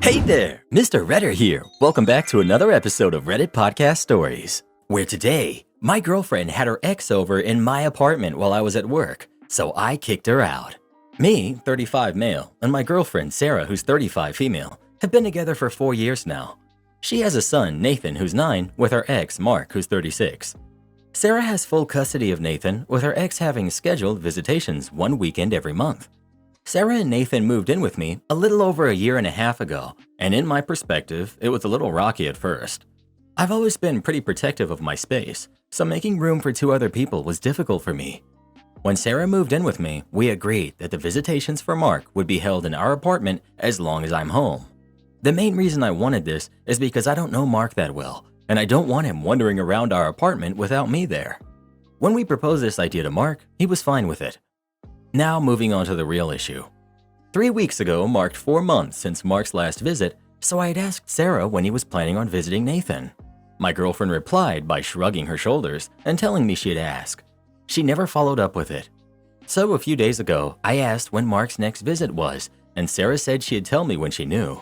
Hey there, Mr. Redder here. Welcome back to another episode of Reddit Podcast Stories, where today, my girlfriend had her ex over in my apartment while I was at work, so I kicked her out. Me, 35 male, and my girlfriend, Sarah, who's 35 female, have been together for 4 years now. She has a son, Nathan, who's 9, with her ex, Mark, who's 36. Sarah has full custody of Nathan, with her ex having scheduled visitations one weekend every month. Sarah and Nathan moved in with me a little over a year and a half ago, and in my perspective, it was a little rocky at first. I've always been pretty protective of my space, so making room for 2 other people was difficult for me. When Sarah moved in with me, we agreed that the visitations for Mark would be held in our apartment as long as I'm home. The main reason I wanted this is because I don't know Mark that well, and I don't want him wandering around our apartment without me there. When we proposed this idea to Mark, he was fine with it. Now moving on to the real issue. 3 weeks ago marked 4 months since Mark's last visit, so I had asked Sarah when he was planning on visiting Nathan. My girlfriend replied by shrugging her shoulders and telling me she'd ask. She never followed up with it. So a few days ago, I asked when Mark's next visit was, and Sarah said she'd tell me when she knew.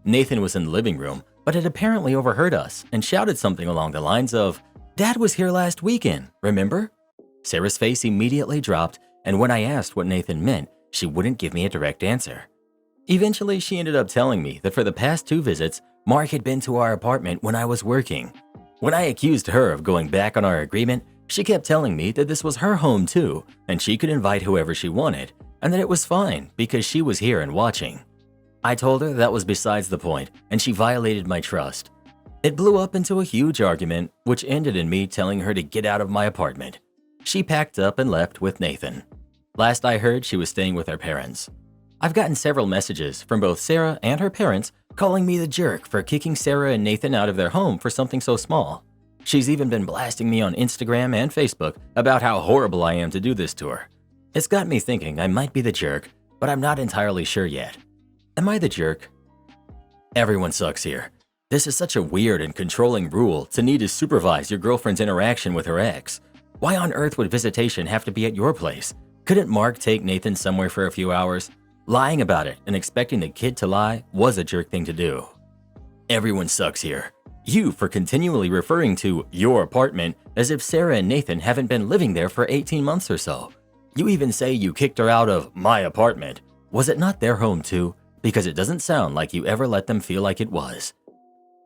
Nathan was in the living room, but had apparently overheard us and shouted something along the lines of, "Dad was here last weekend, remember?" Sarah's face immediately dropped, and when I asked what Nathan meant, she wouldn't give me a direct answer. Eventually, she ended up telling me that for the past 2 visits, Mark had been to our apartment when I was working. When I accused her of going back on our agreement, she kept telling me that this was her home too, and she could invite whoever she wanted, and that it was fine because she was here and watching. I told her that was besides the point, and she violated my trust. It blew up into a huge argument, which ended in me telling her to get out of my apartment. She packed up and left with Nathan. Last I heard, she was staying with her parents. I've gotten several messages from both Sarah and her parents calling me the jerk for kicking Sarah and Nathan out of their home for something so small. She's even been blasting me on Instagram and Facebook about how horrible I am to do this to her. It's got me thinking I might be the jerk, but I'm not entirely sure yet. Am I the jerk? Everyone sucks here. This is such a weird and controlling rule to need to supervise your girlfriend's interaction with her ex. Why on earth would visitation have to be at your place? Couldn't Mark take Nathan somewhere for a few hours? Lying about it and expecting the kid to lie was a jerk thing to do. Everyone sucks here. You for continually referring to your apartment as if Sarah and Nathan haven't been living there for 18 months or so. You even say you kicked her out of my apartment. Was it not their home too? Because it doesn't sound like you ever let them feel like it was.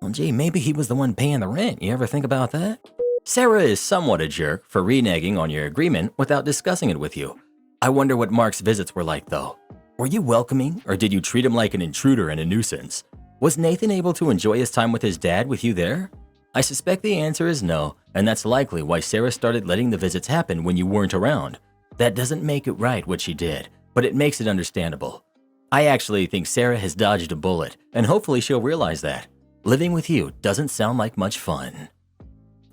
Well, gee, maybe he was the one paying the rent. You ever think about that? Sarah is somewhat a jerk for reneging on your agreement without discussing it with you. I wonder what Mark's visits were like though. Were you welcoming, or did you treat him like an intruder and a nuisance? Was Nathan able to enjoy his time with his dad with you there? I suspect the answer is no, and that's likely why Sarah started letting the visits happen when you weren't around. That doesn't make it right what she did, but it makes it understandable. I actually think Sarah has dodged a bullet, and hopefully she'll realize that. Living with you doesn't sound like much fun.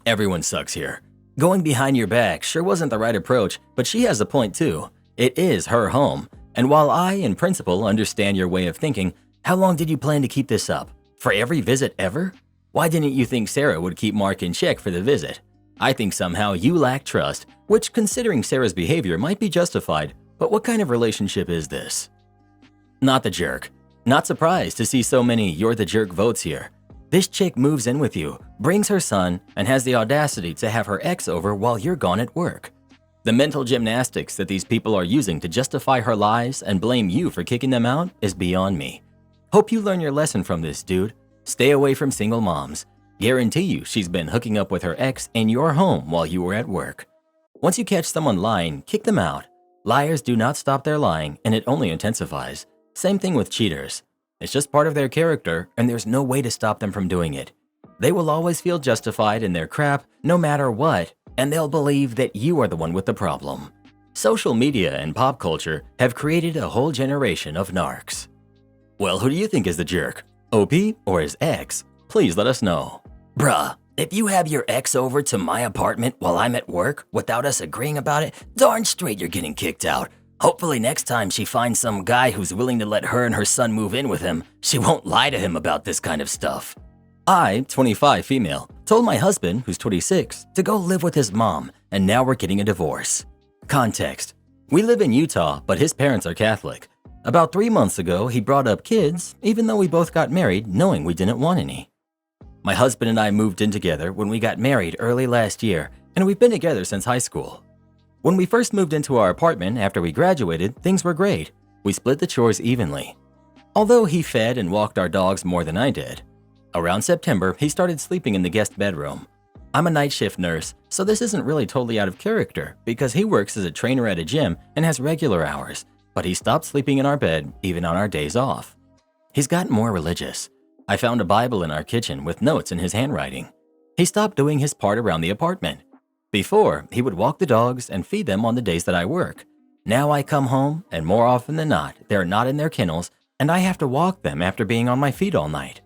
Everyone sucks here. Going behind your back sure wasn't the right approach, but she has a point too. It is her home, and while I, in principle, understand your way of thinking, how long did you plan to keep this up? For every visit ever? Why didn't you think Sarah would keep Mark in check for the visit? I think somehow you lack trust, which considering Sarah's behavior might be justified, but what kind of relationship is this? Not the jerk. Not surprised to see so many "you're the jerk" votes here. This chick moves in with you, brings her son, and has the audacity to have her ex over while you're gone at work. The mental gymnastics that these people are using to justify her lies and blame you for kicking them out is beyond me. Hope you learn your lesson from this, dude. Stay away from single moms. Guarantee you she's been hooking up with her ex in your home while you were at work. Once you catch someone lying, kick them out. Liars do not stop their lying, and it only intensifies. Same thing with cheaters. It's just part of their character, and there's no way to stop them from doing it. They will always feel justified in their crap, no matter what, and they'll believe that you are the one with the problem. Social media and pop culture have created a whole generation of narcs. Well, who do you think is the jerk? OP or his ex? Please let us know. Bruh, if you have your ex over to my apartment while I'm at work without us agreeing about it, darn straight you're getting kicked out. Hopefully next time she finds some guy who's willing to let her and her son move in with him, she won't lie to him about this kind of stuff. I, 25 female, told my husband, who's 26, to go live with his mom, and now we're getting a divorce. Context: we live in Utah, but his parents are Catholic. About 3 months ago, he brought up kids, even though we both got married knowing we didn't want any. My husband and I moved in together when we got married early last year, and we've been together since high school. When we first moved into our apartment after we graduated, things were great. We split the chores evenly. Although he fed and walked our dogs more than I did. Around September, he started sleeping in the guest bedroom. I'm a night shift nurse, so this isn't really totally out of character because he works as a trainer at a gym and has regular hours, but he stopped sleeping in our bed even on our days off. He's gotten more religious. I found a Bible in our kitchen with notes in his handwriting. He stopped doing his part around the apartment. Before, he would walk the dogs and feed them on the days that I work. Now I come home, and more often than not, they're not in their kennels, and I have to walk them after being on my feet all night.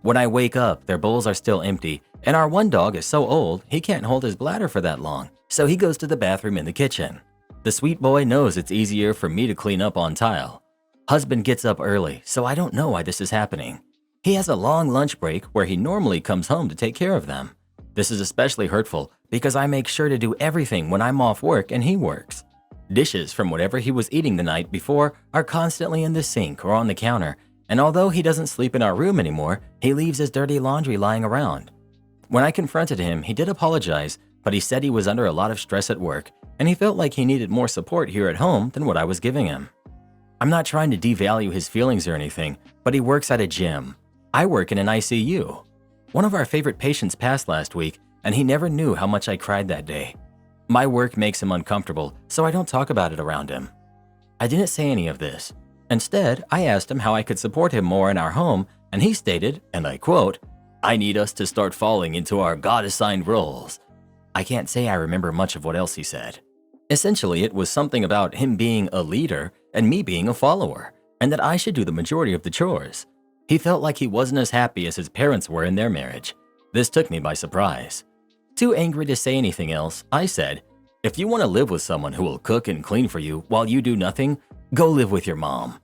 When I wake up, their bowls are still empty, and our one dog is so old he can't hold his bladder for that long, so he goes to the bathroom in the kitchen. The sweet boy knows it's easier for me to clean up on tile. Husband gets up early, so I don't know why this is happening. He has a long lunch break where he normally comes home to take care of them. This is especially hurtful because I make sure to do everything when I'm off work and he works. Dishes from whatever he was eating the night before are constantly in the sink or on the counter, and although he doesn't sleep in our room anymore, he leaves his dirty laundry lying around. When I confronted him, he did apologize, but he said he was under a lot of stress at work and he felt like he needed more support here at home than what I was giving him. I'm not trying to devalue his feelings or anything, but he works at a gym. I work in an ICU. One of our favorite patients passed last week, and he never knew how much I cried that day. My work makes him uncomfortable, so I don't talk about it around him. I didn't say any of this. Instead, I asked him how I could support him more in our home, and he stated, and I quote, "I need us to start falling into our God-assigned roles." I can't say I remember much of what else he said. Essentially, it was something about him being a leader and me being a follower, and that I should do the majority of the chores. He felt like he wasn't as happy as his parents were in their marriage. This took me by surprise. Too angry to say anything else, I said, "If you want to live with someone who will cook and clean for you while you do nothing, go live with your mom."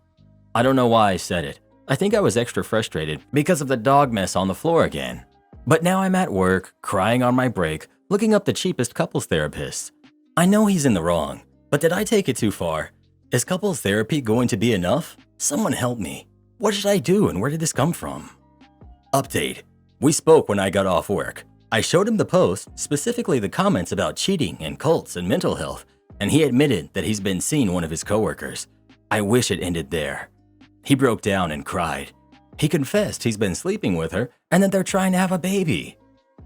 I don't know why I said it. I think I was extra frustrated because of the dog mess on the floor again. But now I'm at work, crying on my break, looking up the cheapest couples therapists. I know he's in the wrong, but did I take it too far? Is couples therapy going to be enough? Someone help me. What should I do and where did this come from? Update. We spoke when I got off work. I showed him the post, specifically the comments about cheating and cults and mental health, and he admitted that he's been seeing one of his coworkers. I wish it ended there. He broke down and cried. He confessed he's been sleeping with her and that they're trying to have a baby.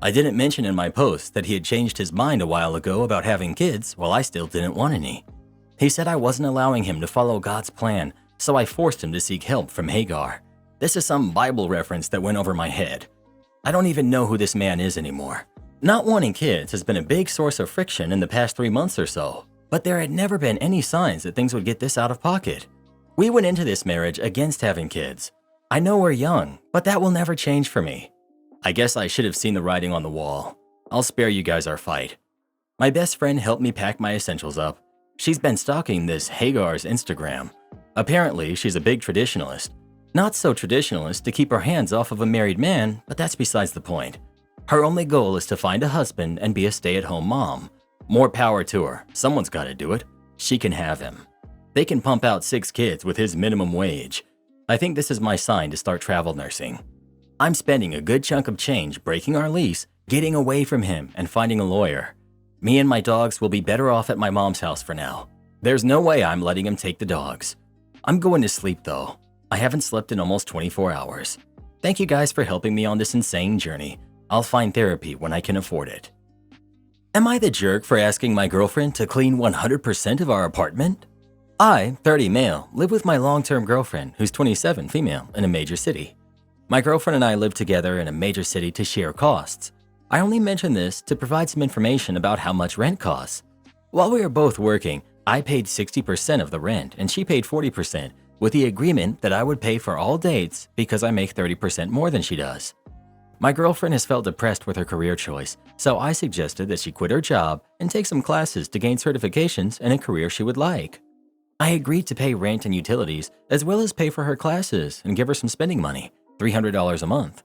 I didn't mention in my post that he had changed his mind a while ago about having kids while I still didn't want any. He said I wasn't allowing him to follow God's plan, so I forced him to seek help from Hagar. This is some Bible reference that went over my head. I don't even know who this man is anymore. Not wanting kids has been a big source of friction in the past 3 months or so, but there had never been any signs that things would get this out of pocket. We went into this marriage against having kids. I know we're young, but that will never change for me. I guess I should have seen the writing on the wall. I'll spare you guys our fight. My best friend helped me pack my essentials up. She's been stalking this Hagar's Instagram. Apparently, she's a big traditionalist. Not so traditionalist to keep her hands off of a married man, but that's besides the point. Her only goal is to find a husband and be a stay-at-home mom. More power to her. Someone's got to do it. She can have him. They can pump out 6 kids with his minimum wage. I think this is my sign to start travel nursing. I'm spending a good chunk of change breaking our lease, getting away from him, and finding a lawyer. Me and my dogs will be better off at my mom's house for now. There's no way I'm letting him take the dogs. I'm going to sleep though. I haven't slept in almost 24 hours. Thank you guys for helping me on this insane journey. I'll find therapy when I can afford it. Am I the jerk for asking my girlfriend to clean 100% of our apartment? I, 30 male, live with my long-term girlfriend, who's 27 female, in a major city. My girlfriend and I live together in a major city to share costs. I only mention this to provide some information about how much rent costs. While we were both working, I paid 60% of the rent and she paid 40%, with the agreement that I would pay for all dates because I make 30% more than she does. My girlfriend has felt depressed with her career choice, so I suggested that she quit her job and take some classes to gain certifications in a career she would like. I agreed to pay rent and utilities, as well as pay for her classes and give her some spending money, $300 a month.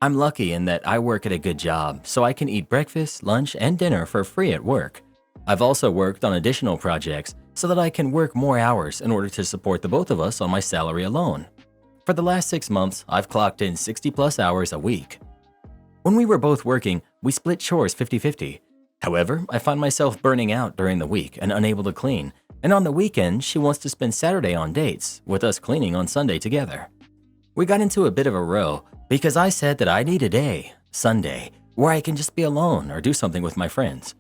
I'm lucky in that I work at a good job, so I can eat breakfast, lunch, and dinner for free at work. I've also worked on additional projects so that I can work more hours in order to support the both of us on my salary alone. For the last 6 months, I've clocked in 60 plus hours a week. When we were both working, we split chores 50-50. However, I find myself burning out during the week and unable to clean, and on the weekend, she wants to spend Saturday on dates, with us cleaning on Sunday together. We got into a bit of a row because I said that I need a day, Sunday, where I can just be alone or do something with my friends.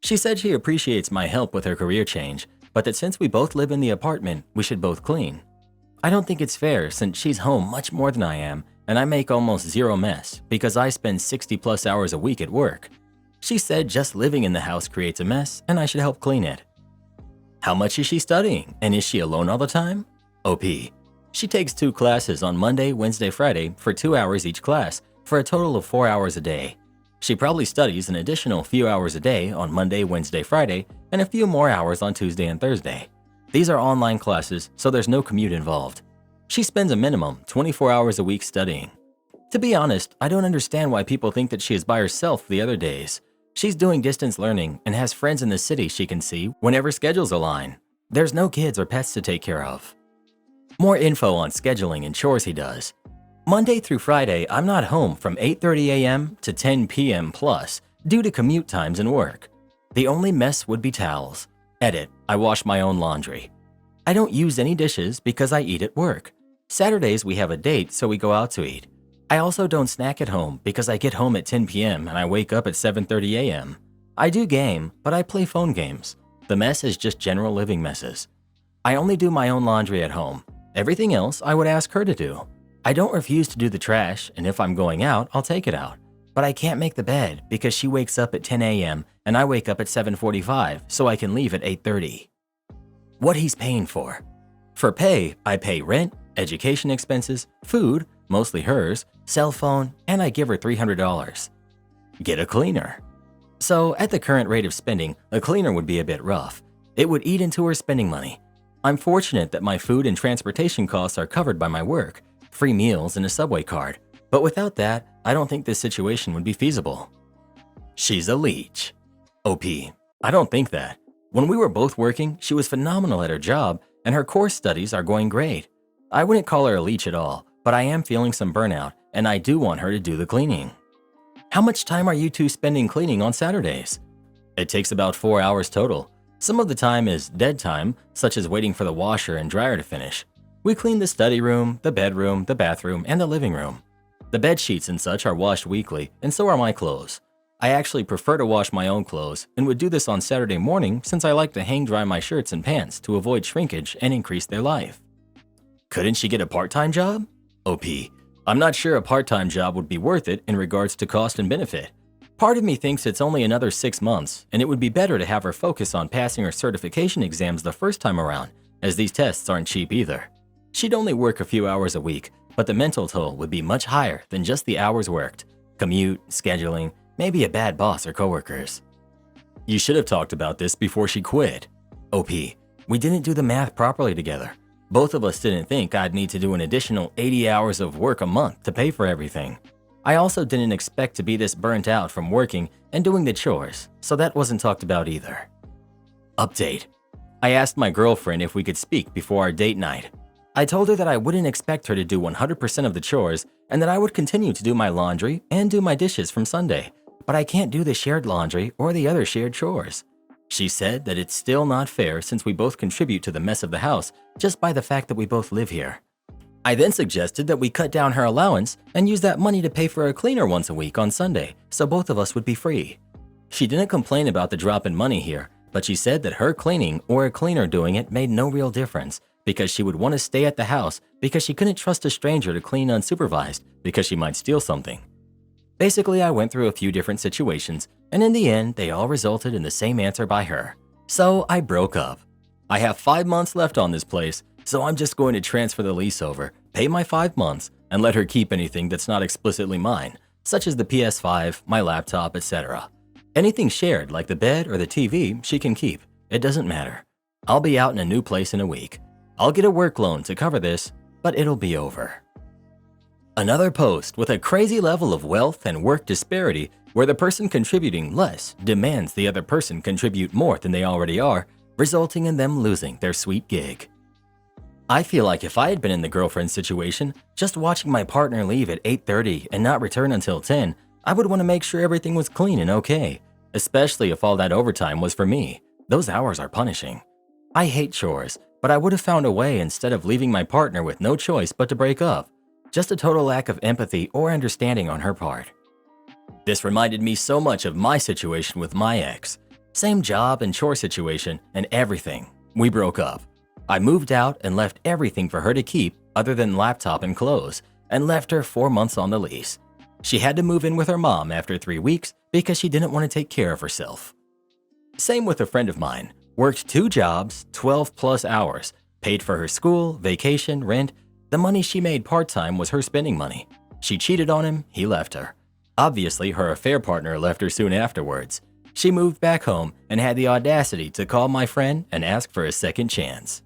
She said she appreciates my help with her career change, but that since we both live in the apartment, we should both clean. I don't think it's fair since she's home much more than I am, and I make almost zero mess because I spend 60 plus hours a week at work. She said just living in the house creates a mess and I should help clean it. How much is she studying, and is she alone all the time? OP. She takes 2 classes on Monday, Wednesday, Friday for 2 hours each class for a total of 4 hours a day. She probably studies an additional few hours a day on Monday, Wednesday, Friday, and a few more hours on Tuesday and Thursday. These are online classes, so there's no commute involved. She spends a minimum 24 hours a week studying. To be honest, I don't understand why people think that she is by herself the other days. She's doing distance learning and has friends in the city she can see whenever schedules align. There's no kids or pets to take care of. More info on scheduling and chores he does. Monday through Friday, I'm not home from 8:30 a.m. to 10 p.m. plus due to commute times and work. The only mess would be towels. Edit, I wash my own laundry. I don't use any dishes because I eat at work. Saturdays we have a date, so we go out to eat. I also don't snack at home because I get home at 10 p.m. and I wake up at 7:30 a.m. I do game, but I play phone games. The mess is just general living messes. I only do my own laundry at home. Everything else I would ask her to do. I don't refuse to do the trash, and if I'm going out, I'll take it out. But I can't make the bed because she wakes up at 10 a.m. and I wake up at 7:45 so I can leave at 8:30. What he's paying for. For pay, I pay rent, education expenses, food, mostly hers, cell phone, and I give her $300. Get a cleaner. So at the current rate of spending, a cleaner would be a bit rough. It would eat into her spending money. I'm fortunate that my food and transportation costs are covered by my work, free meals and a subway card. But without that, I don't think this situation would be feasible. She's a leech. OP. I don't think that. When we were both working, she was phenomenal at her job and her course studies are going great. I wouldn't call her a leech at all, but I am feeling some burnout and I do want her to do the cleaning. How much time are you two spending cleaning on Saturdays? It takes about 4 hours total. Some of the time is dead time, such as waiting for the washer and dryer to finish. We clean the study room, the bedroom, the bathroom, and the living room. The bed sheets and such are washed weekly, and so are my clothes. I actually prefer to wash my own clothes and would do this on Saturday morning since I like to hang dry my shirts and pants to avoid shrinkage and increase their life. Couldn't she get a part-time job? OP. I'm not sure a part-time job would be worth it in regards to cost and benefit. Part of me thinks it's only another 6 months, and it would be better to have her focus on passing her certification exams the first time around, as these tests aren't cheap either. She'd only work a few hours a week, but the mental toll would be much higher than just the hours worked. Commute, scheduling, maybe a bad boss or coworkers. You should have talked about this before she quit. OP. We didn't do the math properly together. Both of us didn't think I'd need to do an additional 80 hours of work a month to pay for everything. I also didn't expect to be this burnt out from working and doing the chores, so that wasn't talked about either. Update. I asked my girlfriend if we could speak before our date night. I told her that I wouldn't expect her to do 100% of the chores and that I would continue to do my laundry and do my dishes from Sunday, but I can't do the shared laundry or the other shared chores. She said that it's still not fair since we both contribute to the mess of the house just by the fact that we both live here. I then suggested that we cut down her allowance and use that money to pay for a cleaner once a week on Sunday so both of us would be free. She didn't complain about the drop in money here, but she said that her cleaning or a cleaner doing it made no real difference because she would want to stay at the house because she couldn't trust a stranger to clean unsupervised because she might steal something. Basically, I went through a few different situations, and in the end, they all resulted in the same answer by her. So I broke up. I have 5 months left on this place, so I'm just going to transfer the lease over, pay my 5 months, and let her keep anything that's not explicitly mine, such as the PS5, my laptop, etc. Anything shared, like the bed or the TV, she can keep. It doesn't matter. I'll be out in a new place in a week. I'll get a work loan to cover this, but it'll be over. Another post with a crazy level of wealth and work disparity where the person contributing less demands the other person contribute more than they already are resulting in them losing their sweet gig. I feel like if I had been in the girlfriend situation, just watching my partner leave at 8:30 and not return until 10, I would want to make sure everything was clean and okay, especially if all that overtime was for me. Those hours are punishing. I hate chores, but I would have found a way instead of leaving my partner with no choice but to break up. Just a total lack of empathy or understanding on her part. This reminded me so much of my situation with my ex. Same job and chore situation and everything. We broke up. I moved out and left everything for her to keep other than laptop and clothes, and left her 4 months on the lease. She had to move in with her mom after 3 weeks because she didn't want to take care of herself. Same with a friend of mine. Worked 2 jobs, 12 plus hours, paid for her school, vacation, rent. The money she made part-time was her spending money. She cheated on him, he left her. Obviously, her affair partner left her soon afterwards. She moved back home and had the audacity to call my friend and ask for a second chance.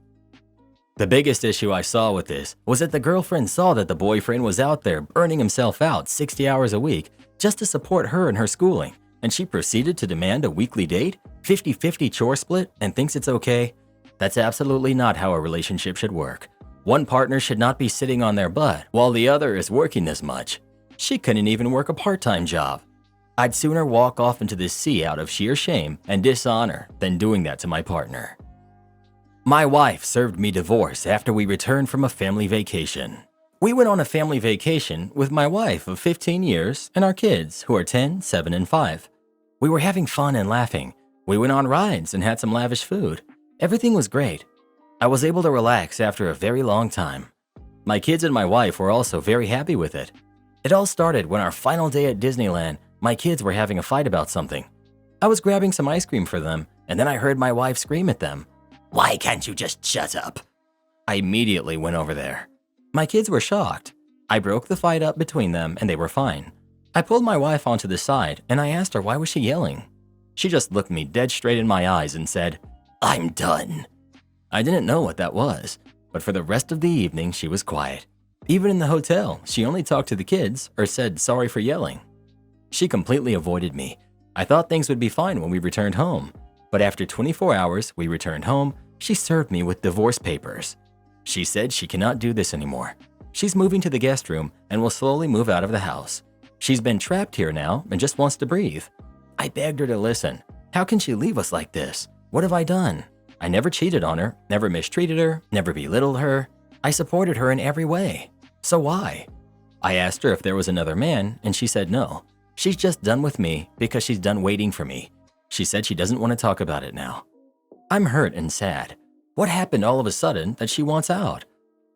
The biggest issue I saw with this was that the girlfriend saw that the boyfriend was out there burning himself out 60 hours a week just to support her in her schooling, and she proceeded to demand a weekly date, 50-50 chore split, and thinks it's okay. That's absolutely not how a relationship should work. One partner should not be sitting on their butt while the other is working this much. She couldn't even work a part-time job. I'd sooner walk off into the sea out of sheer shame and dishonor than doing that to my partner. My wife served me divorce after we returned from a family vacation. We went on a family vacation with my wife of 15 years and our kids who are 10, 7, and 5. We were having fun and laughing. We went on rides and had some lavish food. Everything was great. I was able to relax after a very long time. My kids and my wife were also very happy with it. It all started when our final day at Disneyland, my kids were having a fight about something. I was grabbing some ice cream for them, and then I heard my wife scream at them, "Why can't you just shut up?" I immediately went over there. My kids were shocked. I broke the fight up between them and they were fine. I pulled my wife onto the side and I asked her why was she yelling. She just looked me dead straight in my eyes and said, "I'm done." I didn't know what that was, but for the rest of the evening she was quiet. Even in the hotel, she only talked to the kids or said sorry for yelling. She completely avoided me. I thought things would be fine when we returned home, but after 24 hours we returned home, she served me with divorce papers. She said she cannot do this anymore. She's moving to the guest room and will slowly move out of the house. She's been trapped here now and just wants to breathe. I begged her to listen. How can she leave us like this? What have I done? I never cheated on her, never mistreated her, never belittled her. I supported her in every way. So why? I asked her if there was another man and she said no. She's just done with me because she's done waiting for me. She said she doesn't want to talk about it now. I'm hurt and sad. What happened all of a sudden that she wants out?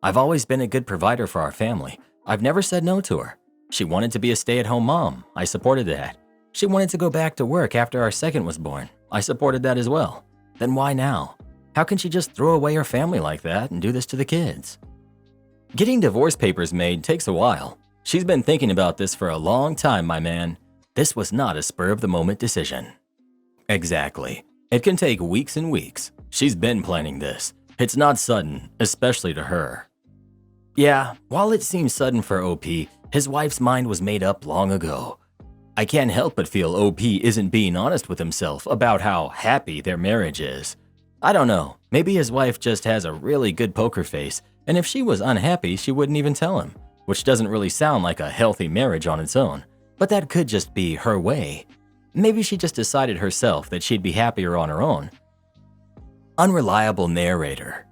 I've always been a good provider for our family. I've never said no to her. She wanted to be a stay-at-home mom. I supported that. She wanted to go back to work after our second was born. I supported that as well. Then why now? How can she just throw away her family like that and do this to the kids? Getting divorce papers made takes a while. She's been thinking about this for a long time, my man. This was not a spur-of-the-moment decision. Exactly. It can take weeks and weeks. She's been planning this. It's not sudden, especially to her. Yeah, while it seems sudden for OP, his wife's mind was made up long ago. I can't help but feel OP isn't being honest with himself about how happy their marriage is. I don't know, maybe his wife just has a really good poker face, and if she was unhappy, she wouldn't even tell him, which doesn't really sound like a healthy marriage on its own, but that could just be her way. Maybe she just decided herself that she'd be happier on her own. Unreliable narrator.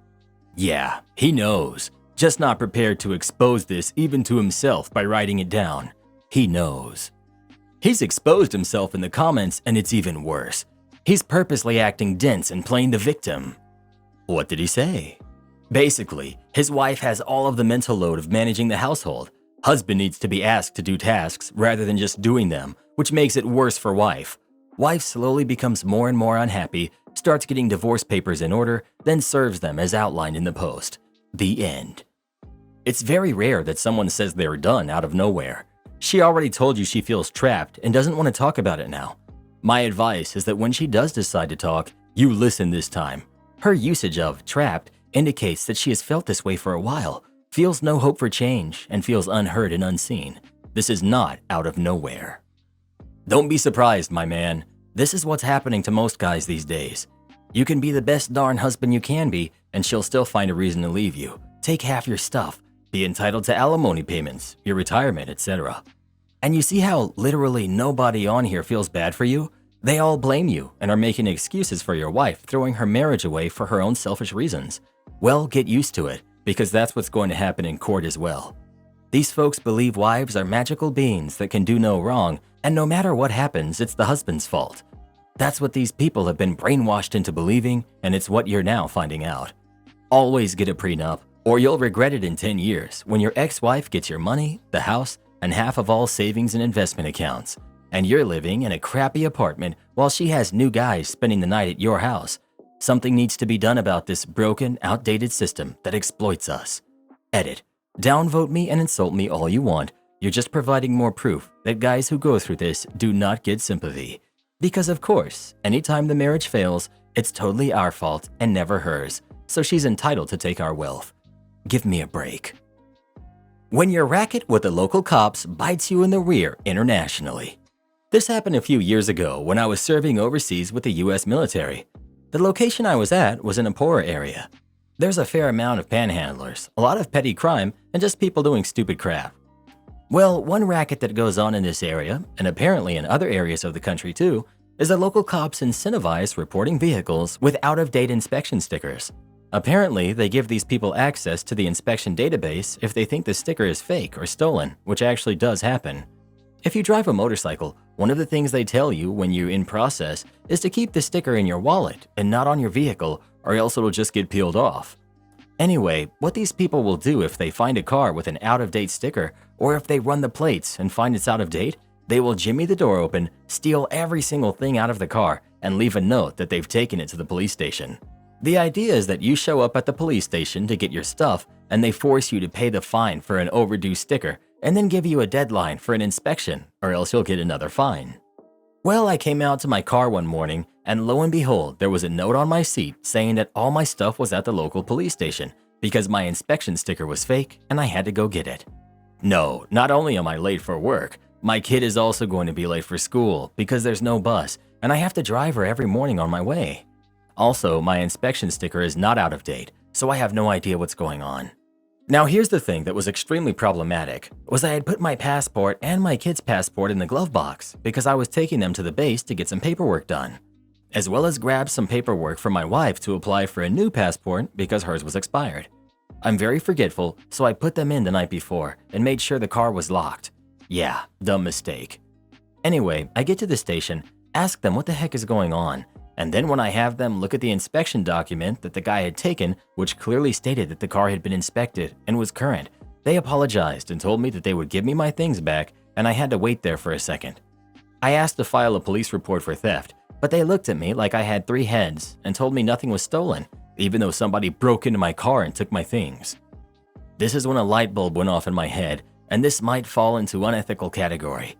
Yeah, he knows, just not prepared to expose this even to himself by writing it down. He knows. He's exposed himself in the comments and it's even worse. He's purposely acting dense and playing the victim. What did he say? Basically, his wife has all of the mental load of managing the household. Husband needs to be asked to do tasks rather than just doing them, which makes it worse for wife. Wife slowly becomes more and more unhappy, starts getting divorce papers in order, then serves them as outlined in the post. The end. It's very rare that someone says they're done out of nowhere. She already told you she feels trapped and doesn't want to talk about it now. My advice is that when she does decide to talk, you listen this time. Her usage of trapped indicates that she has felt this way for a while, feels no hope for change, and feels unheard and unseen. This is not out of nowhere. Don't be surprised, my man. This is what's happening to most guys these days. You can be the best darn husband you can be, and she'll still find a reason to leave you, take half your stuff, be entitled to alimony payments, your retirement, etc. And you see how literally nobody on here feels bad for you? They all blame you and are making excuses for your wife throwing her marriage away for her own selfish reasons. Well, get used to it, because that's what's going to happen in court as well. These folks believe wives are magical beings that can do no wrong, and no matter what happens, it's the husband's fault. That's what these people have been brainwashed into believing, and it's what you're now finding out. Always get a prenup, or you'll regret it in 10 years when your ex-wife gets your money, the house, and half of all savings and investment accounts, and you're living in a crappy apartment while she has new guys spending the night at your house. Something needs to be done about this broken, outdated system that exploits us. Edit. Downvote me and insult me all you want. You're just providing more proof that guys who go through this do not get sympathy. Because of course, anytime the marriage fails, it's totally our fault and never hers, so she's entitled to take our wealth. Give me a break. When your racket with the local cops bites you in the rear internationally. This happened a few years ago when I was serving overseas with the US military. The location I was at was in a poorer area. There's a fair amount of panhandlers, a lot of petty crime, and just people doing stupid crap. Well, one racket that goes on in this area, and apparently in other areas of the country too, is that local cops incentivize reporting vehicles with out-of-date inspection stickers. Apparently, they give these people access to the inspection database if they think the sticker is fake or stolen, which actually does happen. If you drive a motorcycle, one of the things they tell you when you're in process is to keep the sticker in your wallet and not on your vehicle, or else it'll just get peeled off. Anyway, what these people will do if they find a car with an out-of-date sticker, or if they run the plates and find it's out of date, they will jimmy the door open, steal every single thing out of the car, and leave a note that they've taken it to the police station. The idea is that you show up at the police station to get your stuff, and they force you to pay the fine for an overdue sticker, and then give you a deadline for an inspection, or else you'll get another fine. Well, I came out to my car one morning, and lo and behold, there was a note on my seat saying that all my stuff was at the local police station because my inspection sticker was fake and I had to go get it. No, not only am I late for work, my kid is also going to be late for school because there's no bus, and I have to drive her every morning on my way. Also, my inspection sticker is not out of date, so I have no idea what's going on. Now here's the thing that was extremely problematic, was I had put my passport and my kid's passport in the glove box because I was taking them to the base to get some paperwork done, as well as grab some paperwork for my wife to apply for a new passport because hers was expired. I'm very forgetful, so I put them in the night before and made sure the car was locked. Yeah, dumb mistake. Anyway, I get to the station, ask them what the heck is going on, and then when I have them look at the inspection document that the guy had taken, which clearly stated that the car had been inspected and was current, they apologized and told me that they would give me my things back, and I had to wait there for a second. I asked to file a police report for theft, but they looked at me like I had 3 heads and told me nothing was stolen, even though somebody broke into my car and took my things. This is when a light bulb went off in my head, and this might fall into unethical category.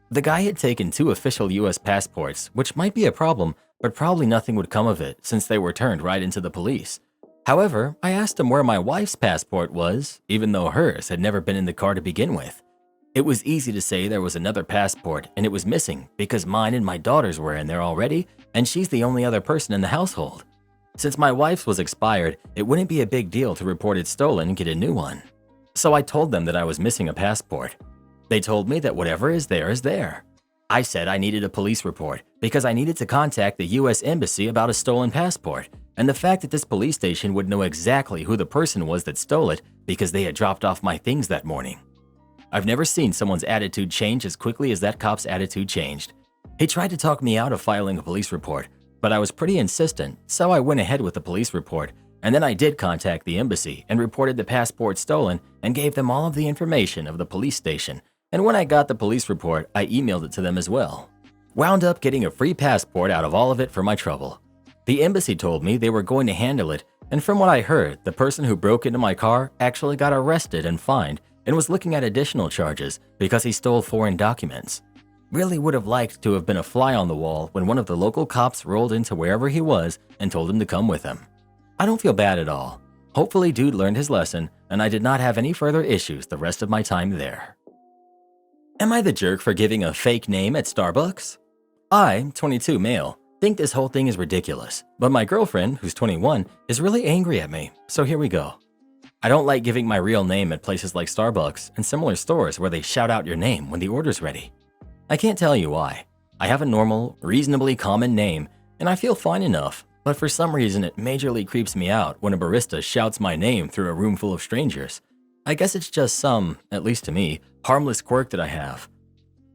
The guy had taken 2 official US passports, which might be a problem, but probably nothing would come of it since they were turned right into the police. However, I asked him where my wife's passport was, even though hers had never been in the car to begin with. It was easy to say there was another passport and it was missing because mine and my daughter's were in there already, and she's the only other person in the household. Since my wife's was expired, it wouldn't be a big deal to report it stolen and get a new one. So I told them that I was missing a passport. They told me that whatever is there is there. I said I needed a police report because I needed to contact the US Embassy about a stolen passport, and the fact that this police station would know exactly who the person was that stole it because they had dropped off my things that morning. I've never seen someone's attitude change as quickly as that cop's attitude changed. He tried to talk me out of filing a police report, but I was pretty insistent, so I went ahead with the police report, and then I did contact the embassy and reported the passport stolen and gave them all of the information of the police station. And when I got the police report, I emailed it to them as well. Wound up getting a free passport out of all of it for my trouble. The embassy told me they were going to handle it, and from what I heard, the person who broke into my car actually got arrested and fined and was looking at additional charges because he stole foreign documents. Really would have liked to have been a fly on the wall when one of the local cops rolled into wherever he was and told him to come with him. I don't feel bad at all. Hopefully dude learned his lesson, and I did not have any further issues the rest of my time there. Am I the jerk for giving a fake name at Starbucks? I, 22 male, think this whole thing is ridiculous, but my girlfriend, who's 21, is really angry at me, so here we go. I don't like giving my real name at places like Starbucks and similar stores where they shout out your name when the order's ready. I can't tell you why. I have a normal, reasonably common name, and I feel fine enough, but for some reason it majorly creeps me out when a barista shouts my name through a room full of strangers. I guess it's just some, at least to me, harmless quirk that I have.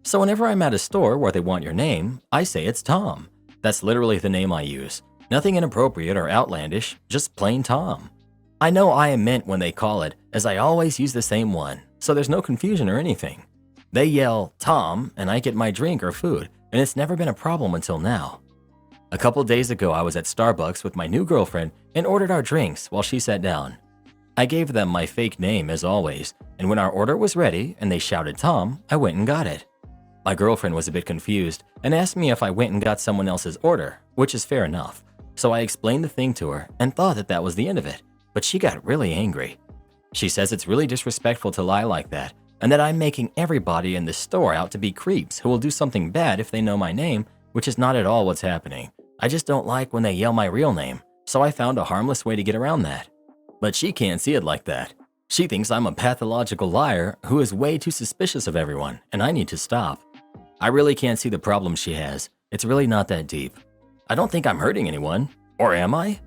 So whenever I'm at a store where they want your name, I say it's Tom. That's literally the name I use. Nothing inappropriate or outlandish, just plain Tom. I know I am meant when they call it, as I always use the same one, so there's no confusion or anything. They yell, Tom, and I get my drink or food, and it's never been a problem until now. A couple days ago, I was at Starbucks with my new girlfriend and ordered our drinks while she sat down. I gave them my fake name as always, and when our order was ready and they shouted Tom, I went and got it. My girlfriend was a bit confused and asked me if I went and got someone else's order, which is fair enough. So I explained the thing to her and thought that that was the end of it, but she got really angry. She says it's really disrespectful to lie like that, and that I'm making everybody in the store out to be creeps who will do something bad if they know my name, which is not at all what's happening. I just don't like when they yell my real name, so I found a harmless way to get around that. But she can't see it like that. She thinks I'm a pathological liar who is way too suspicious of everyone, and I need to stop. I really can't see the problem she has. It's really not that deep. I don't think I'm hurting anyone, or am I?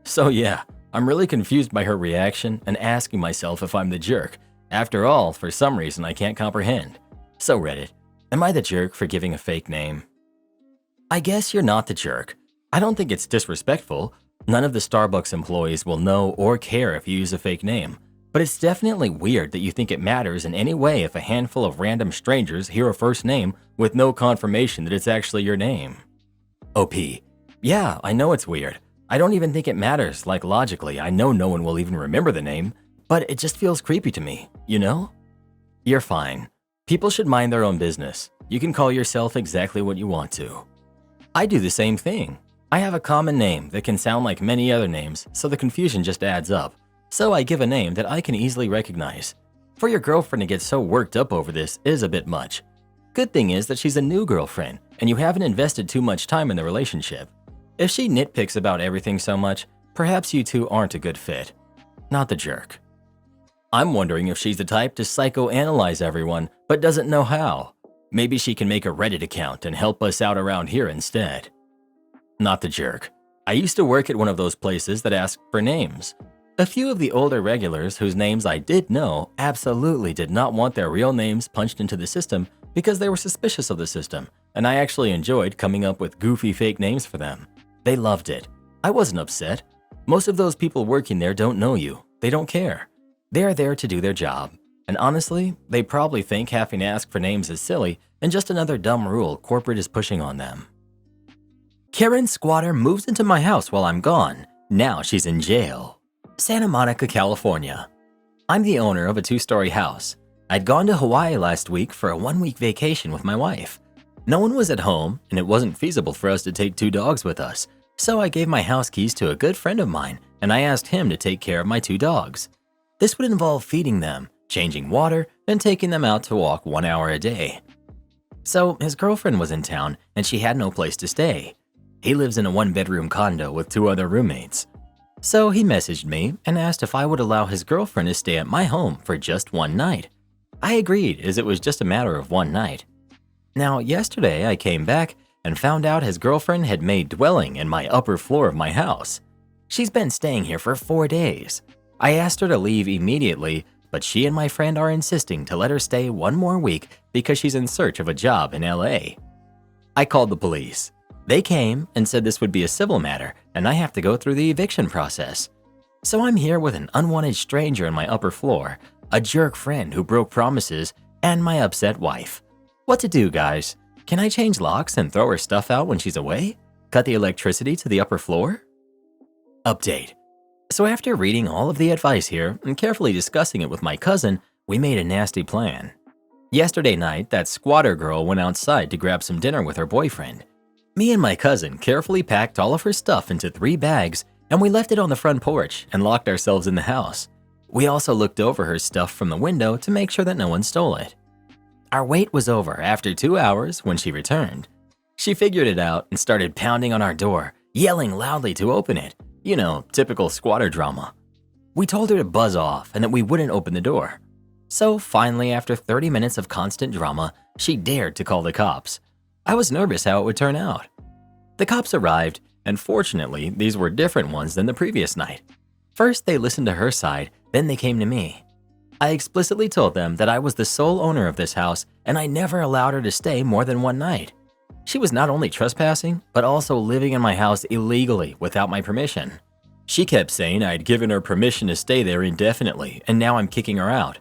So yeah, I'm really confused by her reaction and asking myself if I'm the jerk. After all, for some reason I can't comprehend. So Reddit, am I the jerk for giving a fake name? I guess you're not the jerk. I don't think it's disrespectful. None of the Starbucks employees will know or care if you use a fake name. But it's definitely weird that you think it matters in any way if a handful of random strangers hear a first name with no confirmation that it's actually your name. OP. Yeah, I know it's weird. I don't even think it matters, like logically, I know no one will even remember the name, but it just feels creepy to me, you know? You're fine. People should mind their own business. You can call yourself exactly what you want to. I do the same thing. I have a common name that can sound like many other names, so the confusion just adds up. So I give a name that I can easily recognize. For your girlfriend to get so worked up over this is a bit much. Good thing is that she's a new girlfriend, and you haven't invested too much time in the relationship. If she nitpicks about everything so much, perhaps you two aren't a good fit. Not the jerk. I'm wondering if she's the type to psychoanalyze everyone, but doesn't know how. Maybe she can make a Reddit account and help us out around here instead. Not the jerk. I used to work at one of those places that ask for names. A few of the older regulars whose names I did know absolutely did not want their real names punched into the system because they were suspicious of the system, and I actually enjoyed coming up with goofy fake names for them. They loved it. I wasn't upset. Most of those people working there don't know you. They don't care. They are there to do their job. And honestly, they probably think having to ask for names is silly and just another dumb rule corporate is pushing on them. Karen Squatter moves into my house while I'm gone. Now she's in jail. Santa Monica, California. I'm the owner of a 2-story house. I'd gone to Hawaii last week for a 1-week vacation with my wife. No one was at home, and it wasn't feasible for us to take 2 dogs with us, so I gave my house keys to a good friend of mine, and I asked him to take care of my 2 dogs. This would involve feeding them, changing water, and taking them out to walk 1 hour a day. So his girlfriend was in town, and she had no place to stay. He lives in a 1-bedroom condo with 2 other roommates. So he messaged me and asked if I would allow his girlfriend to stay at my home for just 1 night. I agreed, as it was just a matter of 1 night. Now, yesterday I came back and found out his girlfriend had made dwelling in my upper floor of my house. She's been staying here for 4 days. I asked her to leave immediately, but she and my friend are insisting to let her stay 1 more week because she's in search of a job in LA. I called the police. They came and said this would be a civil matter and I have to go through the eviction process. So I'm here with an unwanted stranger in my upper floor, a jerk friend who broke promises, and my upset wife. What to do, guys? Can I change locks and throw her stuff out when she's away? Cut the electricity to the upper floor? Update. So after reading all of the advice here and carefully discussing it with my cousin, we made a nasty plan. Yesterday night, that squatter girl went outside to grab some dinner with her boyfriend. Me and my cousin carefully packed all of her stuff into 3 bags, and we left it on the front porch and locked ourselves in the house. We also looked over her stuff from the window to make sure that no one stole it. Our wait was over after 2 hours when she returned. She figured it out and started pounding on our door, yelling loudly to open it. You know, typical squatter drama. We told her to buzz off and that we wouldn't open the door. So finally, after 30 minutes of constant drama, she dared to call the cops. I was nervous how it would turn out. The cops arrived, and fortunately, these were different ones than the previous night. First, they listened to her side, then they came to me. I explicitly told them that I was the sole owner of this house and I never allowed her to stay more than one night. She was not only trespassing, but also living in my house illegally without my permission. She kept saying I'd given her permission to stay there indefinitely and now I'm kicking her out.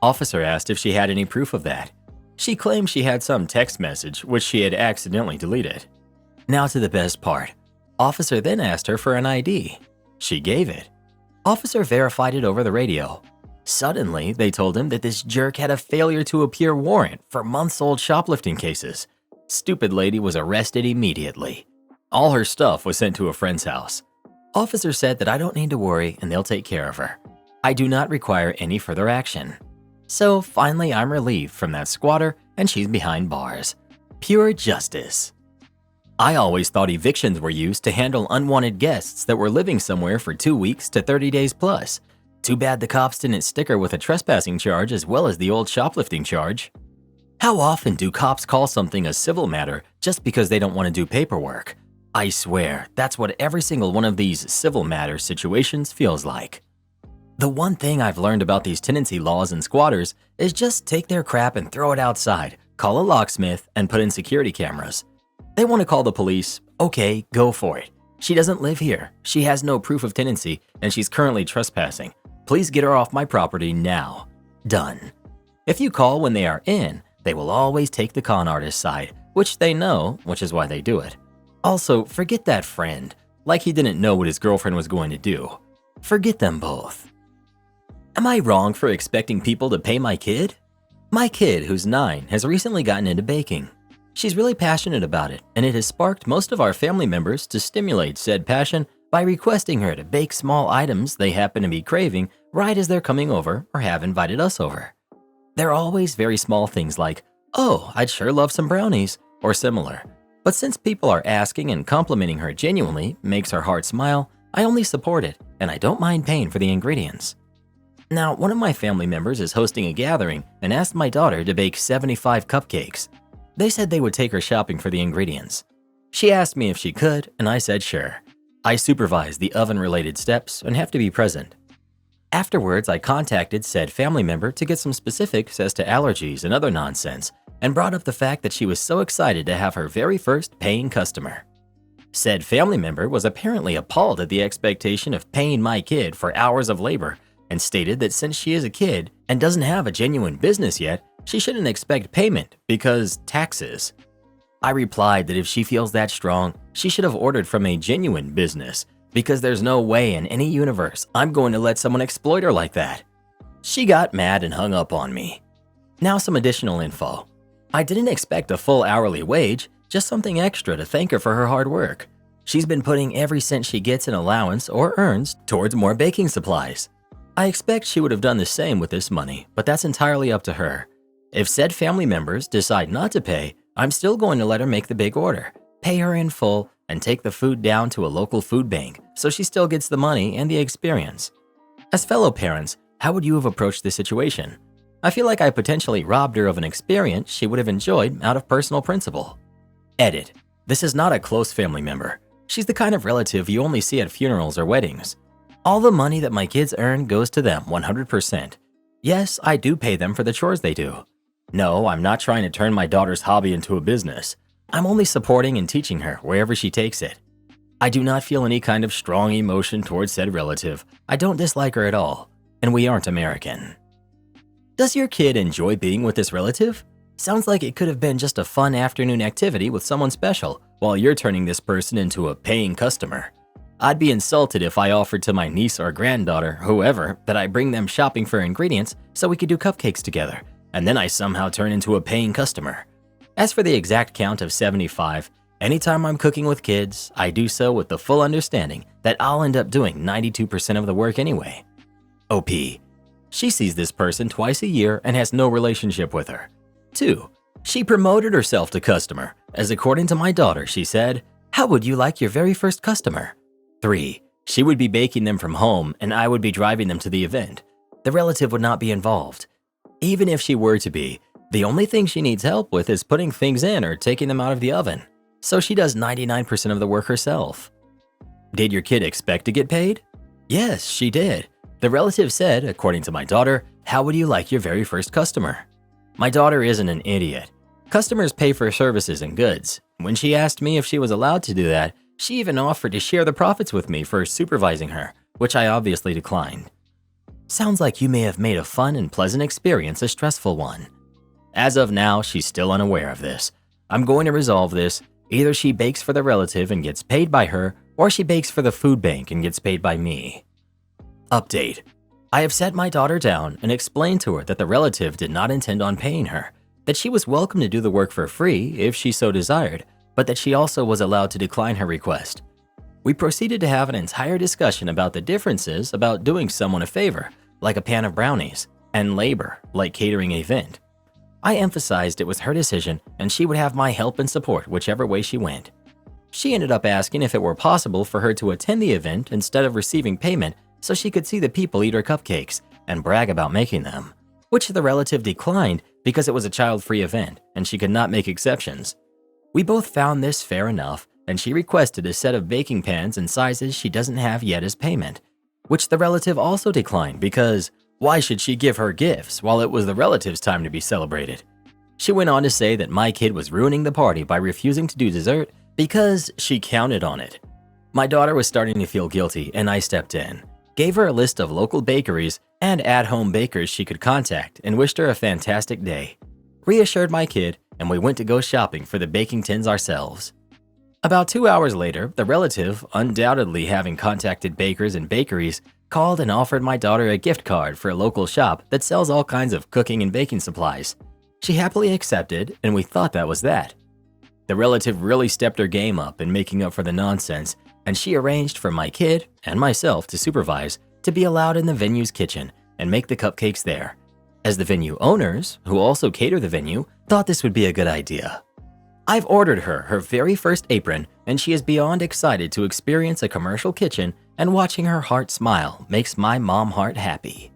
Officer asked if she had any proof of that. She claimed she had some text message which she had accidentally deleted. Now to the best part. Officer then asked her for an ID. She gave it. Officer verified it over the radio. Suddenly, they told him that this jerk had a failure to appear warrant for months-old shoplifting cases. Stupid lady was arrested immediately. All her stuff was sent to a friend's house. Officer said that I don't need to worry and they'll take care of her. I do not require any further action. So finally, I'm relieved from that squatter and she's behind bars. Pure justice. I always thought evictions were used to handle unwanted guests that were living somewhere for 2 weeks to 30 days plus. Too bad the cops didn't stick her with a trespassing charge as well as the old shoplifting charge. How often do cops call something a civil matter just because they don't want to do paperwork? I swear, that's what every single one of these civil matter situations feels like. The one thing I've learned about these tenancy laws and squatters is just take their crap and throw it outside, call a locksmith, and put in security cameras. They want to call the police, okay, go for it. She doesn't live here, she has no proof of tenancy, and she's currently trespassing. Please get her off my property now. Done. If you call when they are in, they will always take the con artist's side, which they know, which is why they do it. Also, forget that friend, like he didn't know what his girlfriend was going to do. Forget them both. Am I wrong for expecting people to pay my kid? My kid, who's 9, has recently gotten into baking. She's really passionate about it, and it has sparked most of our family members to stimulate said passion by requesting her to bake small items they happen to be craving right as they're coming over or have invited us over. They're always very small things like, oh, I'd sure love some brownies, or similar. But since people are asking and complimenting her genuinely makes her heart smile, I only support it, and I don't mind paying for the ingredients. Now, one of my family members is hosting a gathering and asked my daughter to bake 75 cupcakes. They said they would take her shopping for the ingredients. She asked me if she could, and I said sure. I supervise the oven-related steps and have to be present. Afterwards, I contacted said family member to get some specifics as to allergies and other nonsense, and brought up the fact that she was so excited to have her very first paying customer. Said family member was apparently appalled at the expectation of paying my kid for hours of labor and stated that since she is a kid and doesn't have a genuine business yet, she shouldn't expect payment because taxes. I replied that if she feels that strong, she should have ordered from a genuine business because there's no way in any universe I'm going to let someone exploit her like that. She got mad and hung up on me. Now some additional info. I didn't expect a full hourly wage, just something extra to thank her for her hard work. She's been putting every cent she gets in allowance or earns towards more baking supplies. I expect she would have done the same with this money, but that's entirely up to her. If said family members decide not to pay, I'm still going to let her make the big order, pay her in full, and take the food down to a local food bank so she still gets the money and the experience. As fellow parents, how would you have approached this situation? I feel like I potentially robbed her of an experience she would have enjoyed out of personal principle. Edit. This is not a close family member. She's the kind of relative you only see at funerals or weddings. All the money that my kids earn goes to them 100%. Yes, I do pay them for the chores they do. No, I'm not trying to turn my daughter's hobby into a business. I'm only supporting and teaching her wherever she takes it. I do not feel any kind of strong emotion towards said relative. I don't dislike her at all, and we aren't American. Does your kid enjoy being with this relative? Sounds like it could have been just a fun afternoon activity with someone special while you're turning this person into a paying customer. I'd be insulted if I offered to my niece or granddaughter, whoever, that I bring them shopping for ingredients so we could do cupcakes together, and then I somehow turn into a paying customer. As for the exact count of 75, anytime I'm cooking with kids, I do so with the full understanding that I'll end up doing 92% of the work anyway. OP. She sees this person twice a year and has no relationship with her. 2. She promoted herself to customer, as according to my daughter, she said, "How would you like your very first customer?" 3. She would be baking them from home and I would be driving them to the event. The relative would not be involved. Even if she were to be, the only thing she needs help with is putting things in or taking them out of the oven. So she does 99% of the work herself. Did your kid expect to get paid? Yes, she did. The relative said, according to my daughter, "How would you like your very first customer?" My daughter isn't an idiot. Customers pay for services and goods. When she asked me if she was allowed to do that, she even offered to share the profits with me for supervising her, which I obviously declined. Sounds like you may have made a fun and pleasant experience a stressful one. As of now, she's still unaware of this. I'm going to resolve this. Either she bakes for the relative and gets paid by her, or she bakes for the food bank and gets paid by me. Update. I have sat my daughter down and explained to her that the relative did not intend on paying her, that she was welcome to do the work for free if she so desired, but that she also was allowed to decline her request. We proceeded to have an entire discussion about the differences about doing someone a favor, like a pan of brownies, and labor, like catering an event. I emphasized it was her decision and she would have my help and support whichever way she went. She ended up asking if it were possible for her to attend the event instead of receiving payment so she could see the people eat her cupcakes and brag about making them, which the relative declined because it was a child-free event and she could not make exceptions. We both found this fair enough and she requested a set of baking pans in sizes she doesn't have yet as payment, which the relative also declined because why should she give her gifts while it was the relative's time to be celebrated? She went on to say that my kid was ruining the party by refusing to do dessert because she counted on it. My daughter was starting to feel guilty and I stepped in, gave her a list of local bakeries and at-home bakers she could contact and wished her a fantastic day, reassured my kid, and we went to go shopping for the baking tins ourselves. About 2 hours later, the relative, undoubtedly having contacted bakers and bakeries, called and offered my daughter a gift card for a local shop that sells all kinds of cooking and baking supplies. She happily accepted, and we thought that was that. The relative really stepped her game up in making up for the nonsense, and she arranged for my kid and myself to supervise to be allowed in the venue's kitchen and make the cupcakes there, as the venue owners, who also cater the venue, thought this would be a good idea. I've ordered her very first apron, and she is beyond excited to experience a commercial kitchen, and watching her heart smile makes my mom heart happy.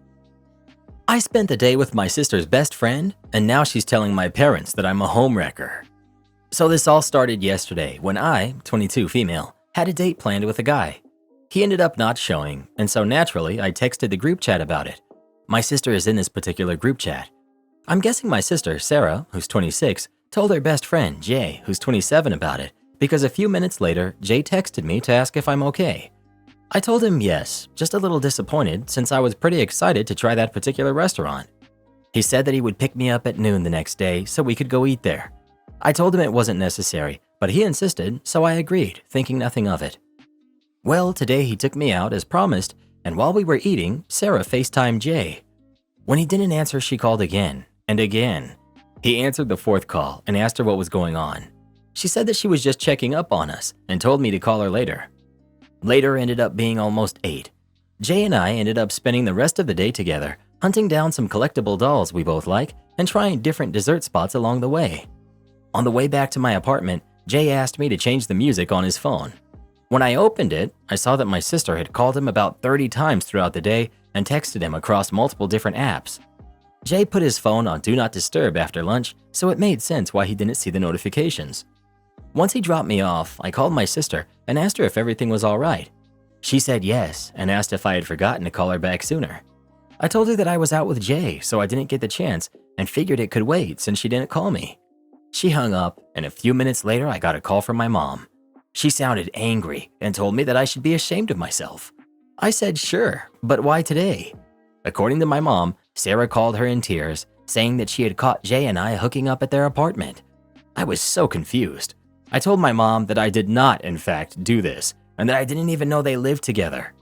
I spent the day with my sister's best friend, and now she's telling my parents that I'm a homewrecker. So this all started yesterday when I, 22 female, had a date planned with a guy. He ended up not showing, and so naturally I texted the group chat about it. My sister is in this particular group chat. I'm guessing my sister, Sarah, who's 26, told her best friend, Jay, who's 27, about it, because a few minutes later, Jay texted me to ask if I'm okay. I told him yes, just a little disappointed since I was pretty excited to try that particular restaurant. He said that he would pick me up at noon the next day so we could go eat there. I told him it wasn't necessary, but he insisted, so I agreed, thinking nothing of it. Well, today he took me out as promised, and while we were eating, Sarah FaceTimed Jay. When he didn't answer, she called again, and again. He answered the fourth call and asked her what was going on. She said that she was just checking up on us and told me to call her later. Later ended up being almost 8. Jay and I ended up spending the rest of the day together, hunting down some collectible dolls we both like and trying different dessert spots along the way. On the way back to my apartment, Jay asked me to change the music on his phone. When I opened it, I saw that my sister had called him about 30 times throughout the day and texted him across multiple different apps. Jay put his phone on Do Not Disturb after lunch, so it made sense why he didn't see the notifications. Once he dropped me off, I called my sister and asked her if everything was all right. She said yes and asked if I had forgotten to call her back sooner. I told her that I was out with Jay, so I didn't get the chance and figured it could wait since she didn't call me. She hung up, and a few minutes later I got a call from my mom. She sounded angry and told me that I should be ashamed of myself. I said sure, but why today? According to my mom, Sarah called her in tears, saying that she had caught Jay and I hooking up at their apartment. I was so confused. I told my mom that I did not, in fact, do this, and that I didn't even know they lived together.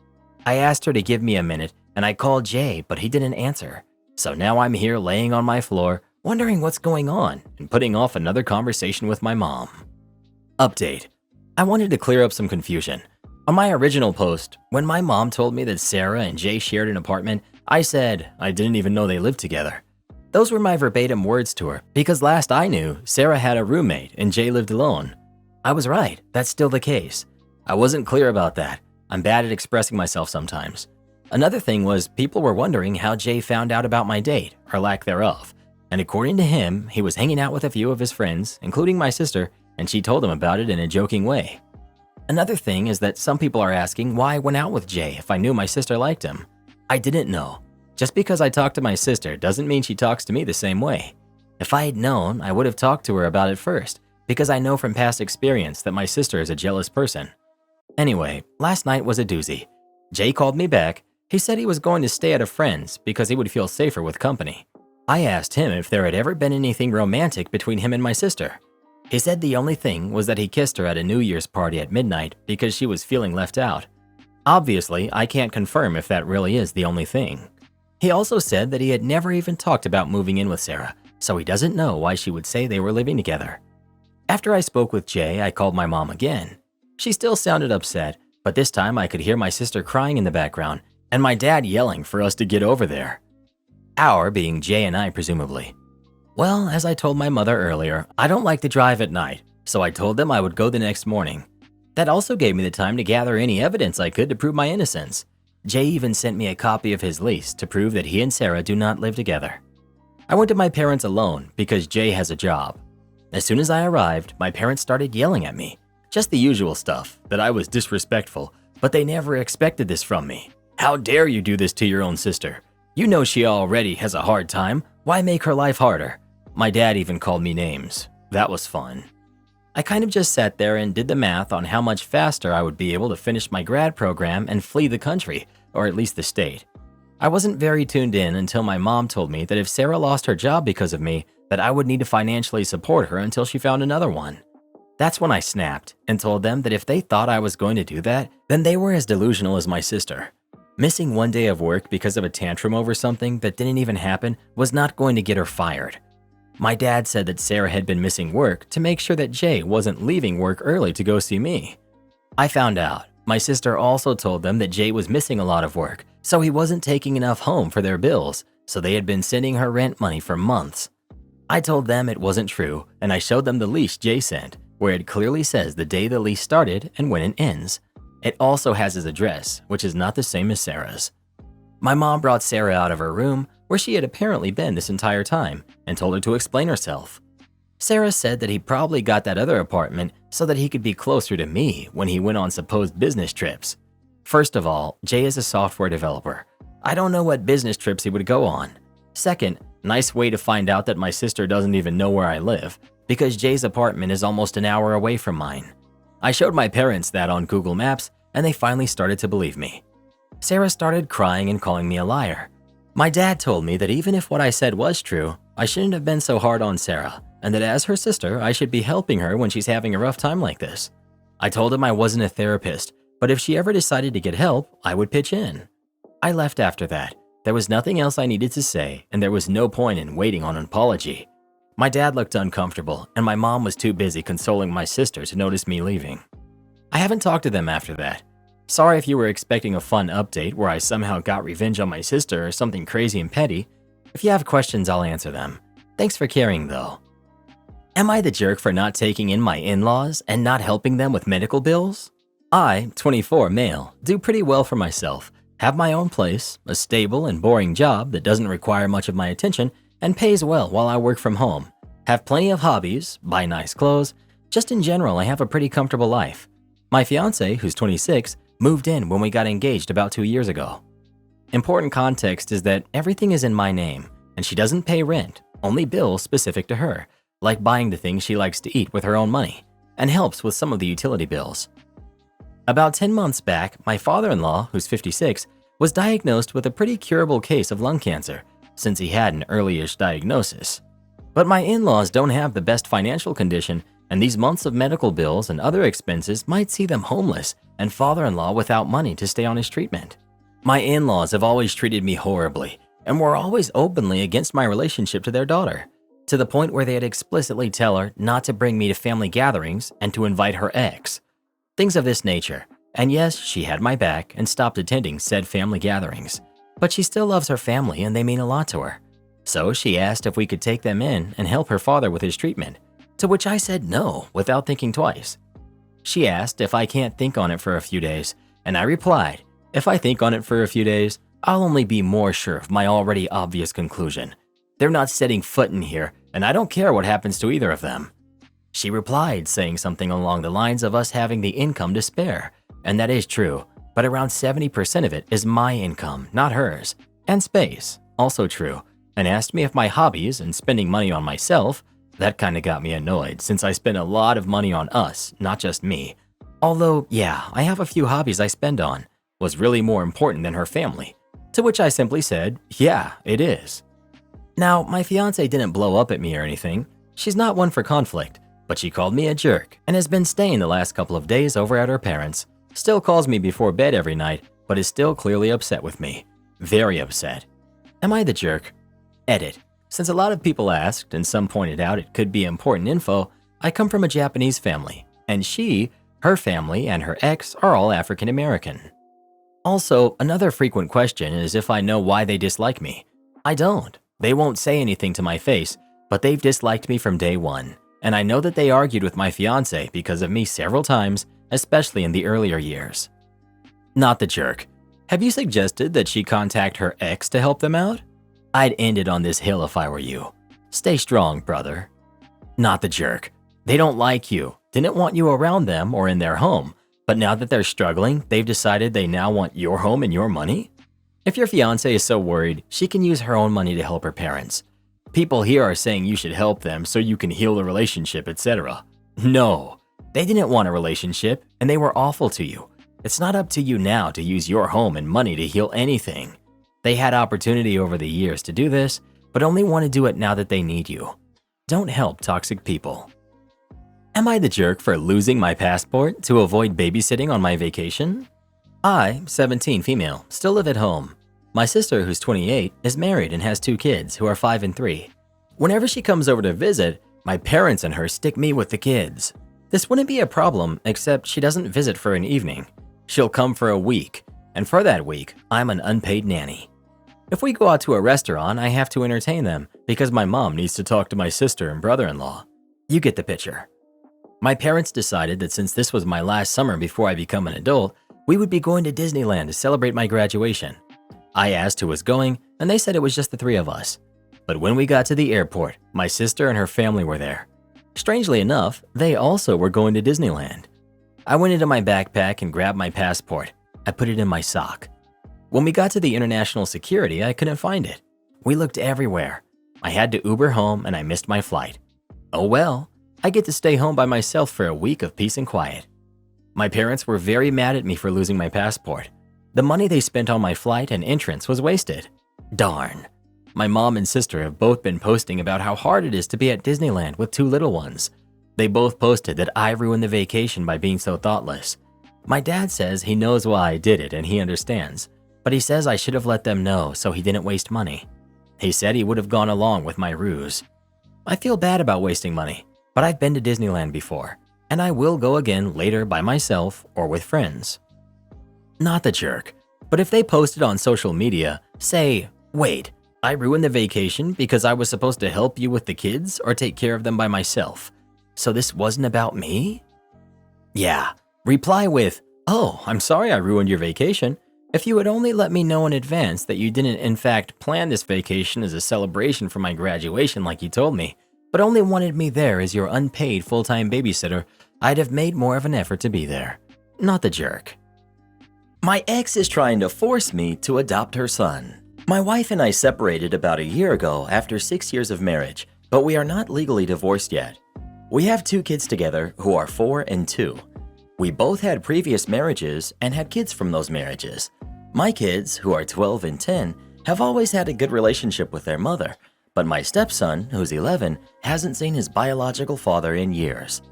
I asked her to give me a minute, and I called Jay, but he didn't answer. So now I'm here laying on my floor, wondering what's going on, and putting off another conversation with my mom. Update. I wanted to clear up some confusion. On my original post, when my mom told me that Sarah and Jay shared an apartment, I said I didn't even know they lived together. Those were my verbatim words to her because last I knew, Sarah had a roommate and Jay lived alone. I was right, that's still the case. I wasn't clear about that. I'm bad at expressing myself sometimes. Another thing was people were wondering how Jay found out about my date, or lack thereof. And according to him, he was hanging out with a few of his friends, including my sister, and she told him about it in a joking way. Another thing is that some people are asking why I went out with Jay if I knew my sister liked him. I didn't know. Just because I talked to my sister doesn't mean she talks to me the same way. If I had known, I would have talked to her about it first, because I know from past experience that my sister is a jealous person. Anyway, last night was a doozy. Jay called me back. He said he was going to stay at a friend's because he would feel safer with company. I asked him if there had ever been anything romantic between him and my sister. He said the only thing was that he kissed her at a New Year's party at midnight because she was feeling left out. Obviously, I can't confirm if that really is the only thing. He also said that he had never even talked about moving in with Sarah, so he doesn't know why she would say they were living together. After I spoke with Jay, I called my mom again. She still sounded upset, but this time I could hear my sister crying in the background and my dad yelling for us to get over there. Our being Jay and I, presumably. Well, as I told my mother earlier, I don't like to drive at night, so I told them I would go the next morning. That also gave me the time to gather any evidence I could to prove my innocence. Jay even sent me a copy of his lease to prove that he and Sarah do not live together. I went to my parents alone because Jay has a job. As soon as I arrived, my parents started yelling at me. Just the usual stuff, that I was disrespectful, but they never expected this from me. How dare you do this to your own sister? You know she already has a hard time. Why make her life harder? My dad even called me names. That was fun. I kind of just sat there and did the math on how much faster I would be able to finish my grad program and flee the country, or at least the state. I wasn't very tuned in until my mom told me that if Sarah lost her job because of me, that I would need to financially support her until she found another one. That's when I snapped and told them that if they thought I was going to do that, then they were as delusional as my sister. Missing one day of work because of a tantrum over something that didn't even happen was not going to get her fired. My dad said that Sarah had been missing work to make sure that Jay wasn't leaving work early to go see me. I found out. My sister also told them that Jay was missing a lot of work, so he wasn't taking enough home for their bills, so they had been sending her rent money for months. I told them it wasn't true, and I showed them the lease Jay sent, where it clearly says the day the lease started and when it ends. It also has his address, which is not the same as Sarah's. My mom brought Sarah out of her room, where she had apparently been this entire time, and told her to explain herself. Sarah said that he probably got that other apartment so that he could be closer to me when he went on supposed business trips. First of all, Jay is a software developer. I don't know what business trips he would go on. Second, nice way to find out that my sister doesn't even know where I live, because Jay's apartment is almost an hour away from mine. I showed my parents that on Google Maps, and they finally started to believe me. Sarah started crying and calling me a liar. My dad told me that even if what I said was true, I shouldn't have been so hard on Sarah, and that as her sister, I should be helping her when she's having a rough time like this. I told him I wasn't a therapist, but if she ever decided to get help, I would pitch in. I left after that. There was nothing else I needed to say, and there was no point in waiting on an apology. My dad looked uncomfortable, and my mom was too busy consoling my sister to notice me leaving. I haven't talked to them after that. Sorry if you were expecting a fun update where I somehow got revenge on my sister or something crazy and petty. If you have questions, I'll answer them. Thanks for caring, though. Am I the jerk for not taking in my in-laws and not helping them with medical bills? I, 24 male, do pretty well for myself, have my own place, a stable and boring job that doesn't require much of my attention, and pays well while I work from home. Have plenty of hobbies, buy nice clothes. Just in general, I have a pretty comfortable life. My fiance, who's 26, moved in when we got engaged about 2 years ago. Important context is that everything is in my name, and she doesn't pay rent, only bills specific to her, like buying the things she likes to eat with her own money, and helps with some of the utility bills. About 10 months back, my father-in-law, who's 56, was diagnosed with a pretty curable case of lung cancer, since he had an early-ish diagnosis. But my in-laws don't have the best financial condition, and these months of medical bills and other expenses might see them homeless and father-in-law without money to stay on his treatment. My in-laws have always treated me horribly, and were always openly against my relationship to their daughter, to the point where they'd explicitly tell her not to bring me to family gatherings and to invite her ex. Things of this nature. And yes, she had my back and stopped attending said family gatherings. But she still loves her family and they mean a lot to her. So she asked if we could take them in and help her father with his treatment, to which I said no without thinking twice. She asked if I can't think on it for a few days, and I replied, if I think on it for a few days, I'll only be more sure of my already obvious conclusion. They're not setting foot in here, and I don't care what happens to either of them. She replied, saying something along the lines of us having the income to spare, and that is true, but around 70% of it is my income, not hers, and space, also true, and asked me if my hobbies and spending money on myself. That kinda got me annoyed since I spend a lot of money on us, not just me. Although, yeah, I have a few hobbies I spend on, was really more important than her family, to which I simply said, yeah, it is. Now, my fiance didn't blow up at me or anything. She's not one for conflict, but she called me a jerk and has been staying the last couple of days over at her parents'. Still calls me before bed every night, but is still clearly upset with me. Very upset. Am I the jerk? Edit. Since a lot of people asked and some pointed out it could be important info, I come from a Japanese family, and her family, and her ex are all African American. Also, another frequent question is if I know why they dislike me. I don't. They won't say anything to my face, but they've disliked me from day one, and I know that they argued with my fiance because of me several times, especially in the earlier years. Not the jerk. Have you suggested that she contact her ex to help them out? I'd end it on this hill if I were you. Stay strong, brother. Not the jerk. They don't like you, didn't want you around them or in their home, but now that they're struggling, they've decided they now want your home and your money? If your fiance is so worried, she can use her own money to help her parents. People here are saying you should help them so you can heal the relationship, etc. No, they didn't want a relationship and they were awful to you. It's not up to you now to use your home and money to heal anything. They had opportunity over the years to do this, but only want to do it now that they need you. Don't help toxic people. Am I the jerk for losing my passport to avoid babysitting on my vacation? I, 17 female, still live at home. My sister, who's 28, is married and has 2 kids who are 5 and 3. Whenever she comes over to visit, my parents and her stick me with the kids. This wouldn't be a problem, except she doesn't visit for an evening. She'll come for a week, and for that week, I'm an unpaid nanny. If we go out to a restaurant, I have to entertain them because my mom needs to talk to my sister and brother-in-law. You get the picture. My parents decided that since this was my last summer before I become an adult, we would be going to Disneyland to celebrate my graduation. I asked who was going, and they said it was just the 3 of us. But when we got to the airport, my sister and her family were there. Strangely enough, they also were going to Disneyland. I went into my backpack and grabbed my passport. I put it in my sock. When we got to the international security, I couldn't find it. We looked everywhere. I had to Uber home and I missed my flight. Oh well, I get to stay home by myself for a week of peace and quiet. My parents were very mad at me for losing my passport. The money they spent on my flight and entrance was wasted. Darn. My mom and sister have both been posting about how hard it is to be at Disneyland with 2 little ones. They both posted that I ruined the vacation by being so thoughtless. My dad says he knows why I did it and he understands, but he says I should have let them know so he didn't waste money. He said he would have gone along with my ruse. I feel bad about wasting money, but I've been to Disneyland before, and I will go again later by myself or with friends. Not the jerk, but if they posted on social media, say, wait, I ruined the vacation because I was supposed to help you with the kids or take care of them by myself, so this wasn't about me? Yeah, reply with, oh, I'm sorry I ruined your vacation. If you had only let me know in advance that you didn't in fact plan this vacation as a celebration for my graduation like you told me, but only wanted me there as your unpaid full-time babysitter, I'd have made more of an effort to be there. Not the jerk. My ex is trying to force me to adopt her son. My wife and I separated about a year ago after 6 years of marriage, but we are not legally divorced yet. We have 2 kids together who are 4 and 2. We both had previous marriages and had kids from those marriages. My kids, who are 12 and 10, have always had a good relationship with their mother, but my stepson, who's 11, hasn't seen his biological father in years.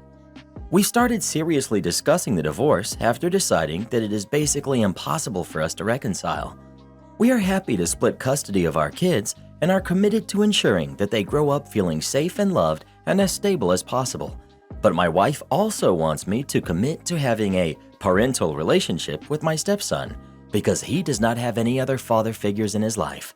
We started seriously discussing the divorce after deciding that it is basically impossible for us to reconcile. We are happy to split custody of our kids and are committed to ensuring that they grow up feeling safe and loved and as stable as possible. But my wife also wants me to commit to having a parental relationship with my stepson because he does not have any other father figures in his life.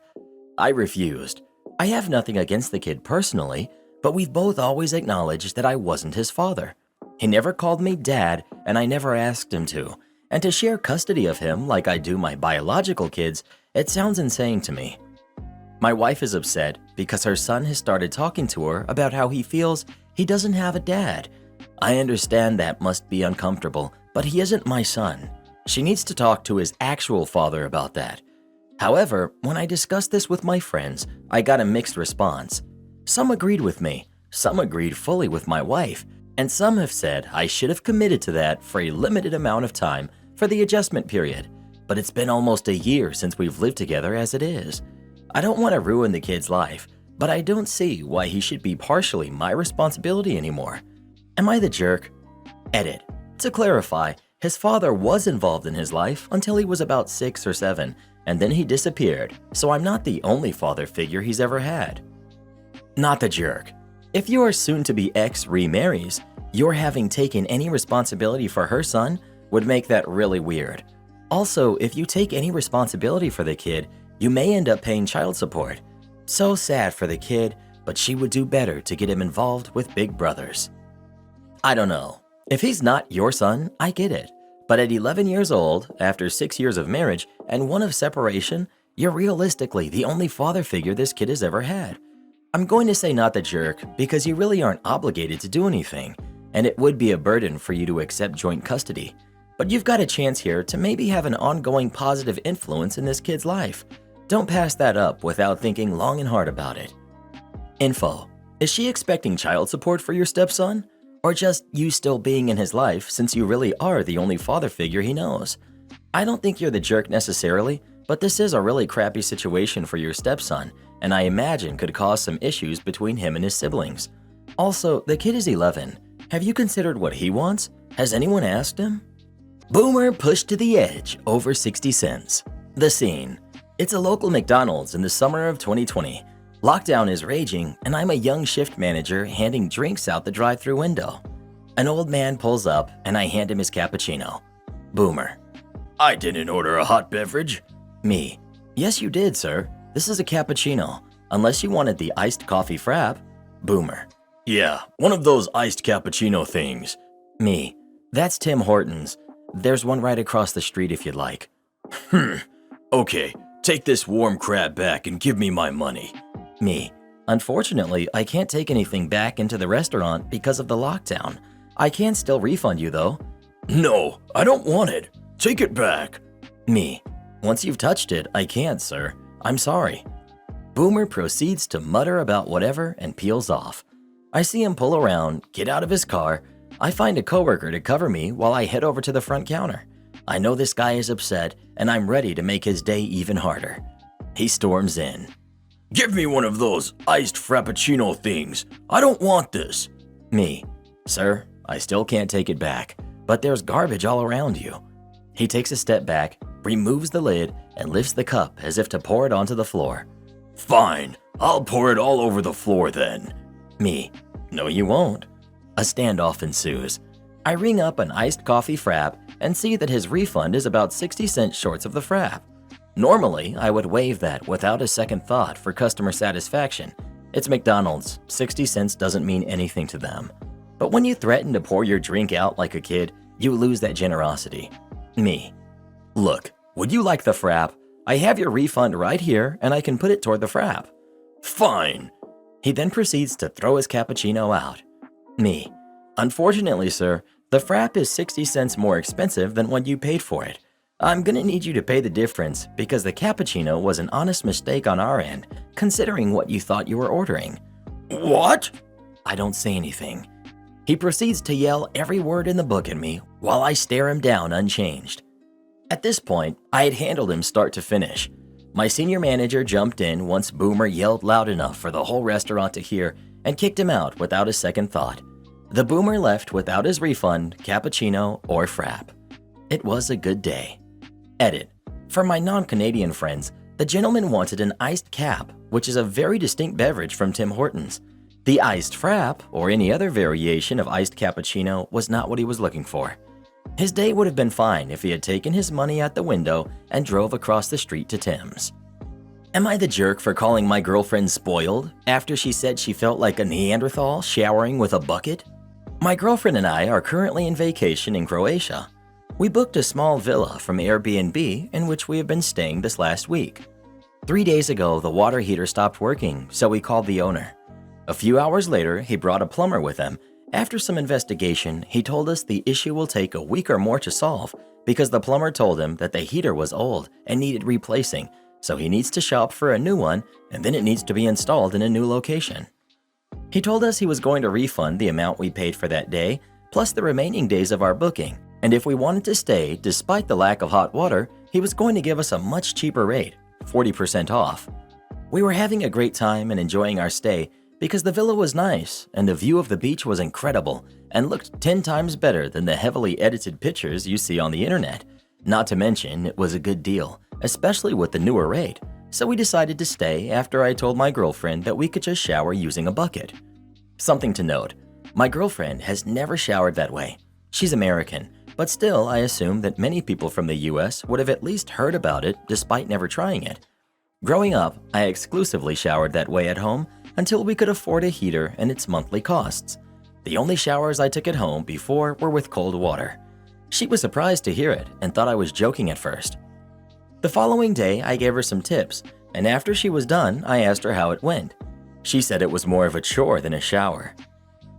I refused. I have nothing against the kid personally, but we've both always acknowledged that I wasn't his father. He never called me dad, and I never asked him to. And to share custody of him like I do my biological kids, it sounds insane to me. My wife is upset because her son has started talking to her about how he feels he doesn't have a dad. I understand that must be uncomfortable, but he isn't my son. She needs to talk to his actual father about that. However, when I discussed this with my friends, I got a mixed response. Some agreed with me, some agreed fully with my wife, and some have said I should have committed to that for a limited amount of time for the adjustment period. But it's been almost a year since we've lived together as it is. I don't want to ruin the kid's life, but I don't see why he should be partially my responsibility anymore. Am I the jerk? Edit. To clarify, his father was involved in his life until he was about 6 or 7, and then he disappeared, so I'm not the only father figure he's ever had. Not the jerk. If your soon-to-be ex remarries, your having taken any responsibility for her son would make that really weird. Also, if you take any responsibility for the kid, you may end up paying child support. So sad for the kid, but she would do better to get him involved with big brothers. I don't know. If he's not your son, I get it. But at 11 years old, after 6 years of marriage and 1 of separation, you're realistically the only father figure this kid has ever had. I'm going to say not the jerk because you really aren't obligated to do anything, and it would be a burden for you to accept joint custody. But you've got a chance here to maybe have an ongoing positive influence in this kid's life. Don't pass that up without thinking long and hard about it. Info. Is she expecting child support for your stepson? Or just you still being in his life since you really are the only father figure he knows? I don't think you're the jerk necessarily, but this is a really crappy situation for your stepson, and I imagine could cause some issues between him and his siblings. Also, the kid is 11. Have you considered what he wants? Has anyone asked him? Boomer pushed to the edge over 60 cents. The scene. It's a local McDonald's in the summer of 2020. Lockdown is raging, and I'm a young shift manager handing drinks out the drive-thru window. An old man pulls up, and I hand him his cappuccino. Boomer. I didn't order a hot beverage. Me. Yes, you did, sir. This is a cappuccino, unless you wanted the iced coffee frap. Boomer. Yeah, one of those iced cappuccino things. Me. That's Tim Hortons. There's one right across the street if you'd like. Okay, take this warm crab back and give me my money. Me. Unfortunately, I can't take anything back into the restaurant because of the lockdown. I can still refund you though. No, I don't want it. Take it back. Me. Once you've touched it, I can't, sir. I'm sorry. Boomer proceeds to mutter about whatever and peels off. I see him pull around, get out of his car. I find a coworker to cover me while I head over to the front counter. I know this guy is upset, and I'm ready to make his day even harder. He storms in. Give me one of those iced frappuccino things. I don't want this. Me. Sir, I still can't take it back, but there's garbage all around you. He takes a step back, removes the lid, and lifts the cup as if to pour it onto the floor. Fine, I'll pour it all over the floor then. Me. No, you won't. A standoff ensues. I ring up an iced coffee frap and see that his refund is about 60 cents short of the frap. Normally, I would waive that without a second thought for customer satisfaction. It's McDonald's, 60 cents doesn't mean anything to them. But when you threaten to pour your drink out like a kid, you lose that generosity. Me. Look, would you like the frap? I have your refund right here and I can put it toward the frap. Fine. He then proceeds to throw his cappuccino out. Me. Unfortunately, sir, the frap is 60 cents more expensive than what you paid for it. I'm gonna need you to pay the difference because the cappuccino was an honest mistake on our end, considering what you thought you were ordering. What? I don't say anything. He proceeds to yell every word in the book at me while I stare him down unchanged. At this point, I had handled him start to finish. My senior manager jumped in once Boomer yelled loud enough for the whole restaurant to hear and kicked him out without a second thought. The Boomer left without his refund, cappuccino, or frap. It was a good day. Edit. For my non-Canadian friends, the gentleman wanted an iced cap, which is a very distinct beverage from Tim Hortons. The iced frap, or any other variation of iced cappuccino, was not what he was looking for. His day would have been fine if he had taken his money out the window and drove across the street to Tim's. Am I the jerk for calling my girlfriend spoiled after she said she felt like a Neanderthal showering with a bucket? My girlfriend and I are currently in vacation in Croatia. We booked a small villa from Airbnb in which we have been staying this last week. 3 days ago, the water heater stopped working, so we called the owner. A few hours later, he brought a plumber with him. After some investigation, he told us the issue will take a week or more to solve because the plumber told him that the heater was old and needed replacing, so he needs to shop for a new one and then it needs to be installed in a new location. He told us he was going to refund the amount we paid for that day, plus the remaining days of our booking, and if we wanted to stay despite the lack of hot water, he was going to give us a much cheaper rate, 40% off. We were having a great time and enjoying our stay because the villa was nice and the view of the beach was incredible and looked 10 times better than the heavily edited pictures you see on the internet. Not to mention, it was a good deal, especially with the newer rate, so we decided to stay after I told my girlfriend that we could just shower using a bucket. Something to note, my girlfriend has never showered that way. She's American, but still I assume that many people from the US would have at least heard about it despite never trying it. Growing up, I exclusively showered that way at home until we could afford a heater and its monthly costs. The only showers I took at home before were with cold water. She was surprised to hear it and thought I was joking at first. The following day, I gave her some tips, and after she was done, I asked her how it went. She said it was more of a chore than a shower.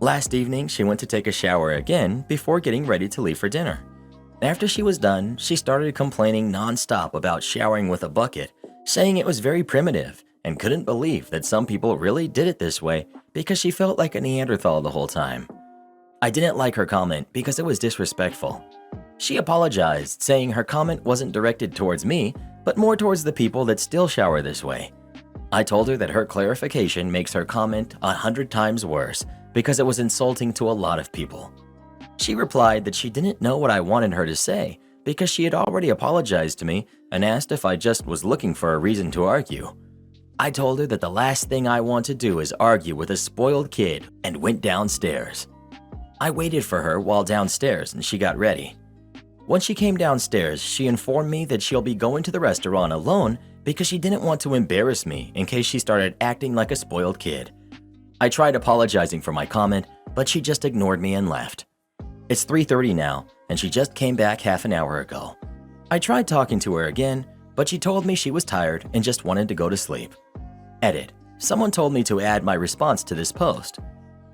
Last evening, she went to take a shower again before getting ready to leave for dinner. After she was done, she started complaining nonstop about showering with a bucket, saying it was very primitive and couldn't believe that some people really did it this way because she felt like a Neanderthal the whole time. I didn't like her comment because it was disrespectful. She apologized, saying her comment wasn't directed towards me, but more towards the people that still shower this way. I told her that her clarification makes her comment 100 times worse because it was insulting to a lot of people. She replied that she didn't know what I wanted her to say because she had already apologized to me and asked if I just was looking for a reason to argue. I told her that the last thing I want to do is argue with a spoiled kid and went downstairs. I waited for her while downstairs and she got ready. When she came downstairs, she informed me that she'll be going to the restaurant alone because she didn't want to embarrass me in case she started acting like a spoiled kid. I tried apologizing for my comment, but she just ignored me and left. It's 3:30 now, and she just came back half an hour ago. I tried talking to her again, but she told me she was tired and just wanted to go to sleep. Edit. Someone told me to add my response to this post.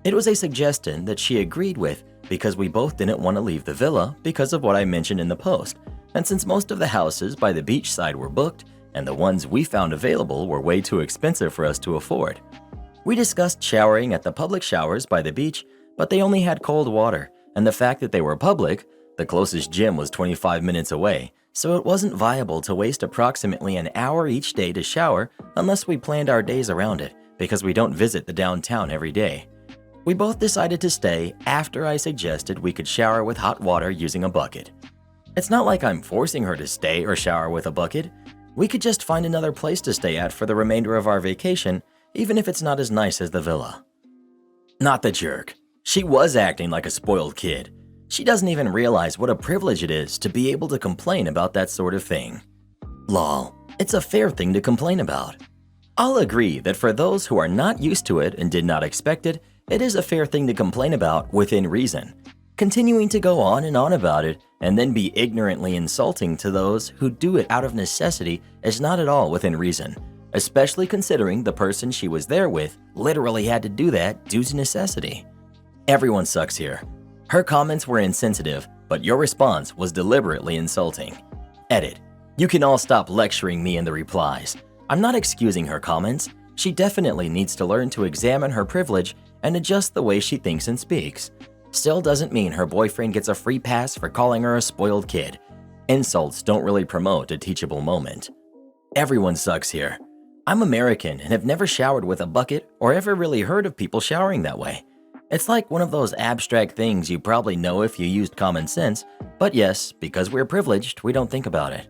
It was a suggestion that she agreed with because we both didn't want to leave the villa because of what I mentioned in the post, and since most of the houses by the beach side were booked and the ones we found available were way too expensive for us to afford. We discussed showering at the public showers by the beach, but they only had cold water, and the fact that they were public, the closest gym was 25 minutes away, so it wasn't viable to waste approximately an hour each day to shower unless we planned our days around it because we don't visit the downtown every day. We both decided to stay after I suggested we could shower with hot water using a bucket. It's not like I'm forcing her to stay or shower with a bucket. We could just find another place to stay at for the remainder of our vacation, even if it's not as nice as the villa. Not the jerk. She was acting like a spoiled kid. She doesn't even realize what a privilege it is to be able to complain about that sort of thing. Lol, it's a fair thing to complain about. I'll agree that for those who are not used to it and did not expect it, it is a fair thing to complain about within reason. Continuing to go on and on about it and then be ignorantly insulting to those who do it out of necessity is not at all within reason, especially considering the person she was there with literally had to do that due to necessity. Everyone sucks here. Her comments were insensitive, but your response was deliberately insulting. Edit. You can all stop lecturing me in the replies. I'm not excusing her comments. She definitely needs to learn to examine her privilege and adjust the way she thinks and speaks. Still doesn't mean her boyfriend gets a free pass for calling her a spoiled kid. Insults don't really promote a teachable moment. Everyone sucks here. I'm American and have never showered with a bucket or ever really heard of people showering that way. It's like one of those abstract things you probably know if you used common sense, but yes, because we're privileged, we don't think about it.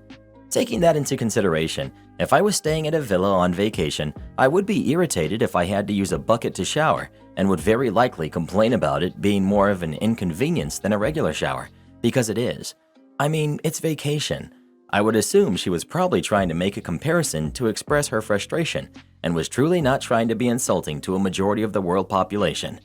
Taking that into consideration, if I was staying at a villa on vacation, I would be irritated if I had to use a bucket to shower and would very likely complain about it being more of an inconvenience than a regular shower, because it is. I mean, it's vacation. I would assume she was probably trying to make a comparison to express her frustration and was truly not trying to be insulting to a majority of the world population.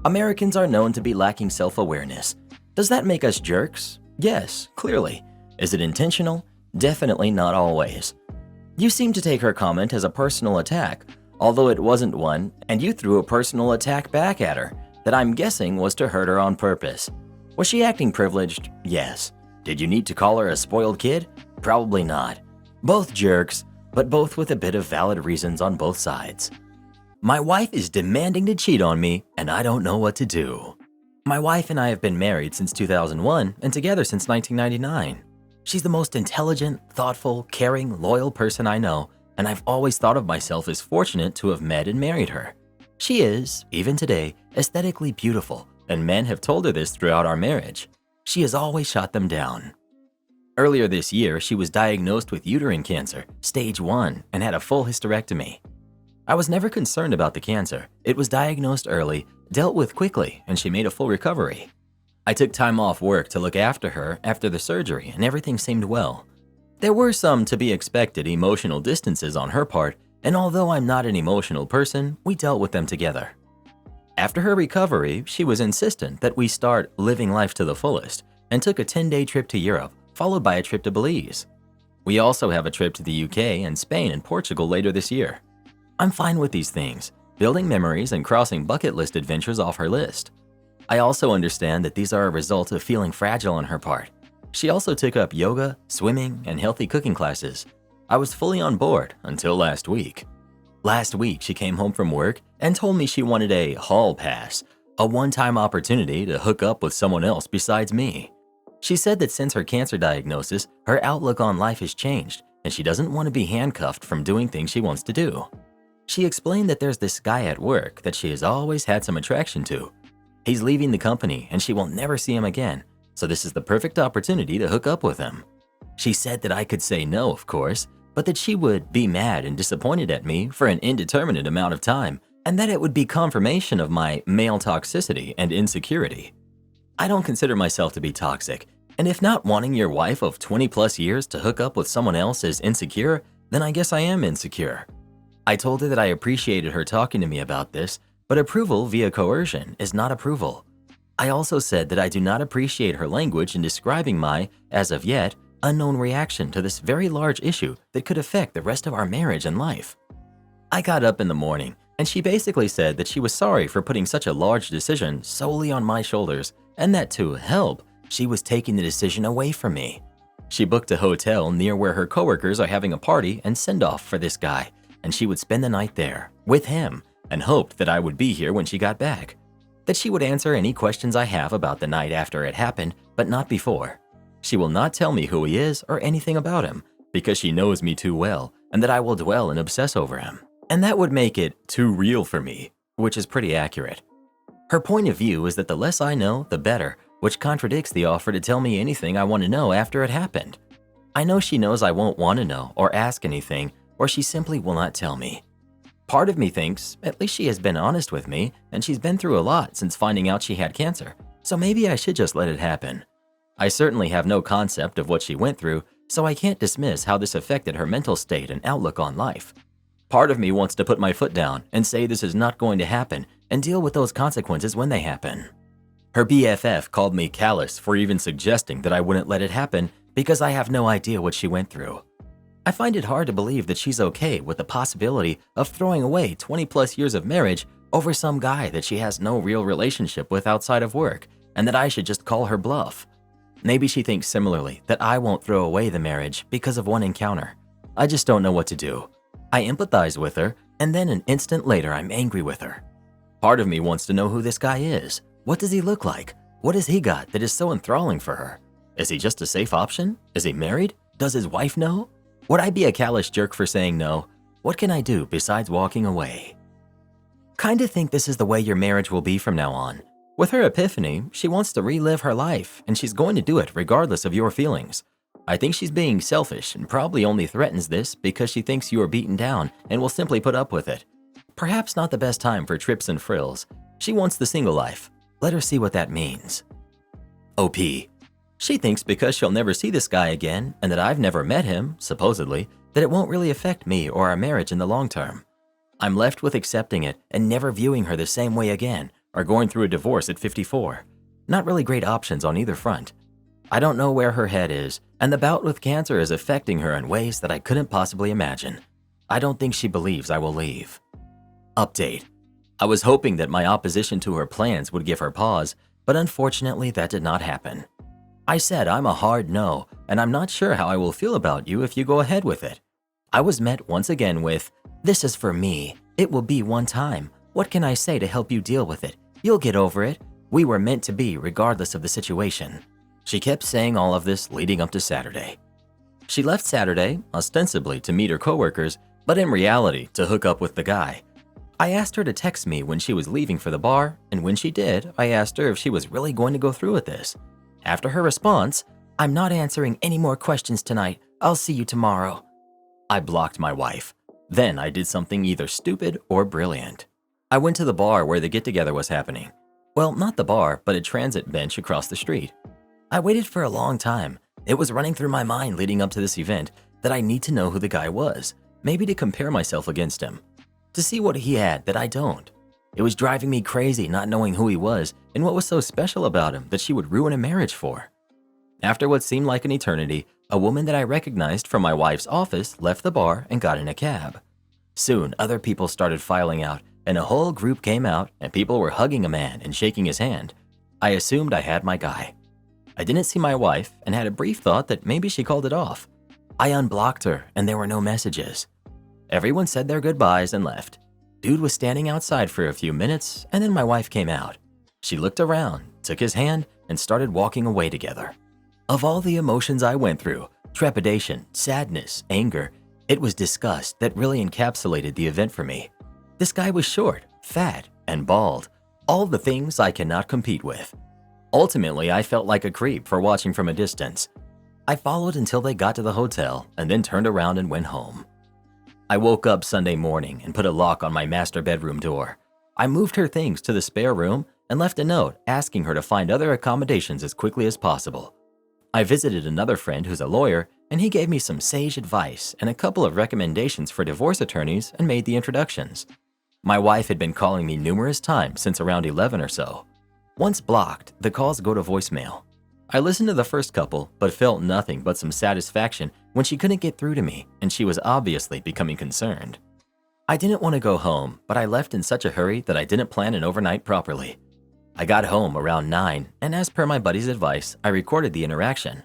Americans are known to be lacking self-awareness. Does that make us jerks? Yes, clearly. Is it intentional? Definitely not always. You seem to take her comment as a personal attack, although it wasn't one, and you threw a personal attack back at her that I'm guessing was to hurt her on purpose. Was she acting privileged? Yes. Did you need to call her a spoiled kid? Probably not. Both jerks, but both with a bit of valid reasons on both sides. My wife is demanding to cheat on me, and I don't know what to do. My wife and I have been married since 2001 and together since 1999. She's the most intelligent, thoughtful, caring, loyal person I know, and I've always thought of myself as fortunate to have met and married her. She is, even today, aesthetically beautiful, and men have told her this throughout our marriage. She has always shot them down. Earlier this year, she was diagnosed with uterine cancer, stage 1, and had a full hysterectomy. I was never concerned about the cancer. It was diagnosed early, dealt with quickly, and she made a full recovery. I took time off work to look after her after the surgery, and everything seemed well. There were some to be expected emotional distances on her part, and although I'm not an emotional person, we dealt with them together. After her recovery, she was insistent that we start living life to the fullest and took a 10-day trip to Europe, followed by a trip to Belize. We also have a trip to the UK and Spain and Portugal later this year. I'm fine with these things, building memories and crossing bucket list adventures off her list. I also understand that these are a result of feeling fragile on her part. She also took up yoga, swimming, and healthy cooking classes. I was fully on board until last week. Last week, she came home from work and told me she wanted a hall pass, a one-time opportunity to hook up with someone else besides me. She said that since her cancer diagnosis, her outlook on life has changed, and she doesn't want to be handcuffed from doing things she wants to do. She explained that there's this guy at work that she has always had some attraction to. He's leaving the company and she will never see him again, so this is the perfect opportunity to hook up with him. She said that I could say no, of course, but that she would be mad and disappointed at me for an indeterminate amount of time, and that it would be confirmation of my male toxicity and insecurity. I don't consider myself to be toxic, and if not wanting your wife of 20 plus years to hook up with someone else is insecure, then I guess I am insecure. I told her that I appreciated her talking to me about this, but approval via coercion is not approval. I also said that I do not appreciate her language in describing my, as of yet, unknown reaction to this very large issue that could affect the rest of our marriage and life. I got up in the morning, and she basically said that she was sorry for putting such a large decision solely on my shoulders, and that to help, she was taking the decision away from me. She booked a hotel near where her coworkers are having a party and send-off for this guy, and she would spend the night there, with him, and hoped that I would be here when she got back. That she would answer any questions I have about the night after it happened, but not before. She will not tell me who he is or anything about him, because she knows me too well, and that I will dwell and obsess over him. And that would make it too real for me, which is pretty accurate. Her point of view is that the less I know, the better, which contradicts the offer to tell me anything I want to know after it happened. I know she knows I won't want to know or ask anything, or she simply will not tell me. Part of me thinks at least she has been honest with me, and she's been through a lot since finding out she had cancer, so maybe I should just let it happen. I certainly have no concept of what she went through, so I can't dismiss how this affected her mental state and outlook on life. Part of me wants to put my foot down and say this is not going to happen and deal with those consequences when they happen. Her BFF called me callous for even suggesting that I wouldn't let it happen because I have no idea what she went through. I find it hard to believe that she's okay with the possibility of throwing away 20 plus years of marriage over some guy that she has no real relationship with outside of work, and that I should just call her bluff. Maybe she thinks similarly that I won't throw away the marriage because of one encounter. I just don't know what to do. I empathize with her, and then an instant later I'm angry with her. Part of me wants to know who this guy is. What does he look like? What has he got that is so enthralling for her? Is he just a safe option? Is he married? Does his wife know? Would I be a callous jerk for saying no? What can I do besides walking away? Kinda think this is the way your marriage will be from now on. With her epiphany, she wants to relive her life, and she's going to do it regardless of your feelings. I think she's being selfish and probably only threatens this because she thinks you are beaten down and will simply put up with it. Perhaps not the best time for trips and frills. She wants the single life. Let her see what that means. OP. She thinks because she'll never see this guy again and that I've never met him, supposedly, that it won't really affect me or our marriage in the long term. I'm left with accepting it and never viewing her the same way again or going through a divorce at 54. Not really great options on either front. I don't know where her head is, and the bout with cancer is affecting her in ways that I couldn't possibly imagine. I don't think she believes I will leave. Update. I was hoping that my opposition to her plans would give her pause, but unfortunately that did not happen. I said I'm a hard no, and I'm not sure how I will feel about you if you go ahead with it. I was met once again with, "This is for me. It will be one time. What can I say to help you deal with it? You'll get over it. We were meant to be regardless of the situation." She kept saying all of this leading up to Saturday. She left Saturday, ostensibly to meet her coworkers, but in reality to hook up with the guy. I asked her to text me when she was leaving for the bar, and when she did, I asked her if she was really going to go through with this. After her response, "I'm not answering any more questions tonight. I'll see you tomorrow." I blocked my wife. Then I did something either stupid or brilliant. I went to the bar where the get-together was happening. Well, not the bar, but a transit bench across the street. I waited for a long time. It was running through my mind leading up to this event that I need to know who the guy was, maybe to compare myself against him, to see what he had that I don't. It was driving me crazy not knowing who he was and what was so special about him that she would ruin a marriage for. After what seemed like an eternity, a woman that I recognized from my wife's office left the bar and got in a cab. Soon, other people started filing out, and a whole group came out, and people were hugging a man and shaking his hand. I assumed I had my guy. I didn't see my wife and had a brief thought that maybe she called it off. I unblocked her, and there were no messages. Everyone said their goodbyes and left. Dude was standing outside for a few minutes, and then my wife came out. She looked around, took his hand, and started walking away together. Of all the emotions I went through, trepidation, sadness, anger, it was disgust that really encapsulated the event for me. This guy was short, fat, and bald, all the things I cannot compete with. Ultimately, I felt like a creep for watching from a distance. I followed until they got to the hotel and then turned around and went home. I woke up Sunday morning and put a lock on my master bedroom door. I moved her things to the spare room and left a note asking her to find other accommodations as quickly as possible. I visited another friend who's a lawyer, and he gave me some sage advice and a couple of recommendations for divorce attorneys and made the introductions. My wife had been calling me numerous times since around 11 or so. Once blocked, the calls go to voicemail. I listened to the first couple, but felt nothing but some satisfaction when she couldn't get through to me, and she was obviously becoming concerned. I didn't want to go home, but I left in such a hurry that I didn't plan an overnight properly. I got home around 9, and as per my buddy's advice, I recorded the interaction.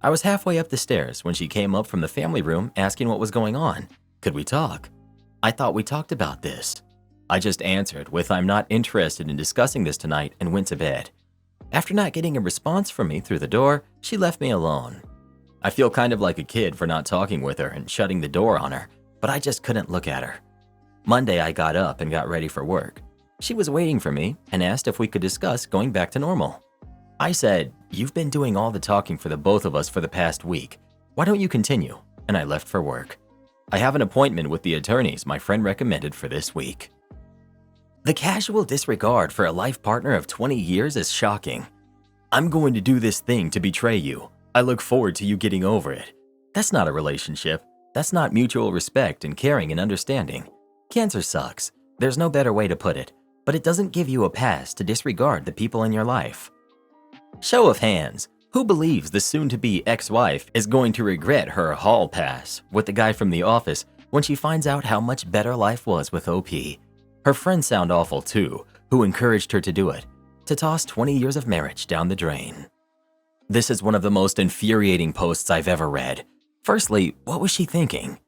I was halfway up the stairs when she came up from the family room asking what was going on. Could we talk? I thought we talked about this. I just answered with "I'm not interested in discussing this tonight" and went to bed. After not getting a response from me through the door, she left me alone. I feel kind of like a kid for not talking with her and shutting the door on her, but I just couldn't look at her. Monday, I got up and got ready for work. She was waiting for me and asked if we could discuss going back to normal. I said, "You've been doing all the talking for the both of us for the past week. Why don't you continue?" And I left for work. I have an appointment with the attorneys my friend recommended for this week. The casual disregard for a life partner of 20 years is shocking. "I'm going to do this thing to betray you. I look forward to you getting over it." That's not a relationship. That's not mutual respect and caring and understanding. Cancer sucks. There's no better way to put it, but it doesn't give you a pass to disregard the people in your life. Show of hands, who believes the soon-to-be ex-wife is going to regret her hall pass with the guy from the office when she finds out how much better life was with OP? Her friends sound awful too, who encouraged her to do it, to toss 20 years of marriage down the drain. This is one of the most infuriating posts I've ever read. Firstly, what was she thinking?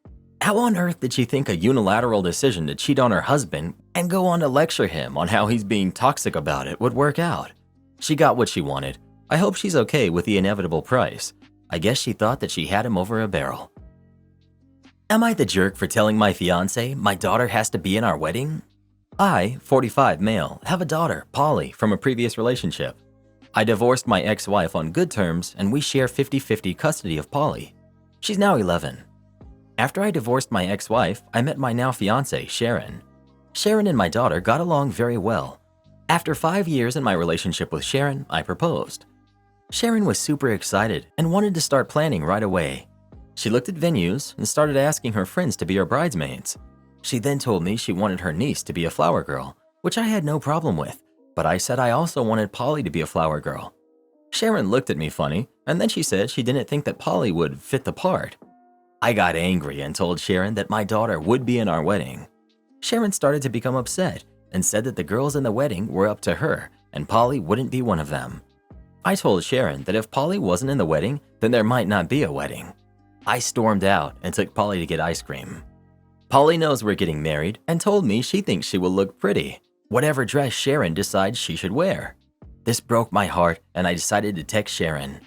How on earth did she think a unilateral decision to cheat on her husband and go on to lecture him on how he's being toxic about it would work out? She got what she wanted. I hope she's okay with the inevitable price. I guess she thought that she had him over a barrel. Am I the jerk for telling my fiance my daughter has to be in our wedding? I, 45 male, have a daughter, Polly, from a previous relationship. I divorced my ex-wife on good terms and we share 50-50 custody of Polly. She's now 11. After I divorced my ex-wife, I met my now fiance, Sharon. Sharon and my daughter got along very well. After 5 years in my relationship with Sharon, I proposed. Sharon was super excited and wanted to start planning right away. She looked at venues and started asking her friends to be her bridesmaids. She then told me she wanted her niece to be a flower girl, which I had no problem with, but I said I also wanted Polly to be a flower girl. Sharon looked at me funny, and then she said she didn't think that Polly would fit the part. I got angry and told Sharon that my daughter would be in our wedding. Sharon started to become upset and said that the girls in the wedding were up to her and Polly wouldn't be one of them. I told Sharon that if Polly wasn't in the wedding, then there might not be a wedding. I stormed out and took Polly to get ice cream. Polly knows we're getting married and told me she thinks she will look pretty, whatever dress Sharon decides she should wear. This broke my heart and I decided to text Sharon.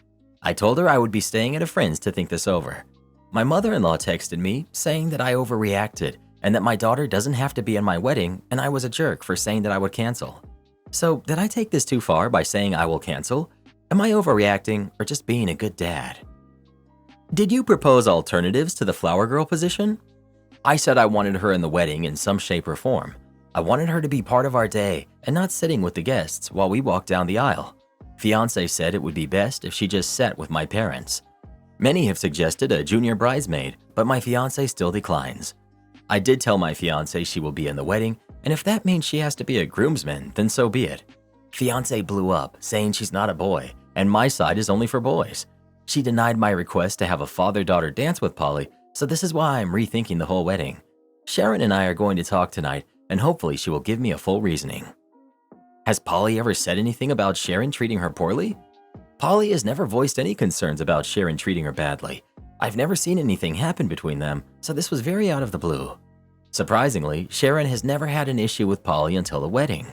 I told her I would be staying at a friend's to think this over. My mother-in-law texted me saying that I overreacted and that my daughter doesn't have to be in my wedding and I was a jerk for saying that I would cancel. So did I take this too far by saying I will cancel? Am I overreacting or just being a good dad? Did you propose alternatives to the flower girl position? I said I wanted her in the wedding in some shape or form. I wanted her to be part of our day and not sitting with the guests while we walked down the aisle. Fiancé said it would be best if she just sat with my parents. Many have suggested a junior bridesmaid, but my fiancé still declines. I did tell my fiancé she will be in the wedding, and if that means she has to be a groomsman, then so be it. Fiancé blew up, saying she's not a boy, and my side is only for boys. She denied my request to have a father-daughter dance with Polly, so this is why I'm rethinking the whole wedding. Sharon and I are going to talk tonight, and hopefully she will give me a full reasoning. Has Polly ever said anything about Sharon treating her poorly? Polly has never voiced any concerns about Sharon treating her badly. I've never seen anything happen between them, so this was very out of the blue. Surprisingly, Sharon has never had an issue with Polly until the wedding.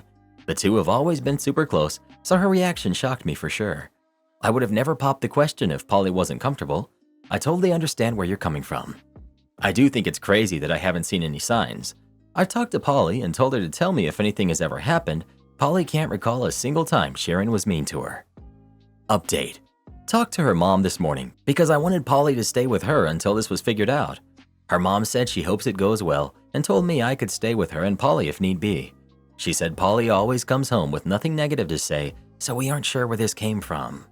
The two have always been super close, so her reaction shocked me for sure. I would have never popped the question if Polly wasn't comfortable. I totally understand where you're coming from. I do think it's crazy that I haven't seen any signs. I've talked to Polly and told her to tell me if anything has ever happened. Polly can't recall a single time Sharon was mean to her. Update. Talked to her mom this morning because I wanted Polly to stay with her until this was figured out. Her mom said she hopes it goes well and told me I could stay with her and Polly if need be. She said Polly always comes home with nothing negative to say, so we aren't sure where this came from.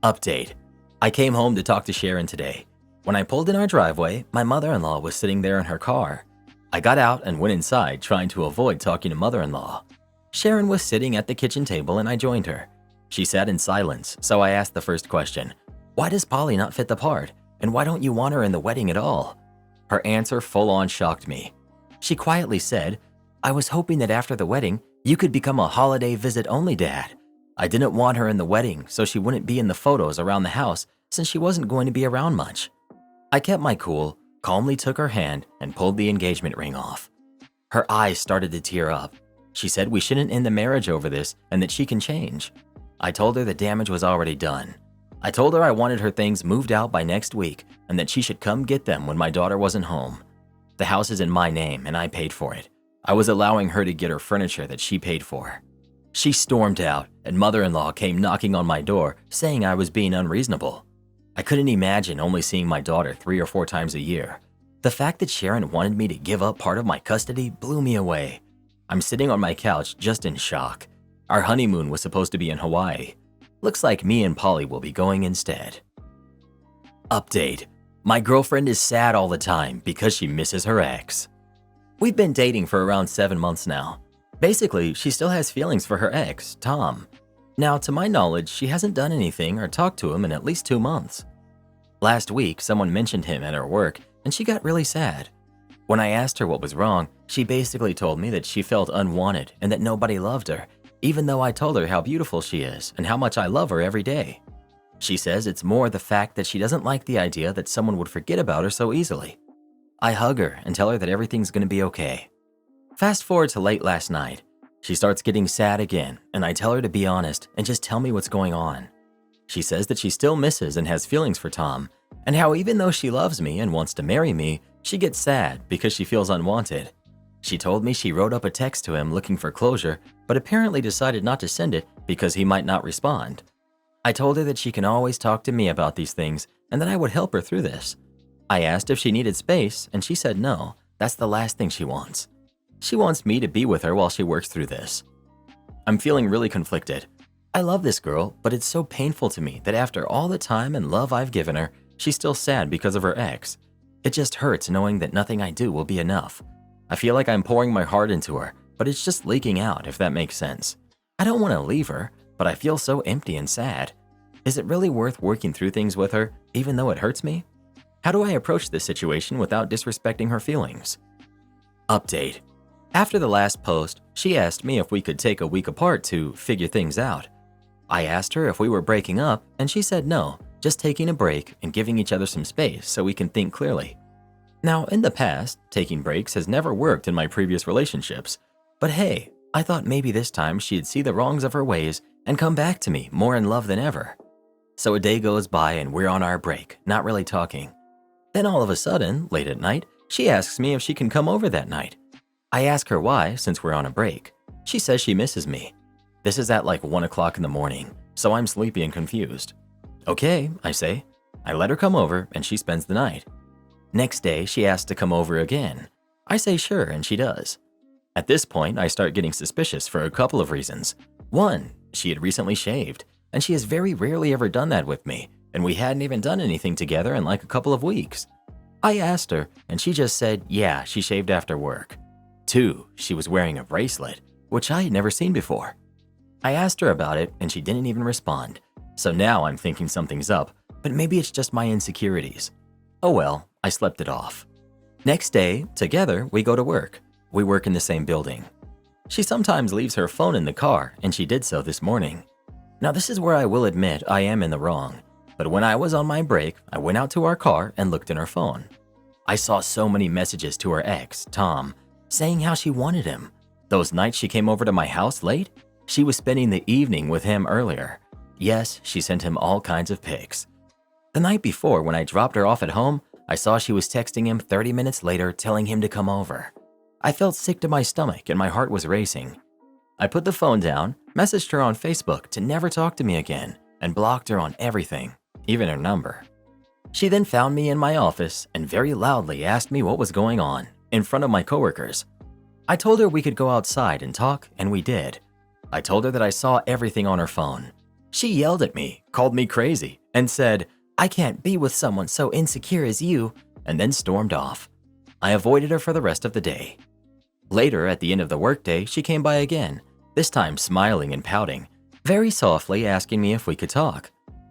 Update. I came home to talk to Sharon today. When I pulled in our driveway, my mother-in-law was sitting there in her car. I got out and went inside trying to avoid talking to mother-in-law. Sharon was sitting at the kitchen table and I joined her. She sat in silence, so I asked the first question. Why does Polly not fit the part? And why don't you want her in the wedding at all? Her answer full-on shocked me. She quietly said, I was hoping that after the wedding, you could become a holiday visit-only dad. I didn't want her in the wedding so she wouldn't be in the photos around the house since she wasn't going to be around much. I kept my cool, calmly took her hand and pulled the engagement ring off. Her eyes started to tear up. She said we shouldn't end the marriage over this and that she can change. I told her the damage was already done. I told her I wanted her things moved out by next week and that she should come get them when my daughter wasn't home. The house is in my name and I paid for it. I was allowing her to get her furniture that she paid for. She stormed out and mother-in-law came knocking on my door saying I was being unreasonable. I couldn't imagine only seeing my daughter 3 or 4 times a year. The fact that Sharon wanted me to give up part of my custody blew me away. I'm sitting on my couch just in shock. Our honeymoon was supposed to be in Hawaii. Looks like me and Polly will be going instead. Update. My girlfriend is sad all the time because she misses her ex. We've been dating for around 7 months now. Basically, she still has feelings for her ex, Tom. Now, to my knowledge, she hasn't done anything or talked to him in at least 2 months. Last week, someone mentioned him at her work, and she got really sad. When I asked her what was wrong, she basically told me that she felt unwanted and that nobody loved her, even though I told her how beautiful she is and how much I love her every day. She says it's more the fact that she doesn't like the idea that someone would forget about her so easily. I hug her and tell her that everything's gonna be okay. Fast forward to late last night. She starts getting sad again, and I tell her to be honest and just tell me what's going on. She says that she still misses and has feelings for Tom, and how even though she loves me and wants to marry me, she gets sad because she feels unwanted. She told me she wrote up a text to him looking for closure, but apparently decided not to send it because he might not respond. I told her that she can always talk to me about these things and that I would help her through this. I asked if she needed space, and she said no, that's the last thing she wants. She wants me to be with her while she works through this. I'm feeling really conflicted. I love this girl, but it's so painful to me that after all the time and love I've given her, she's still sad because of her ex. It just hurts knowing that nothing I do will be enough. I feel like I'm pouring my heart into her, but it's just leaking out, if that makes sense. I don't want to leave her, but I feel so empty and sad. Is it really worth working through things with her, even though it hurts me? How do I approach this situation without disrespecting her feelings? Update. After the last post, she asked me if we could take a week apart to figure things out. I asked her if we were breaking up, and she said no, just taking a break and giving each other some space so we can think clearly. Now, in the past, taking breaks has never worked in my previous relationships, but hey, I thought maybe this time she'd see the wrongs of her ways and come back to me more in love than ever. So a day goes by and we're on our break, not really talking. Then all of a sudden, late at night, she asks me if she can come over that night. I ask her why, since we're on a break. She says she misses me. This is at like 1 o'clock in the morning, so I'm sleepy and confused. Okay, I say. I let her come over and she spends the night. Next day, she asks to come over again. I say sure, and she does. At this point, I start getting suspicious for a couple of reasons. One, she had recently shaved, and she has very rarely ever done that with me, and we hadn't even done anything together in like a couple of weeks. I asked her, and she just said, yeah, she shaved after work. Two, she was wearing a bracelet, which I had never seen before. I asked her about it, and she didn't even respond. So now I'm thinking something's up, but maybe it's just my insecurities. Oh well, I slept it off. Next day, together, we go to work. We work in the same building. She sometimes leaves her phone in the car, and she did so this morning. Now this is where I will admit I am in the wrong, but when I was on my break, I went out to our car and looked in her phone. I saw so many messages to her ex, Tom, saying how she wanted him. Those nights she came over to my house late, she was spending the evening with him earlier. Yes, she sent him all kinds of pics. The night before, when I dropped her off at home, I saw she was texting him 30 minutes later telling him to come over. I felt sick to my stomach and my heart was racing. I put the phone down, messaged her on Facebook to never talk to me again, and blocked her on everything, even her number. She then found me in my office and very loudly asked me what was going on in front of my coworkers. I told her we could go outside and talk, and we did. I told her that I saw everything on her phone. She yelled at me, called me crazy, and said, "I can't be with someone so insecure as you," and then stormed off. I avoided her for the rest of the day. Later, at the end of the workday, she came by again, this time smiling and pouting, very softly asking me if we could talk.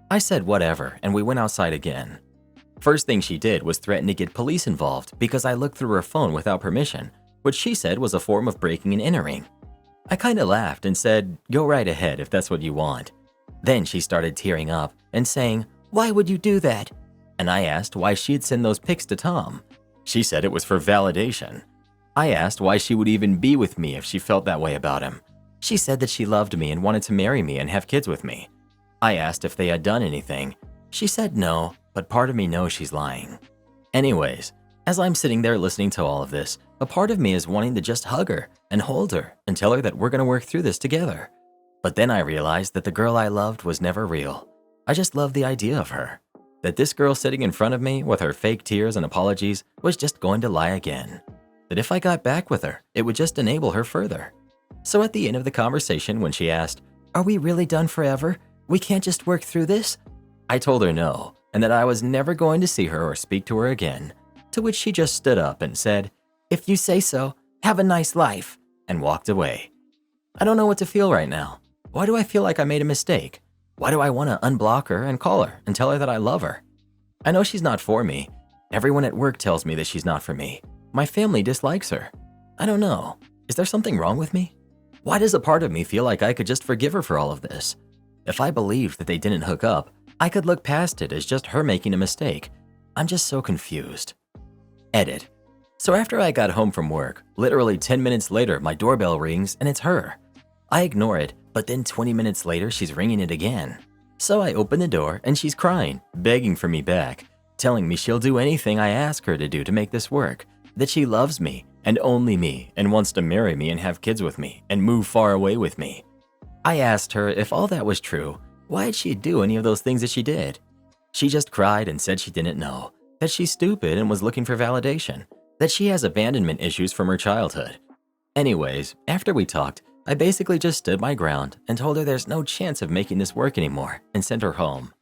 I said whatever, and we went outside again. First thing she did was threaten to get police involved because I looked through her phone without permission, which she said was a form of breaking and entering. I kinda laughed and said, "Go right ahead if that's what you want." Then she started tearing up and saying, "Why would you do that?" And I asked why she'd send those pics to Tom. She said it was for validation. I asked why she would even be with me if she felt that way about him. She said that she loved me and wanted to marry me and have kids with me. I asked if they had done anything. She said no, but part of me knows she's lying. Anyways, as I'm sitting there listening to all of this, a part of me is wanting to just hug her and hold her and tell her that we're gonna work through this together. But then I realized that the girl I loved was never real. I just loved the idea of her. That this girl sitting in front of me with her fake tears and apologies was just going to lie again. That if I got back with her, it would just enable her further. So at the end of the conversation when she asked, "Are we really done forever? We can't just work through this?" I told her no, and that I was never going to see her or speak to her again. To which she just stood up and said, "If you say so, have a nice life," and walked away. I don't know what to feel right now. Why do I feel like I made a mistake? Why do I want to unblock her and call her and tell her that I love her? I know she's not for me. Everyone at work tells me that she's not for me. My family dislikes her. I don't know. Is there something wrong with me? Why does a part of me feel like I could just forgive her for all of this? If I believed that they didn't hook up, I could look past it as just her making a mistake. I'm just so confused. Edit. So after I got home from work, literally 10 minutes later, my doorbell rings and it's her. I ignore it, but then 20 minutes later, she's ringing it again. So I open the door and she's crying, begging for me back, telling me she'll do anything I ask her to do to make this work, that she loves me and only me and wants to marry me and have kids with me and move far away with me. I asked her if all that was true, why'd she do any of those things that she did? She just cried and said she didn't know, that she's stupid and was looking for validation, that she has abandonment issues from her childhood. Anyways, after we talked, I basically just stood my ground and told her there's no chance of making this work anymore and sent her home.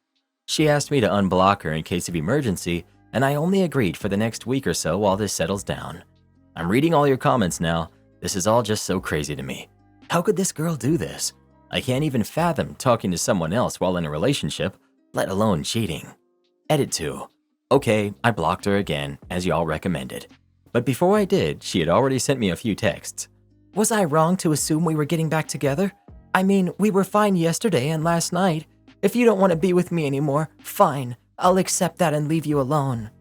She asked me to unblock her in case of emergency, and I only agreed for the next week or so while this settles down. I'm reading all your comments now. This is all just so crazy to me. How could this girl do this? I can't even fathom talking to someone else while in a relationship, let alone cheating. Edit 2. Okay, I blocked her again, as y'all recommended. But before I did, she had already sent me a few texts. Was I wrong to assume we were getting back together? I mean, we were fine yesterday and last night. If you don't want to be with me anymore, fine. I'll accept that and leave you alone.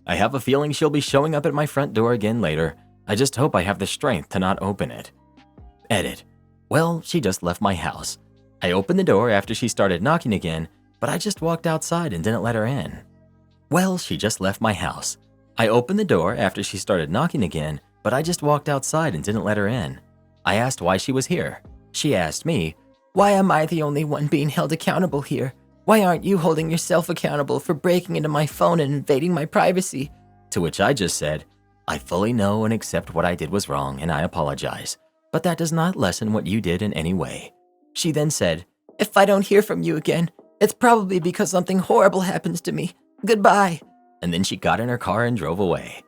I have a feeling she'll be showing up at my front door again later. I just hope I have the strength to not open it. Edit. Well, she just left my house. I opened the door after she started knocking again, but I just walked outside and didn't let her in. Well, she just left my house. I opened the door after she started knocking again, but I just walked outside and didn't let her in. I asked why she was here. She asked me, why am I the only one being held accountable here? Why aren't you holding yourself accountable for breaking into my phone and invading my privacy? To which I just said, I fully know and accept what I did was wrong and I apologize, but that does not lessen what you did in any way. She then said, if I don't hear from you again, it's probably because something horrible happens to me. Goodbye. And then she got in her car and drove away.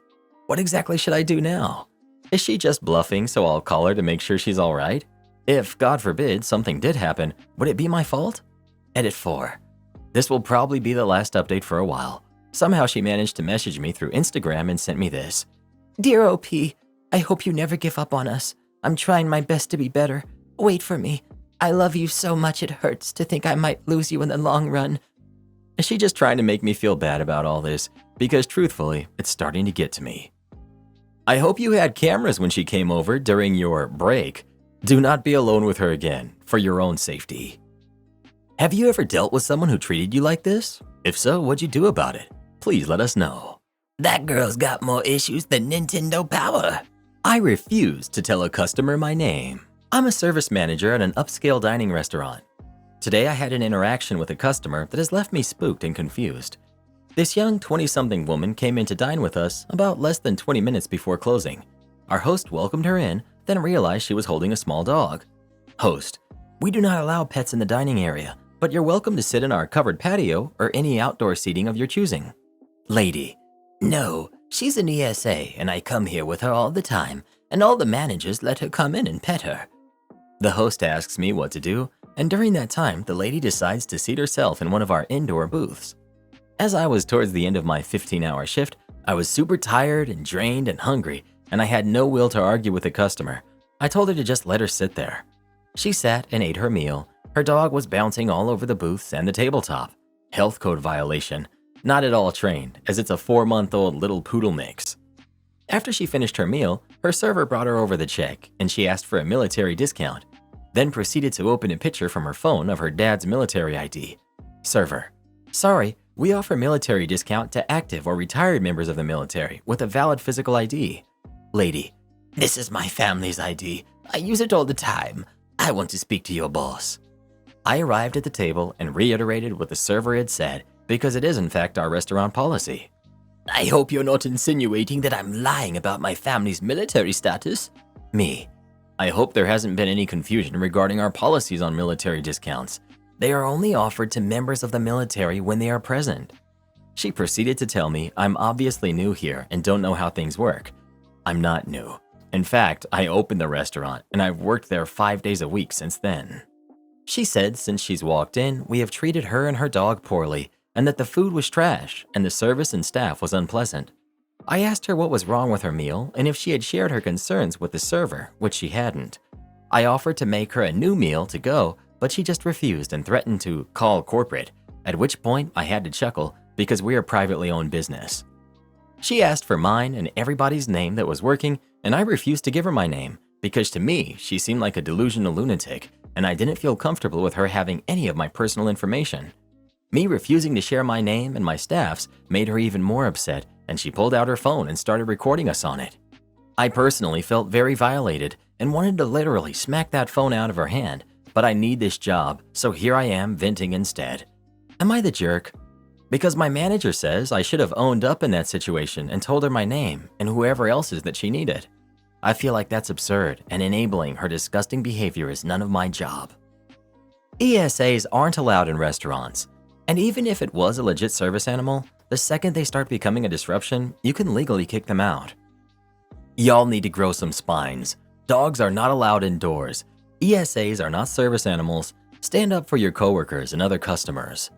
What exactly should I do now? Is she just bluffing so I'll call her to make sure she's all right? If, God forbid, something did happen, would it be my fault? Edit 4. This will probably be the last update for a while. Somehow she managed to message me through Instagram and sent me this. Dear OP, I hope you never give up on us. I'm trying my best to be better. Wait for me. I love you so much it hurts to think I might lose you in the long run. Is she just trying to make me feel bad about all this? Because truthfully, it's starting to get to me. I hope you had cameras when she came over during your break. Do not be alone with her again, for your own safety. Have you ever dealt with someone who treated you like this? If so, what'd you do about it? Please let us know. That girl's got more issues than Nintendo Power. I refuse to tell a customer my name. I'm a service manager at an upscale dining restaurant. Today I had an interaction with a customer that has left me spooked and confused. This young 20-something woman came in to dine with us about less than 20 minutes before closing. Our host welcomed her in, then realized she was holding a small dog. Host, we do not allow pets in the dining area, but you're welcome to sit in our covered patio or any outdoor seating of your choosing. Lady, no, she's an ESA and I come here with her all the time, and all the managers let her come in and pet her. The host asks me what to do, and during that time, the lady decides to seat herself in one of our indoor booths. As I was towards the end of my 15-hour shift, I was super tired and drained and hungry, and I had no will to argue with the customer. I told her to just let her sit there. She sat and ate her meal. Her dog was bouncing all over the booths and the tabletop. Health code violation. Not at all trained, as it's a 4-month-old little poodle mix. After she finished her meal, her server brought her over the check, and she asked for a military discount, then proceeded to open a picture from her phone of her dad's military ID. Server, sorry, we offer military discount to active or retired members of the military with a valid physical ID. Lady, this is my family's ID. I use it all the time. I want to speak to your boss. I arrived at the table and reiterated what the server had said because it is in fact our restaurant policy. I hope you're not insinuating that I'm lying about my family's military status. Me, I hope there hasn't been any confusion regarding our policies on military discounts. They are only offered to members of the military when they are present. She proceeded to tell me I'm obviously new here and don't know how things work. I'm not new. In fact, I opened the restaurant and I've worked there 5 days a week since then. She said since she's walked in, we have treated her and her dog poorly and that the food was trash and the service and staff was unpleasant. I asked her what was wrong with her meal and if she had shared her concerns with the server, which she hadn't. I offered to make her a new meal to go, but she just refused and threatened to call corporate, at which point I had to chuckle because we are a privately owned business. She asked for mine and everybody's name that was working, and I refused to give her my name because to me, she seemed like a delusional lunatic, and I didn't feel comfortable with her having any of my personal information. Me refusing to share my name and my staff's made her even more upset, and she pulled out her phone and started recording us on it. I personally felt very violated and wanted to literally smack that phone out of her hand, but I need this job, so here I am venting instead. Am I the jerk? Because my manager says I should have owned up in that situation and told her my name and whoever else's that she needed. I feel like that's absurd, and enabling her disgusting behavior is none of my job. ESAs aren't allowed in restaurants, and even if it was a legit service animal, the second they start becoming a disruption, you can legally kick them out. Y'all need to grow some spines. Dogs are not allowed indoors. ESAs are not service animals. Stand up for your coworkers and other customers.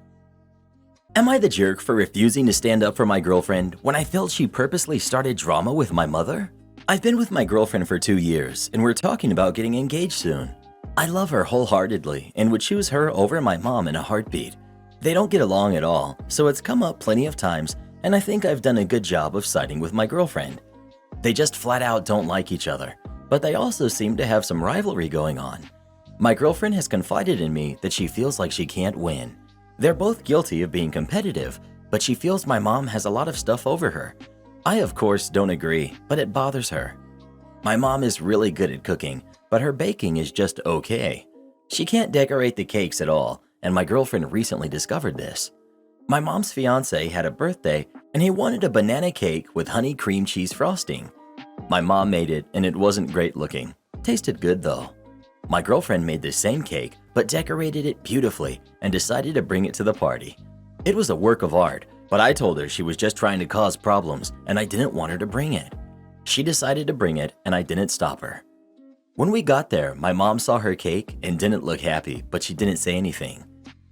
Am I the jerk for refusing to stand up for my girlfriend when I felt she purposely started drama with my mother? I've been with my girlfriend for 2 years, and we're talking about getting engaged soon. I love her wholeheartedly and would choose her over my mom in a heartbeat. They don't get along at all, so it's come up plenty of times, and I think I've done a good job of siding with my girlfriend. They just flat out don't like each other, but they also seem to have some rivalry going on. My girlfriend has confided in me that she feels like she can't win. They're both guilty of being competitive, but she feels my mom has a lot of stuff over her. I, of course, don't agree, but it bothers her. My mom is really good at cooking, but her baking is just okay. She can't decorate the cakes at all, and my girlfriend recently discovered this. My mom's fiance had a birthday, and he wanted a banana cake with honey cream cheese frosting. My mom made it, and it wasn't great looking. Tasted good, though. My girlfriend made the same cake, but decorated it beautifully and decided to bring it to the party. It was a work of art, but I told her she was just trying to cause problems and I didn't want her to bring it. She decided to bring it and I didn't stop her. When we got there, my mom saw her cake and didn't look happy, but she didn't say anything.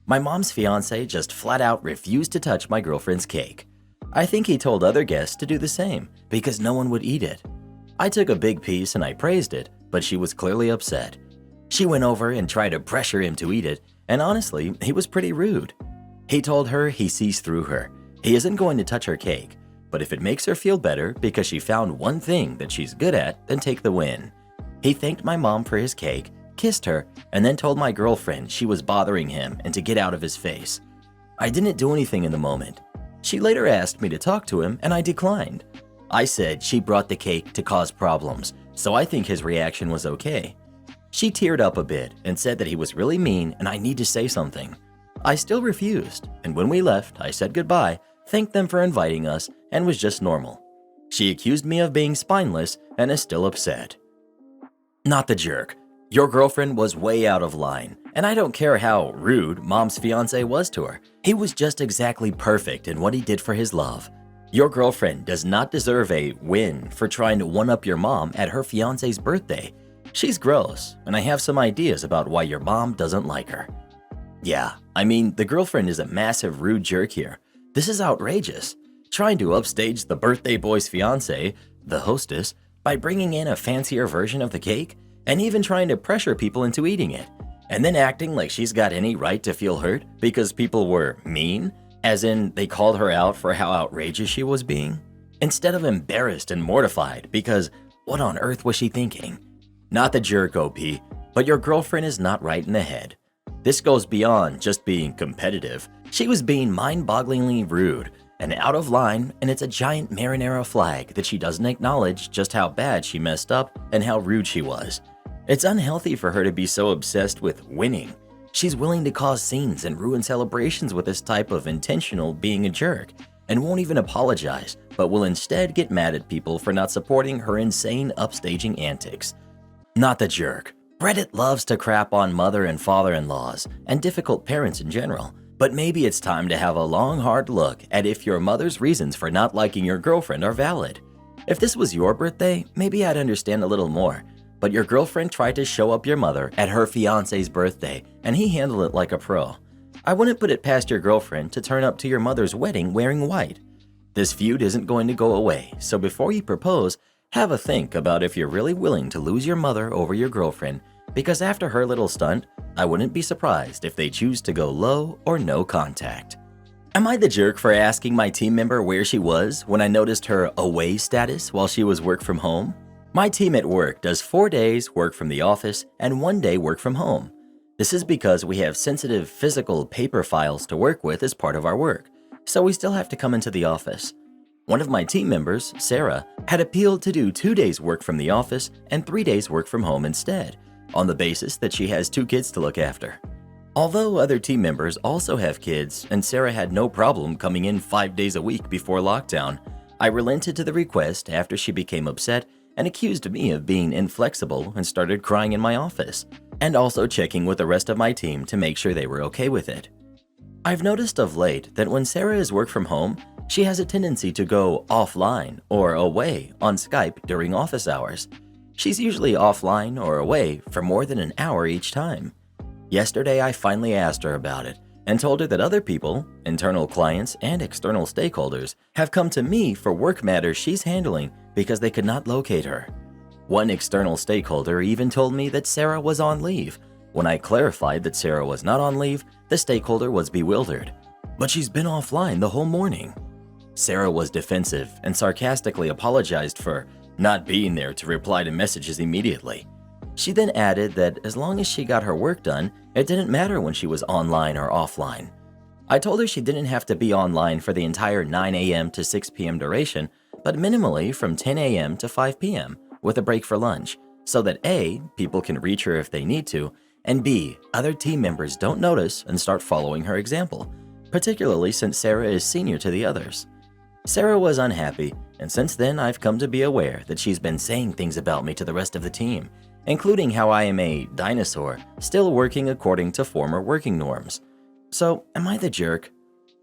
My mom's fiance just flat out refused to touch my girlfriend's cake. I think he told other guests to do the same because no one would eat it. I took a big piece and I praised it, but she was clearly upset. She went over and tried to pressure him to eat it, and honestly, he was pretty rude. He told her he sees through her. He isn't going to touch her cake, but if it makes her feel better because she found one thing that she's good at, then take the win. He thanked my mom for his cake, kissed her, and then told my girlfriend she was bothering him and to get out of his face. I didn't do anything in the moment. She later asked me to talk to him, and I declined. I said she brought the cake to cause problems, so I think his reaction was okay. She teared up a bit and said that he was really mean and I need to say something. I still refused, and when we left, I said goodbye, thanked them for inviting us, and was just normal. She accused me of being spineless and is still upset. Not the jerk. Your girlfriend was way out of line, and I don't care how rude mom's fiance was to her. He was just exactly perfect in what he did for his love. Your girlfriend does not deserve a win for trying to one-up your mom at her fiance's birthday. She's gross, and I have some ideas about why your mom doesn't like her. Yeah, I mean, the girlfriend is a massive rude jerk here. This is outrageous. Trying to upstage the birthday boy's fiance, the hostess, by bringing in a fancier version of the cake, and even trying to pressure people into eating it, and then acting like she's got any right to feel hurt because people were mean, as in they called her out for how outrageous she was being, instead of embarrassed and mortified because what on earth was she thinking? Not the jerk, OP, but your girlfriend is not right in the head. This goes beyond just being competitive. She was being mind-bogglingly rude and out of line, and it's a giant marinara flag that she doesn't acknowledge just how bad she messed up and how rude she was. It's unhealthy for her to be so obsessed with winning. She's willing to cause scenes and ruin celebrations with this type of intentional being a jerk, and won't even apologize, but will instead get mad at people for not supporting her insane upstaging antics. Not the jerk. Reddit loves to crap on mother and father-in-laws and difficult parents in general, but maybe it's time to have a long, hard look at if your mother's reasons for not liking your girlfriend are valid. If this was your birthday, maybe I'd understand a little more, but your girlfriend tried to show up your mother at her fiance's birthday and he handled it like a pro. I wouldn't put it past your girlfriend to turn up to your mother's wedding wearing white. This feud isn't going to go away, so before you propose, have a think about if you're really willing to lose your mother over your girlfriend, because after her little stunt, I wouldn't be surprised if they choose to go low or no contact. Am I the jerk for asking my team member where she was when I noticed her away status while she was work from home? My team at work does 4 days work from the office and 1 day work from home. This is because we have sensitive physical paper files to work with as part of our work, so we still have to come into the office. One of my team members, Sarah, had appealed to do 2 days work from the office and 3 days work from home instead, on the basis that she has 2 kids to look after. Although other team members also have kids and Sarah had no problem coming in 5 days a week before lockdown, I relented to the request after she became upset and accused me of being inflexible and started crying in my office, and also checking with the rest of my team to make sure they were okay with it. I've noticed of late that when Sarah is work from home, she has a tendency to go offline or away on Skype during office hours. She's usually offline or away for more than an hour each time. Yesterday, I finally asked her about it and told her that other people, internal clients and external stakeholders, have come to me for work matters she's handling because they could not locate her. One external stakeholder even told me that Sarah was on leave. When I clarified that Sarah was not on leave, the stakeholder was bewildered. But she's been offline the whole morning. Sarah was defensive and sarcastically apologized for not being there to reply to messages immediately. She then added that as long as she got her work done, it didn't matter when she was online or offline. I told her she didn't have to be online for the entire 9 a.m. to 6 p.m. duration, but minimally from 10 a.m. to 5 p.m. with a break for lunch, so that A, people can reach her if they need to, and B, other team members don't notice and start following her example, particularly since Sarah is senior to the others. Sarah was unhappy, and since then I've come to be aware that she's been saying things about me to the rest of the team, including how I am a dinosaur, still working according to former working norms. So, am I the jerk?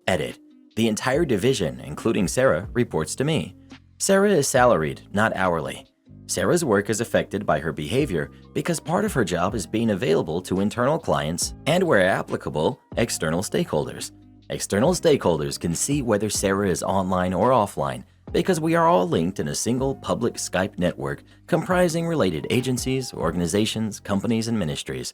Edit. The entire division, including Sarah, reports to me. Sarah is salaried, not hourly. Sarah's work is affected by her behavior because part of her job is being available to internal clients and, where applicable, external stakeholders. External stakeholders can see whether Sarah is online or offline because we are all linked in a single public Skype network comprising related agencies, organizations, companies, and ministries.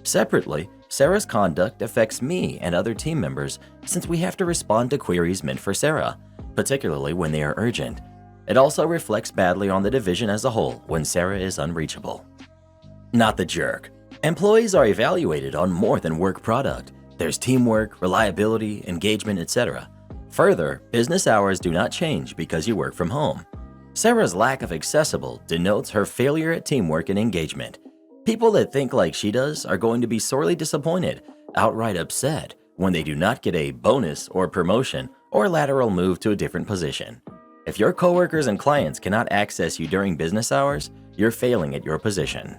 Separately, Sarah's conduct affects me and other team members since we have to respond to queries meant for Sarah, particularly when they are urgent. It also reflects badly on the division as a whole when Sarah is unreachable. Not the jerk. Employees are evaluated on more than work product. There's teamwork, reliability, engagement, etc. Further, business hours do not change because you work from home. Sarah's lack of accessible denotes her failure at teamwork and engagement. People that think like she does are going to be sorely disappointed, outright upset, when they do not get a bonus or promotion or lateral move to a different position. If your coworkers and clients cannot access you during business hours, you're failing at your position.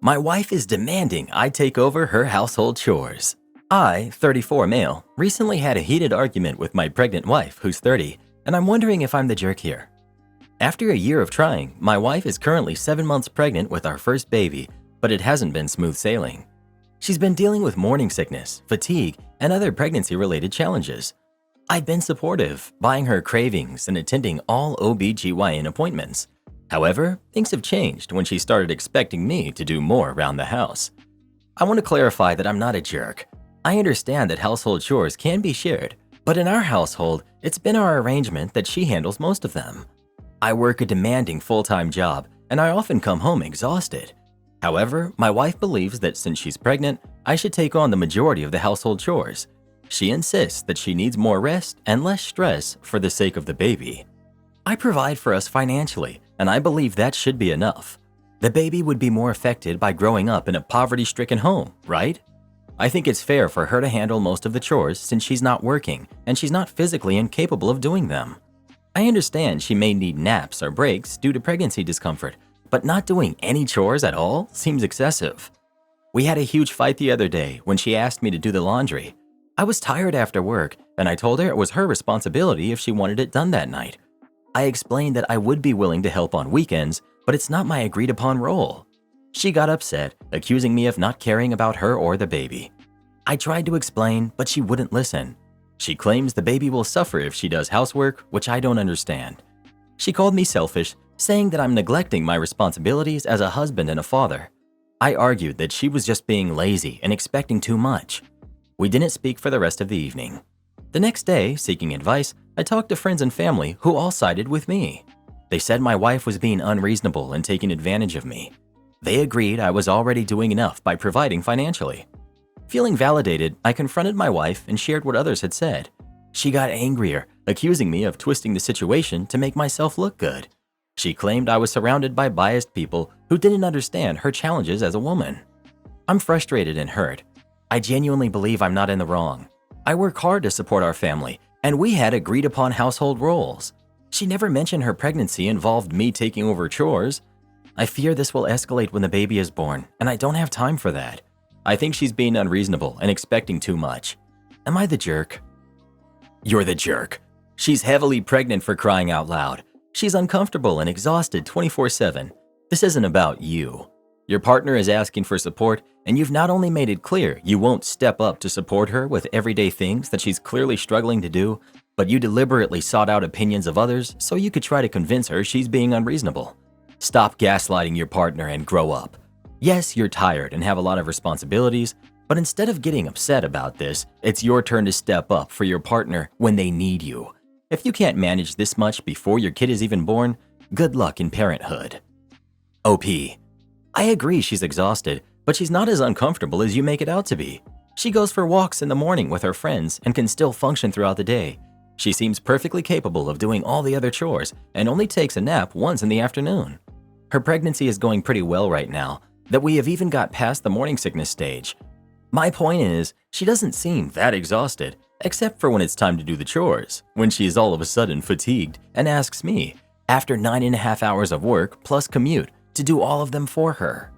My wife is demanding I take over her household chores. I, 34 male, recently had a heated argument with my pregnant wife, who's 30, and I'm wondering if I'm the jerk here. After a year of trying, my wife is currently 7 months pregnant with our first baby, but it hasn't been smooth sailing. She's been dealing with morning sickness, fatigue, and other pregnancy-related challenges. I've been supportive, buying her cravings and attending all OB/GYN appointments. However, things have changed when she started expecting me to do more around the house. I want to clarify that I'm not a jerk. I understand that household chores can be shared, but in our household, it's been our arrangement that she handles most of them. I work a demanding full-time job, and I often come home exhausted. However, my wife believes that since she's pregnant, I should take on the majority of the household chores. She insists that she needs more rest and less stress for the sake of the baby. I provide for us financially, and I believe that should be enough. The baby would be more affected by growing up in a poverty-stricken home, right? I think it's fair for her to handle most of the chores since she's not working and she's not physically incapable of doing them. I understand she may need naps or breaks due to pregnancy discomfort, but not doing any chores at all seems excessive. We had a huge fight the other day when she asked me to do the laundry. I was tired after work, and I told her it was her responsibility if she wanted it done that night. I explained that I would be willing to help on weekends, but it's not my agreed-upon role. She got upset, accusing me of not caring about her or the baby. I tried to explain, but she wouldn't listen. She claims the baby will suffer if she does housework, which I don't understand. She called me selfish, saying that I'm neglecting my responsibilities as a husband and a father. I argued that she was just being lazy and expecting too much. We didn't speak for the rest of the evening. The next day, seeking advice, I talked to friends and family who all sided with me. They said my wife was being unreasonable and taking advantage of me. They agreed I was already doing enough by providing financially. Feeling validated, I confronted my wife and shared what others had said. She got angrier, accusing me of twisting the situation to make myself look good. She claimed I was surrounded by biased people who didn't understand her challenges as a woman. I'm frustrated and hurt. I genuinely believe I'm not in the wrong. I work hard to support our family, and we had agreed upon household roles. She never mentioned her pregnancy involved me taking over chores. I fear this will escalate when the baby is born, and I don't have time for that. I think she's being unreasonable and expecting too much. Am I the jerk? You're the jerk. She's heavily pregnant, for crying out loud. She's uncomfortable and exhausted 24/7. This isn't about you. Your partner is asking for support, and you've not only made it clear you won't step up to support her with everyday things that she's clearly struggling to do, but you deliberately sought out opinions of others so you could try to convince her she's being unreasonable. Stop gaslighting your partner and grow up. Yes, you're tired and have a lot of responsibilities, but instead of getting upset about this, it's your turn to step up for your partner when they need you. If you can't manage this much before your kid is even born, good luck in parenthood. OP. I agree she's exhausted, but she's not as uncomfortable as you make it out to be. She goes for walks in the morning with her friends and can still function throughout the day. She seems perfectly capable of doing all the other chores and only takes a nap once in the afternoon. Her pregnancy is going pretty well right now, that we have even got past the morning sickness stage. My point is, she doesn't seem that exhausted, except for when it's time to do the chores, when she is all of a sudden fatigued and asks me, after 9.5 hours of work plus commute, to do all of them for her.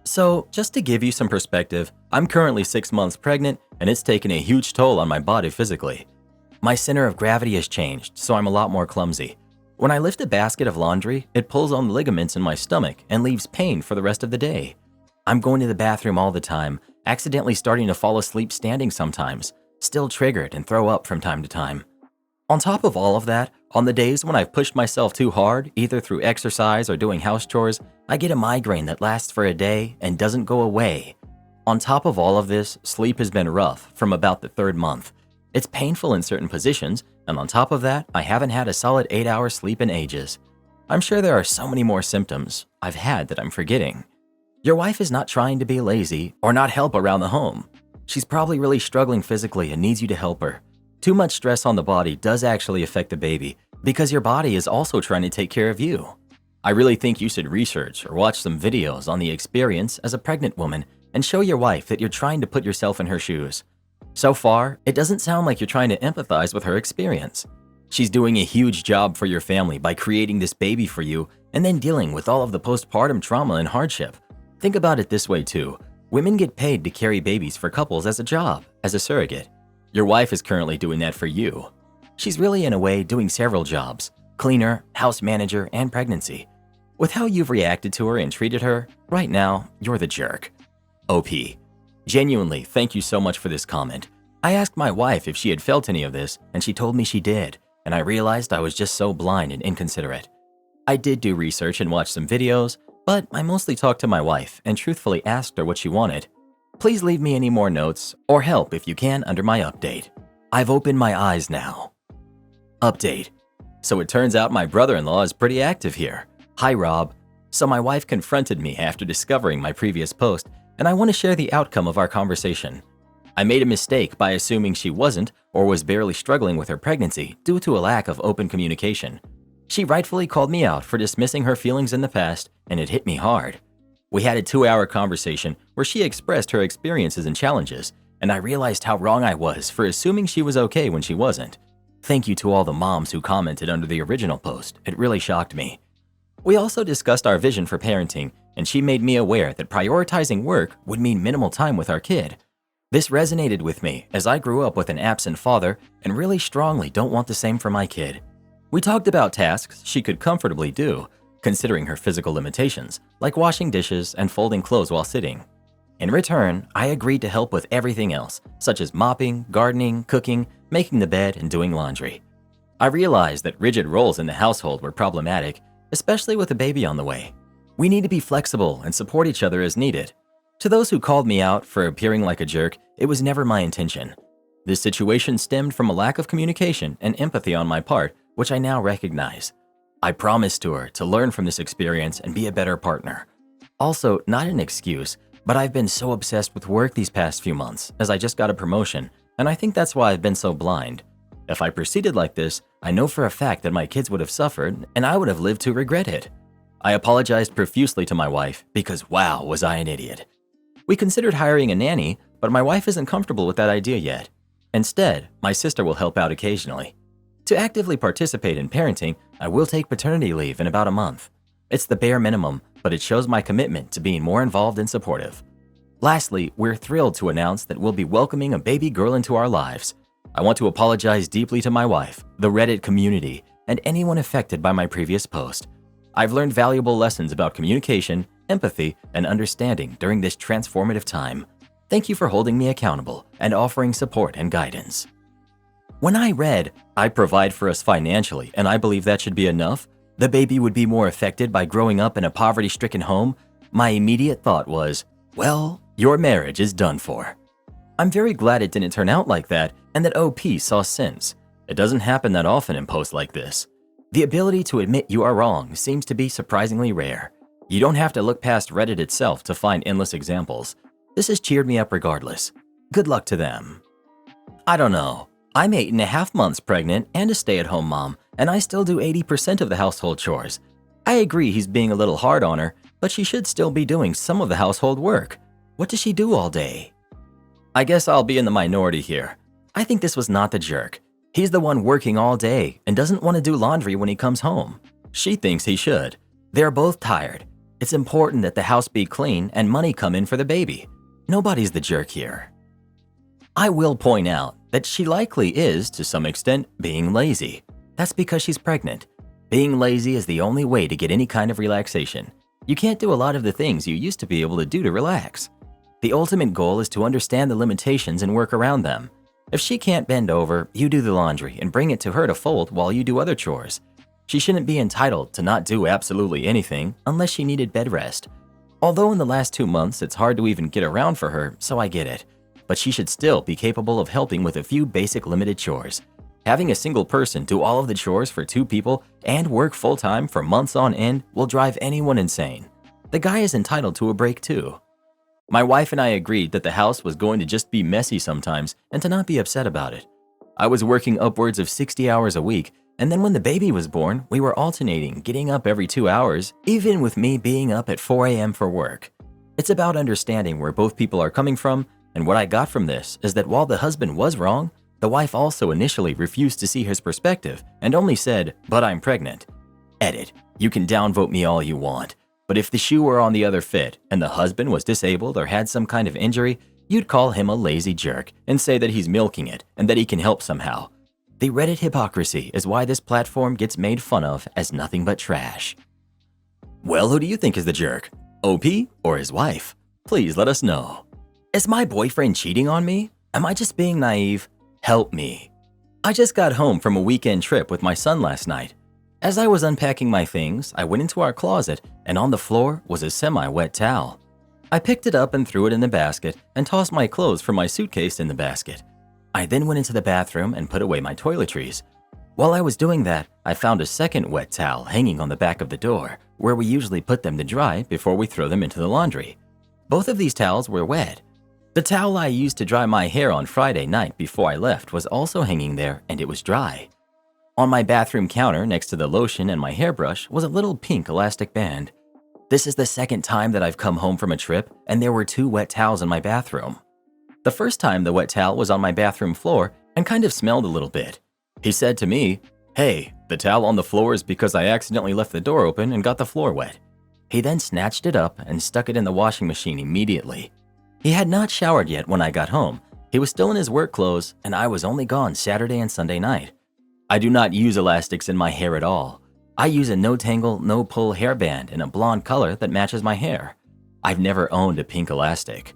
So, just to give you some perspective, I'm currently 6 months pregnant and it's taken a huge toll on my body physically. My center of gravity has changed, so I'm a lot more clumsy. When I lift a basket of laundry, it pulls on the ligaments in my stomach and leaves pain for the rest of the day. I'm going to the bathroom all the time, accidentally starting to fall asleep standing sometimes, still triggered and throw up from time to time. On top of all of that, on the days when I've pushed myself too hard, either through exercise or doing house chores, I get a migraine that lasts for a day and doesn't go away. On top of all of this, sleep has been rough from about the 3rd month. It's painful in certain positions, and on top of that, I haven't had a solid 8-hour sleep in ages. I'm sure there are so many more symptoms I've had that I'm forgetting. Your wife is not trying to be lazy or not help around the home. She's probably really struggling physically and needs you to help her. Too much stress on the body does actually affect the baby because your body is also trying to take care of you. I really think you should research or watch some videos on the experience as a pregnant woman and show your wife that you're trying to put yourself in her shoes. So far, it doesn't sound like you're trying to empathize with her experience. She's doing a huge job for your family by creating this baby for you and then dealing with all of the postpartum trauma and hardship. Think about it this way too. Women get paid to carry babies for couples as a job, as a surrogate. Your wife is currently doing that for you. She's really in a way doing several jobs: cleaner, house manager, and pregnancy. With how you've reacted to her and treated her, right now, you're the jerk. OP. Genuinely, thank you so much for this comment. I asked my wife if she had felt any of this, and she told me she did, and I realized I was just so blind and inconsiderate. I did do research and watch some videos, but I mostly talked to my wife and truthfully asked her what she wanted. Please leave me any more notes or help if you can under my update. I've opened my eyes now. Update. So it turns out my brother-in-law is pretty active here. Hi, Rob. So my wife confronted me after discovering my previous post, and I want to share the outcome of our conversation. I made a mistake by assuming she wasn't or was barely struggling with her pregnancy due to a lack of open communication. She rightfully called me out for dismissing her feelings in the past, and it hit me hard. We had a 2-hour conversation where she expressed her experiences and challenges, and I realized how wrong I was for assuming she was okay when she wasn't. Thank you to all the moms who commented under the original post. It really shocked me. We also discussed our vision for parenting, and she made me aware that prioritizing work would mean minimal time with our kid. This resonated with me as I grew up with an absent father and really strongly don't want the same for my kid. We talked about tasks she could comfortably do, considering her physical limitations, like washing dishes and folding clothes while sitting. In return, I agreed to help with everything else, such as mopping, gardening, cooking, making the bed, and doing laundry. I realized that rigid roles in the household were problematic, especially with a baby on the way. We need to be flexible and support each other as needed. To those who called me out for appearing like a jerk, it was never my intention. This situation stemmed from a lack of communication and empathy on my part, which I now recognize. I promised to her to learn from this experience and be a better partner. Also, not an excuse, but I've been so obsessed with work these past few months as I just got a promotion, and I think that's why I've been so blind. If I proceeded like this, I know for a fact that my kids would have suffered and I would have lived to regret it. I apologized profusely to my wife because wow, was I an idiot. We considered hiring a nanny, but my wife isn't comfortable with that idea yet. Instead, my sister will help out occasionally. To actively participate in parenting, I will take paternity leave in about a month. It's the bare minimum, but it shows my commitment to being more involved and supportive. Lastly, we're thrilled to announce that we'll be welcoming a baby girl into our lives. I want to apologize deeply to my wife, the Reddit community, and anyone affected by my previous post. I've learned valuable lessons about communication, empathy, and understanding during this transformative time. Thank you for holding me accountable and offering support and guidance. When I read, I provide for us financially and I believe that should be enough, the baby would be more affected by growing up in a poverty-stricken home, my immediate thought was, well, your marriage is done for. I'm very glad it didn't turn out like that and that OP saw sense. It doesn't happen that often in posts like this. The ability to admit you are wrong seems to be surprisingly rare. You don't have to look past Reddit itself to find endless examples. This has cheered me up regardless. Good luck to them. I don't know. I'm 8.5 months pregnant and a stay-at-home mom, and I still do 80% of the household chores. I agree he's being a little hard on her, but she should still be doing some of the household work. What does she do all day? I guess I'll be in the minority here. I think this was not the jerk. He's the one working all day and doesn't want to do laundry when he comes home. She thinks he should. They're both tired. It's important that the house be clean and money come in for the baby. Nobody's the jerk here. I will point out that she likely is, to some extent, being lazy. That's because she's pregnant. Being lazy is the only way to get any kind of relaxation. You can't do a lot of the things you used to be able to do to relax. The ultimate goal is to understand the limitations and work around them. If she can't bend over, you do the laundry and bring it to her to fold while you do other chores. She shouldn't be entitled to not do absolutely anything unless she needed bed rest. Although in the last 2 months it's hard to even get around for her, so I get it. But she should still be capable of helping with a few basic limited chores. Having a single person do all of the chores for 2 people and work full-time for months on end will drive anyone insane. The guy is entitled to a break too. My wife and I agreed that the house was going to just be messy sometimes and to not be upset about it. I was working upwards of 60 hours a week, and then when the baby was born, we were alternating getting up every 2 hours, even with me being up at 4 a.m. for work. It's about understanding where both people are coming from, and what I got from this is that while the husband was wrong, the wife also initially refused to see his perspective and only said, "But I'm pregnant." Edit. You can downvote me all you want. But if the shoe were on the other foot and the husband was disabled or had some kind of injury, you'd call him a lazy jerk and say that he's milking it and that he can help somehow. The Reddit hypocrisy is why this platform gets made fun of as nothing but trash. Well, who do you think is the jerk? OP or his wife? Please let us know. Is my boyfriend cheating on me? Am I just being naive? Help me. I just got home from a weekend trip with my son last night. As I was unpacking my things, I went into our closet and on the floor was a semi-wet towel. I picked it up and threw it in the basket and tossed my clothes from my suitcase in the basket. I then went into the bathroom and put away my toiletries. While I was doing that, I found a second wet towel hanging on the back of the door, where we usually put them to dry before we throw them into the laundry. Both of these towels were wet. The towel I used to dry my hair on Friday night before I left was also hanging there and it was dry. On my bathroom counter next to the lotion and my hairbrush was a little pink elastic band. This is the second time that I've come home from a trip and there were 2 wet towels in my bathroom. The first time the wet towel was on my bathroom floor and kind of smelled a little bit. He said to me, "Hey, the towel on the floor is because I accidentally left the door open and got the floor wet." He then snatched it up and stuck it in the washing machine immediately. He had not showered yet when I got home. He was still in his work clothes and I was only gone Saturday and Sunday night. I do not use elastics in my hair at all. I use a no-tangle, no-pull hairband in a blonde color that matches my hair. I've never owned a pink elastic.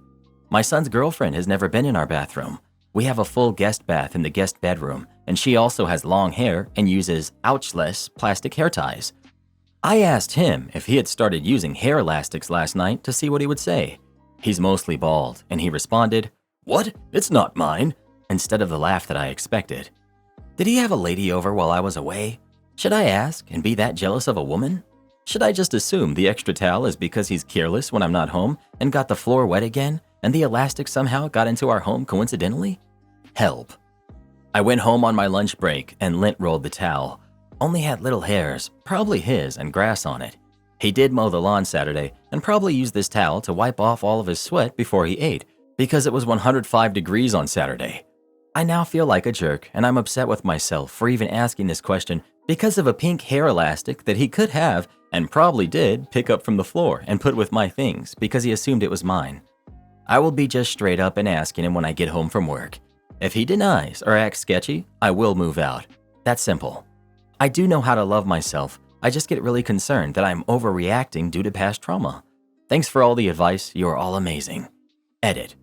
My son's girlfriend has never been in our bathroom. We have a full guest bath in the guest bedroom, and she also has long hair and uses ouchless plastic hair ties. I asked him if he had started using hair elastics last night to see what he would say. He's mostly bald, and he responded, "What? It's not mine," instead of the laugh that I expected. Did he have a lady over while I was away? Should I ask and be that jealous of a woman? Should I just assume the extra towel is because he's careless when I'm not home and got the floor wet again, and the elastic somehow got into our home coincidentally? Help. I went home on my lunch break and lint rolled the towel. Only had little hairs, probably his, and grass on it. He did mow the lawn Saturday and probably used this towel to wipe off all of his sweat before he ate because it was 105 degrees on Saturday. I now feel like a jerk, and I'm upset with myself for even asking this question because of a pink hair elastic that he could have, and probably did, pick up from the floor and put with my things because he assumed it was mine. I will be just straight up and asking him when I get home from work. If he denies or acts sketchy, I will move out. That's simple. I do know how to love myself. I just get really concerned that I'm overreacting due to past trauma. Thanks for all the advice. You are all amazing. Edit.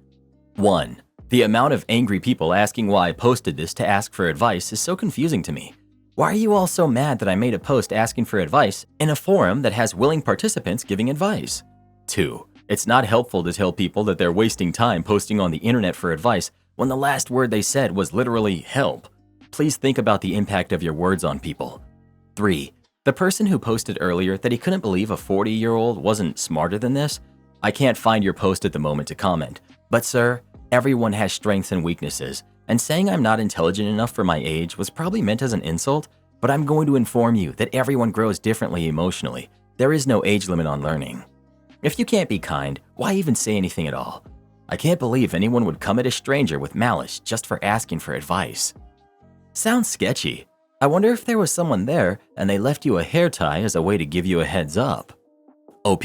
1. The amount of angry people asking why I posted this to ask for advice is so confusing to me. Why are you all so mad that I made a post asking for advice in a forum that has willing participants giving advice? 2. It's not helpful to tell people that they're wasting time posting on the internet for advice when the last word they said was literally help. Please think about the impact of your words on people. 3. The person who posted earlier that he couldn't believe a 40-year-old wasn't smarter than this? I can't find your post at the moment to comment. But sir, everyone has strengths and weaknesses, and saying I'm not intelligent enough for my age was probably meant as an insult, but I'm going to inform you that everyone grows differently emotionally. There is no age limit on learning. If you can't be kind, why even say anything at all? I can't believe anyone would come at a stranger with malice just for asking for advice. Sounds sketchy. I wonder if there was someone there and they left you a hair tie as a way to give you a heads up. OP.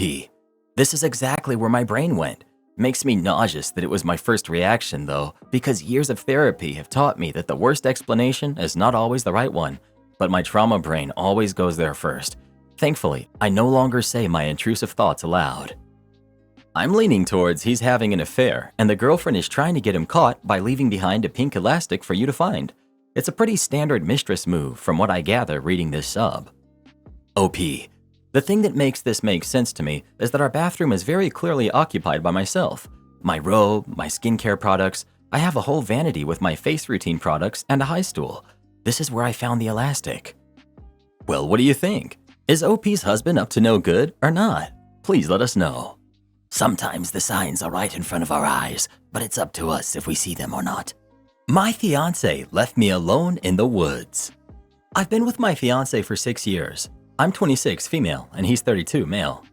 This is exactly where my brain went. Makes me nauseous that it was my first reaction though, because years of therapy have taught me that the worst explanation is not always the right one, but my trauma brain always goes there first. Thankfully, I no longer say my intrusive thoughts aloud. I'm leaning towards he's having an affair and the girlfriend is trying to get him caught by leaving behind a pink elastic for you to find. It's a pretty standard mistress move from what I gather reading this sub. OP. The thing that makes this make sense to me is that our bathroom is very clearly occupied by myself. My robe, my skincare products, I have a whole vanity with my face routine products and a high stool. This is where I found the elastic. Well, what do you think? Is OP's husband up to no good or not? Please let us know. Sometimes the signs are right in front of our eyes, but it's up to us if we see them or not. My fiance left me alone in the woods. I've been with my fiance for 6 years. I'm 26, female, and he's 32, male.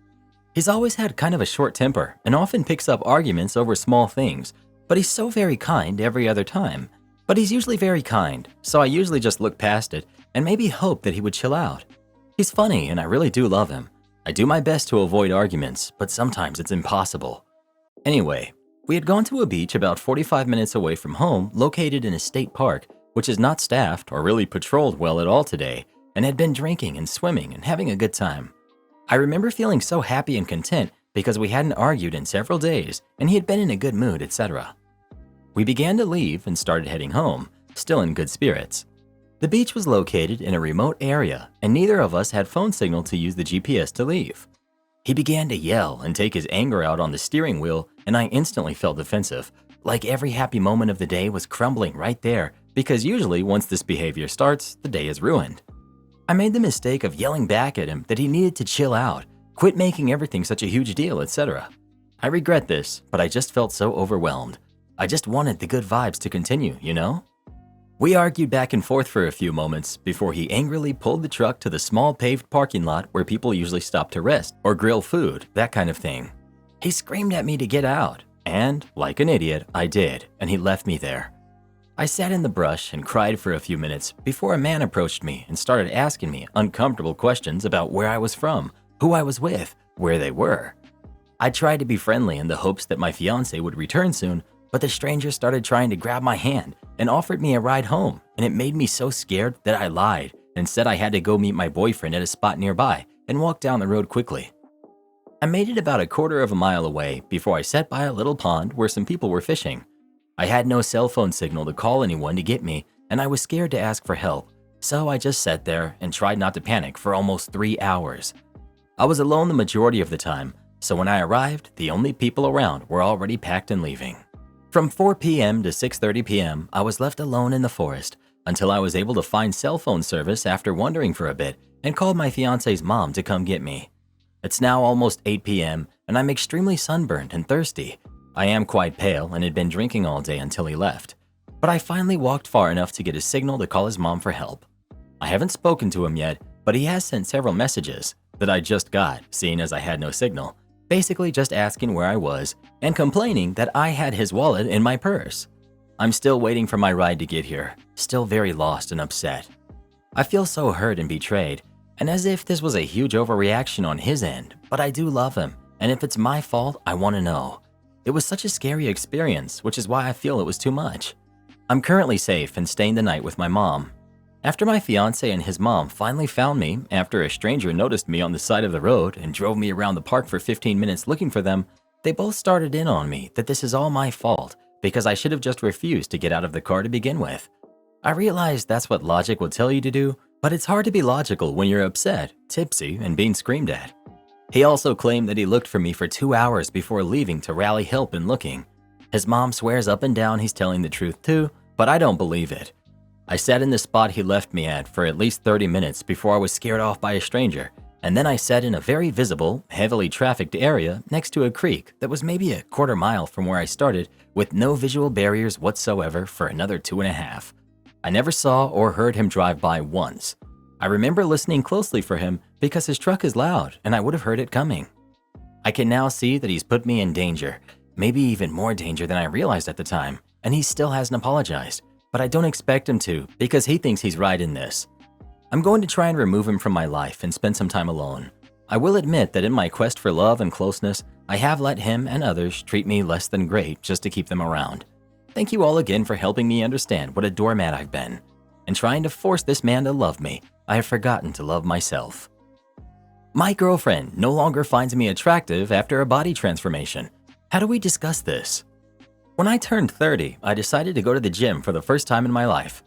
He's always had kind of a short temper and often picks up arguments over small things, but he's so very kind every other time. But he's usually very kind, so I usually just look past it and maybe hope that he would chill out. He's funny and I really do love him. I do my best to avoid arguments, but sometimes it's impossible. Anyway, we had gone to a beach about 45 minutes away from home located in a state park, which is not staffed or really patrolled well at all today, and had been drinking and swimming and having a good time. I remember feeling so happy and content because we hadn't argued in several days and he had been in a good mood, etc. We began to leave and started heading home, still in good spirits. The beach was located in a remote area and neither of us had phone signal to use the GPS to leave. He began to yell and take his anger out on the steering wheel and I instantly felt defensive, like every happy moment of the day was crumbling right there because usually once this behavior starts, the day is ruined. I made the mistake of yelling back at him that he needed to chill out, quit making everything such a huge deal, etc. I regret this, but I just felt so overwhelmed. I just wanted the good vibes to continue, you know? We argued back and forth for a few moments before he angrily pulled the truck to the small paved parking lot where people usually stop to rest or grill food, that kind of thing. He screamed at me to get out, and, like an idiot, I did, and he left me there. I sat in the brush and cried for a few minutes before a man approached me and started asking me uncomfortable questions about where I was from, who I was with, where they were. I tried to be friendly in the hopes that my fiance would return soon, but the stranger started trying to grab my hand and offered me a ride home, and it made me so scared that I lied and said I had to go meet my boyfriend at a spot nearby and walk down the road quickly. I made it about a quarter of a mile away before I sat by a little pond where some people were fishing. I had no cell phone signal to call anyone to get me, and I was scared to ask for help, so I just sat there and tried not to panic for almost 3 hours. I was alone the majority of the time, so when I arrived, the only people around were already packed and leaving. From 4 p.m. to 6:30 p.m., I was left alone in the forest until I was able to find cell phone service after wandering for a bit and called my fiance's mom to come get me. It's now almost 8 p.m. and I'm extremely sunburned and thirsty. I am quite pale and had been drinking all day until he left, but I finally walked far enough to get a signal to call his mom for help. I haven't spoken to him yet, but he has sent several messages that I just got, seeing as I had no signal, basically just asking where I was and complaining that I had his wallet in my purse. I'm still waiting for my ride to get here, still very lost and upset. I feel so hurt and betrayed, and as if this was a huge overreaction on his end, but I do love him, and if it's my fault, I want to know. It was such a scary experience, which is why I feel it was too much. I'm currently safe and staying the night with my mom. After my fiance and his mom finally found me after a stranger noticed me on the side of the road and drove me around the park for 15 minutes looking for them, they both started in on me that this is all my fault because I should have just refused to get out of the car to begin with. I realize that's what logic would tell you to do, but it's hard to be logical when you're upset, tipsy, and being screamed at. He also claimed that he looked for me for 2 hours before leaving to rally help in looking. His mom swears up and down he's telling the truth too, but I don't believe it. I sat in the spot he left me at for at least 30 minutes before I was scared off by a stranger, and then I sat in a very visible, heavily trafficked area next to a creek that was maybe a quarter mile from where I started with no visual barriers whatsoever for another 2.5. I never saw or heard him drive by once. I remember listening closely for him because his truck is loud and I would have heard it coming. I can now see that he's put me in danger, maybe even more danger than I realized at the time, and he still hasn't apologized, but I don't expect him to because he thinks he's right in this. I'm going to try and remove him from my life and spend some time alone. I will admit that in my quest for love and closeness, I have let him and others treat me less than great just to keep them around. Thank you all again for helping me understand what a doormat I've been. In trying to force this man to love me, I have forgotten to love myself. My girlfriend no longer finds me attractive after a body transformation. How do we discuss this? When I turned 30, I decided to go to the gym for the first time in my life.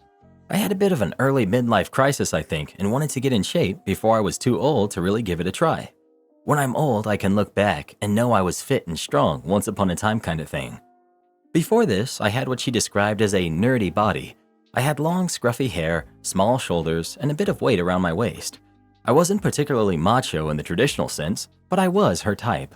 I had a bit of an early midlife crisis, I think, and wanted to get in shape before I was too old to really give it a try. When I'm old, I can look back and know I was fit and strong once upon a time kind of thing. Before this, I had what she described as a nerdy body. I had long, scruffy hair, small shoulders, and a bit of weight around my waist. I wasn't particularly macho in the traditional sense, but I was her type.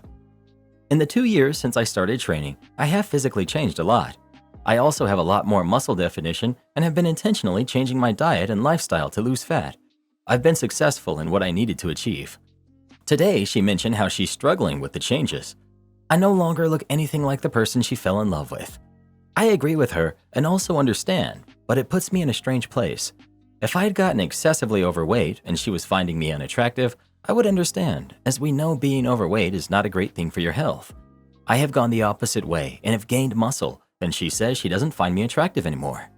In the 2 years since I started training, I have physically changed a lot. I also have a lot more muscle definition and have been intentionally changing my diet and lifestyle to lose fat. I've been successful in what I needed to achieve. Today, she mentioned how she's struggling with the changes. I no longer look anything like the person she fell in love with. I agree with her and also understand, but it puts me in a strange place. If I had gotten excessively overweight and she was finding me unattractive, I would understand, as we know being overweight is not a great thing for your health. I have gone the opposite way and have gained muscle, and she says she doesn't find me attractive anymore.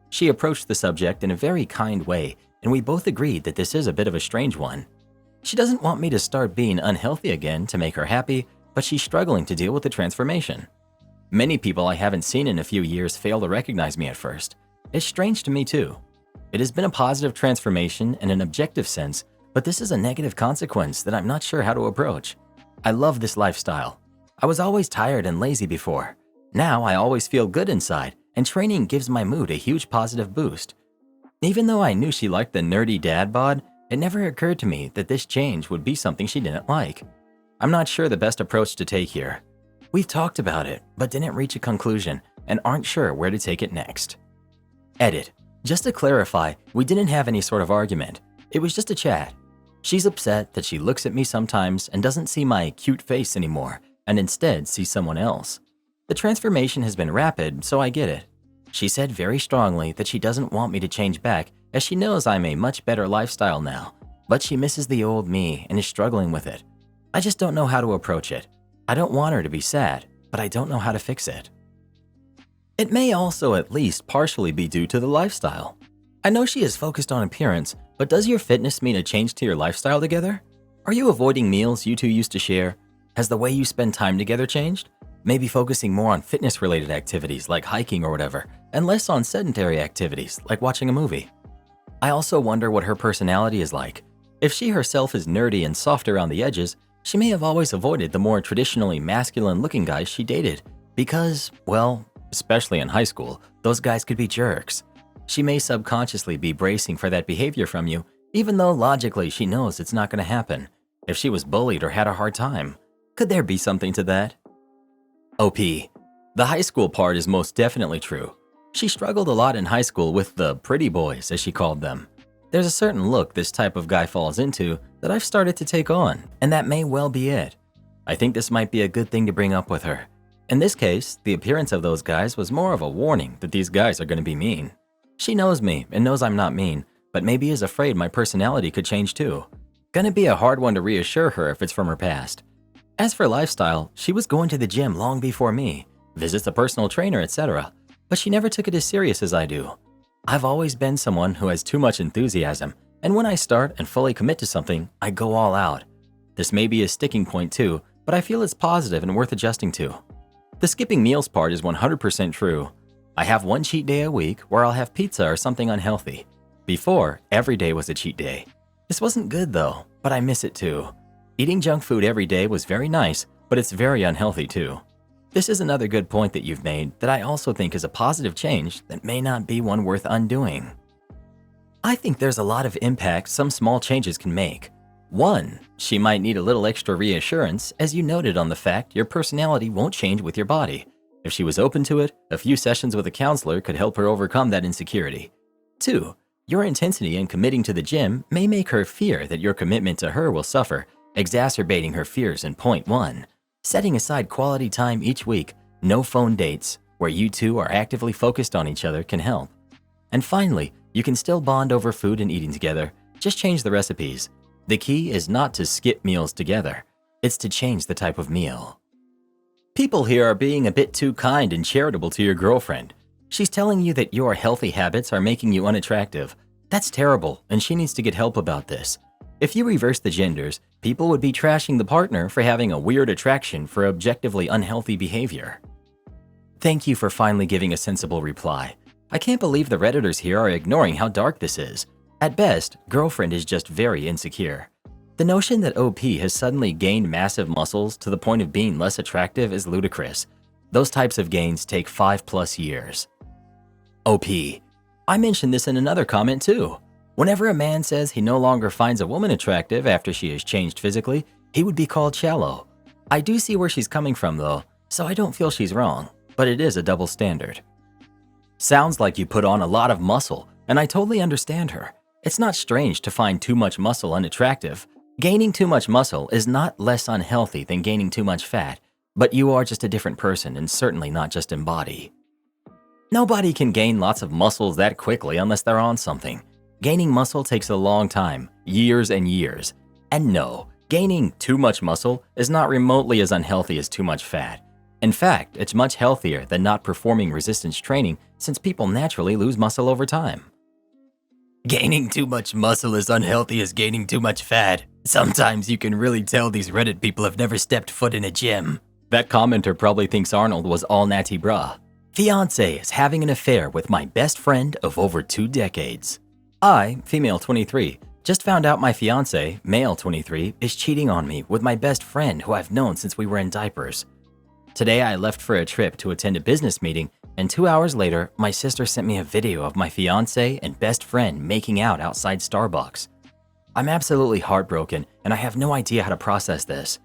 She approached the subject in a very kind way, and we both agreed that this is a bit of a strange one. She doesn't want me to start being unhealthy again to make her happy, but she's struggling to deal with the transformation. Many people I haven't seen in a few years fail to recognize me at first. It's strange to me too. It has been a positive transformation in an objective sense, but this is a negative consequence that I'm not sure how to approach. I love this lifestyle. I was always tired and lazy before. Now I always feel good inside, and training gives my mood a huge positive boost. Even though I knew she liked the nerdy dad bod, it never occurred to me that this change would be something she didn't like. I'm not sure the best approach to take here. We've talked about it, but didn't reach a conclusion and aren't sure where to take it next. Edit. Just to clarify, we didn't have any sort of argument. It was just a chat. She's upset that she looks at me sometimes and doesn't see my cute face anymore, and instead sees someone else. The transformation has been rapid, so I get it. She said very strongly that she doesn't want me to change back as she knows I'm a much better lifestyle now, but she misses the old me and is struggling with it. I just don't know how to approach it. I don't want her to be sad, but I don't know how to fix it. It may also at least partially be due to the lifestyle. I know she is focused on appearance, but does your fitness mean a change to your lifestyle together? Are you avoiding meals you two used to share? Has the way you spend time together changed? Maybe focusing more on fitness-related activities like hiking or whatever, and less on sedentary activities like watching a movie. I also wonder what her personality is like. If she herself is nerdy and soft around the edges, she may have always avoided the more traditionally masculine-looking guys she dated because, well, especially in high school, those guys could be jerks. She may subconsciously be bracing for that behavior from you, even though logically she knows it's not going to happen. If she was bullied or had a hard time, could there be something to that? OP. The high school part is most definitely true. She struggled a lot in high school with the pretty boys, as she called them. There's a certain look this type of guy falls into that I've started to take on, and that may well be it. I think this might be a good thing to bring up with her. In this case, the appearance of those guys was more of a warning that these guys are going to be mean. She knows me and knows I'm not mean, but maybe is afraid my personality could change too. Gonna be a hard one to reassure her if it's from her past. As for lifestyle, she was going to the gym long before me, visits a personal trainer, etc., but she never took it as serious as I do. I've always been someone who has too much enthusiasm, and when I start and fully commit to something, I go all out. This may be a sticking point too, but I feel it's positive and worth adjusting to. The skipping meals part is 100% true. I have one cheat day a week where I'll have pizza or something unhealthy. Before, every day was a cheat day. This wasn't good though, but I miss it too. Eating junk food every day was very nice, but it's very unhealthy too. This is another good point that you've made that I also think is a positive change that may not be one worth undoing. I think there's a lot of impact some small changes can make. 1, she might need a little extra reassurance, as you noted on the fact your personality won't change with your body. If she was open to it, a few sessions with a counselor could help her overcome that insecurity. 2, your intensity in committing to the gym may make her fear that your commitment to her will suffer, exacerbating her fears in point 1. Setting aside quality time each week, no phone dates, where you two are actively focused on each other can help. And finally, you can still bond over food and eating together, just change the recipes. The key is not to skip meals together, it's to change the type of meal. People here are being a bit too kind and charitable to your girlfriend. She's telling you that your healthy habits are making you unattractive. That's terrible, and she needs to get help about this. If you reverse the genders, people would be trashing the partner for having a weird attraction for objectively unhealthy behavior. Thank you for finally giving a sensible reply. I can't believe the Redditors here are ignoring how dark this is. At best, girlfriend is just very insecure. The notion that OP has suddenly gained massive muscles to the point of being less attractive is ludicrous. Those types of gains take 5+ years. OP. I mentioned this in another comment too. Whenever a man says he no longer finds a woman attractive after she has changed physically, he would be called shallow. I do see where she's coming from though, so I don't feel she's wrong, but it is a double standard. Sounds like you put on a lot of muscle, and I totally understand her. It's not strange to find too much muscle unattractive. Gaining too much muscle is not less unhealthy than gaining too much fat, but you are just a different person and certainly not just in body. Nobody can gain lots of muscles that quickly unless they're on something. Gaining muscle takes a long time, years and years. And no, gaining too much muscle is not remotely as unhealthy as too much fat. In fact, it's much healthier than not performing resistance training since people naturally lose muscle over time. Gaining too much muscle is unhealthy as gaining too much fat. Sometimes you can really tell these Reddit people have never stepped foot in a gym. That commenter probably thinks Arnold was all natty bra. Fiancé is having an affair with my best friend of over 2 decades. I, female 23, just found out my fiancé, male 23, is cheating on me with my best friend who I've known since we were in diapers. Today I left for a trip to attend a business meeting, and 2 hours later, my sister sent me a video of my fiancé and best friend making out outside Starbucks. I'm absolutely heartbroken, and I have no idea how to process this.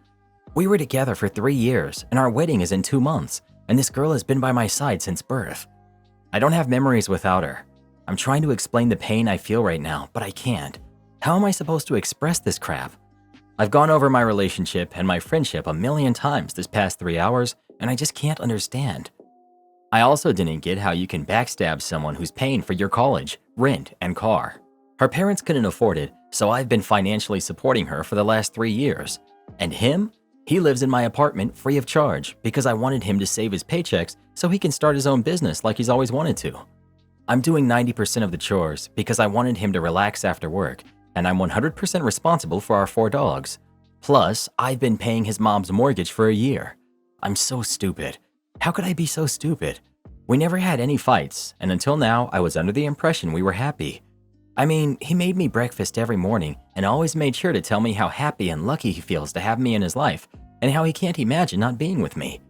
We were together for 3 years, and our wedding is in 2 months, and this girl has been by my side since birth. I don't have memories without her. I'm trying to explain the pain I feel right now, but I can't. How am I supposed to express this crap? I've gone over my relationship and my friendship a million times this past 3 hours, and I just can't understand. I also didn't get how you can backstab someone who's paying for your college, rent, and car. Her parents couldn't afford it, so I've been financially supporting her for the last 3 years. And him? He lives in my apartment free of charge because I wanted him to save his paychecks so he can start his own business like he's always wanted to. I'm doing 90% of the chores because I wanted him to relax after work, and I'm 100% responsible for our 4 dogs. Plus, I've been paying his mom's mortgage for a year. I'm so stupid. How could I be so stupid? We never had any fights, and until now, I was under the impression we were happy. I mean, he made me breakfast every morning and always made sure to tell me how happy and lucky he feels to have me in his life and how he can't imagine not being with me.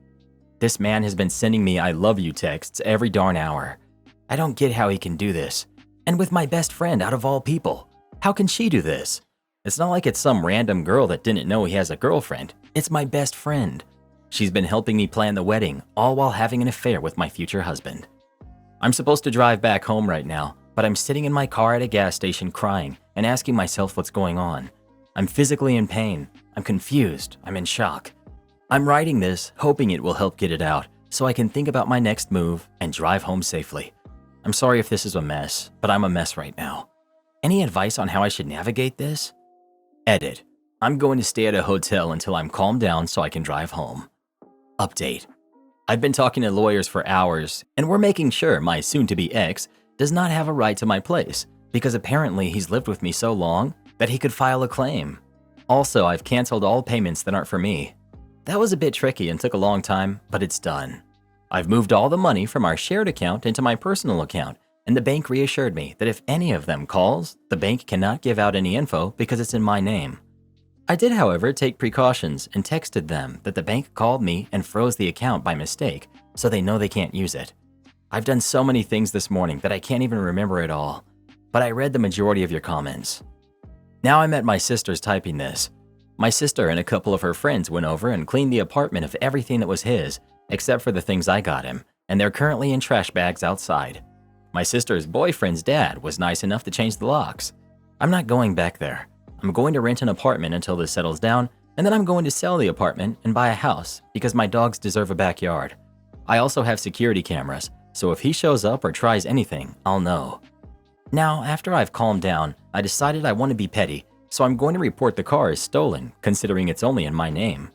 This man has been sending me I love you texts every darn hour. I don't get how he can do this. And with my best friend out of all people, how can she do this? It's not like it's some random girl that didn't know he has a girlfriend. It's my best friend. She's been helping me plan the wedding, all while having an affair with my future husband. I'm supposed to drive back home right now, but I'm sitting in my car at a gas station crying and asking myself what's going on. I'm physically in pain. I'm confused. I'm in shock. I'm writing this, hoping it will help get it out, so I can think about my next move and drive home safely. I'm sorry if this is a mess, but I'm a mess right now. Any advice on how I should navigate this? Edit. I'm going to stay at a hotel until I'm calmed down so I can drive home. Update. I've been talking to lawyers for hours, and we're making sure my soon-to-be ex does not have a right to my place, because apparently he's lived with me so long that he could file a claim. Also, I've canceled all payments that aren't for me. That was a bit tricky and took a long time, but it's done. I've moved all the money from our shared account into my personal account, and the bank reassured me that if any of them calls, the bank cannot give out any info because it's in my name. I did, however, take precautions and texted them that the bank called me and froze the account by mistake, so they know they can't use it. I've done so many things this morning that I can't even remember it all, but I read the majority of your comments. Now I'm at my sister's typing this. My sister and a couple of her friends went over and cleaned the apartment of everything that was his, except for the things I got him, and they're currently in trash bags outside. My sister's boyfriend's dad was nice enough to change the locks. I'm not going back there. I'm going to rent an apartment until this settles down, and then I'm going to sell the apartment and buy a house because my dogs deserve a backyard. I also have security cameras, so if he shows up or tries anything, I'll know. Now, after I've calmed down, I decided I want to be petty, so I'm going to report the car as stolen, considering it's only in my name.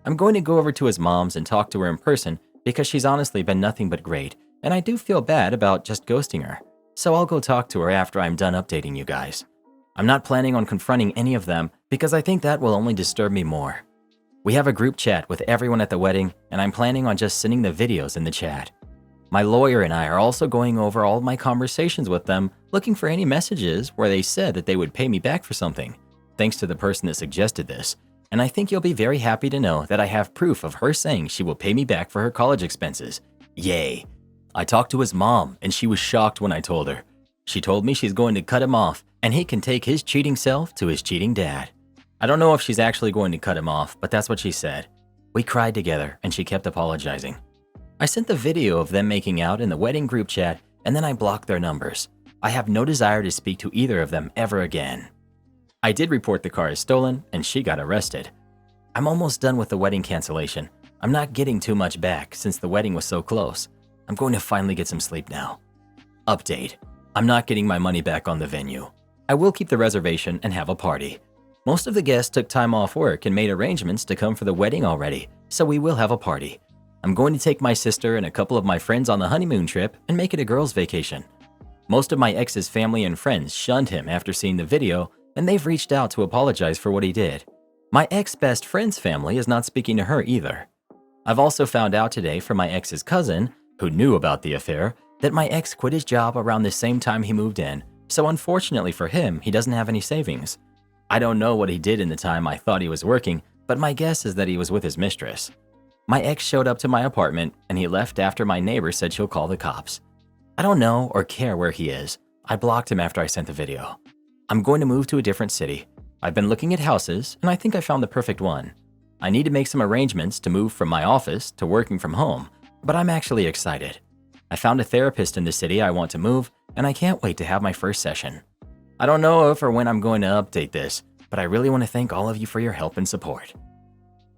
I'm going to go over to his mom's and talk to her in person because she's honestly been nothing but great, and I do feel bad about just ghosting her. So I'll go talk to her after I'm done updating you guys. I'm not planning on confronting any of them because I think that will only disturb me more. We have a group chat with everyone at the wedding, and I'm planning on just sending the videos in the chat. My lawyer and I are also going over all of my conversations with them, looking for any messages where they said that they would pay me back for something, thanks to the person that suggested this, and I think you'll be very happy to know that I have proof of her saying she will pay me back for her college expenses. Yay! I talked to his mom, and she was shocked when I told her. She told me she's going to cut him off, and he can take his cheating self to his cheating dad. I don't know if she's actually going to cut him off, but that's what she said. We cried together, and she kept apologizing. I sent the video of them making out in the wedding group chat, and then I blocked their numbers. I have no desire to speak to either of them ever again. I did report the car as stolen, and she got arrested. I'm almost done with the wedding cancellation. I'm not getting too much back since the wedding was so close. I'm going to finally get some sleep now. Update. I'm not getting my money back on the venue. I will keep the reservation and have a party. Most of the guests took time off work and made arrangements to come for the wedding already, so we will have a party. I'm going to take my sister and a couple of my friends on the honeymoon trip and make it a girls' vacation. Most of my ex's family and friends shunned him after seeing the video, and they've reached out to apologize for what he did. My ex-best friend's family is not speaking to her either. I've also found out today from my ex's cousin, who knew about the affair, that my ex quit his job around the same time he moved in, so unfortunately for him, he doesn't have any savings. I don't know what he did in the time I thought he was working, but my guess is that he was with his mistress. My ex showed up to my apartment, and he left after my neighbor said she'll call the cops. I don't know or care where he is. I blocked him after I sent the video. I'm going to move to a different city. I've been looking at houses, and I think I found the perfect one. I need to make some arrangements to move from my office to working from home, but I'm actually excited. I found a therapist in the city I want to move, and I can't wait to have my first session. I don't know if or when I'm going to update this, but I really want to thank all of you for your help and support.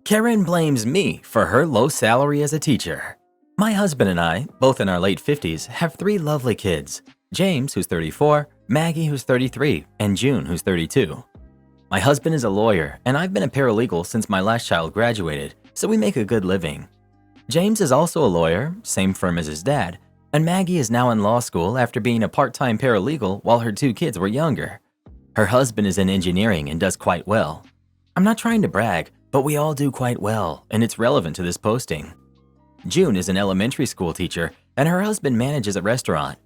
Karen blames me for her low salary as a teacher. My husband and I, both in our late 50s, have 3 lovely kids. James, who's 34, Maggie, who's 33, and June, who's 32. My husband is a lawyer, and I've been a paralegal since my last child graduated, so we make a good living. James is also a lawyer, same firm as his dad, and Maggie is now in law school after being a part-time paralegal while her 2 kids were younger. Her husband is in engineering and does quite well. I'm not trying to brag, but we all do quite well, and it's relevant to this posting. June is an elementary school teacher, and her husband manages a restaurant.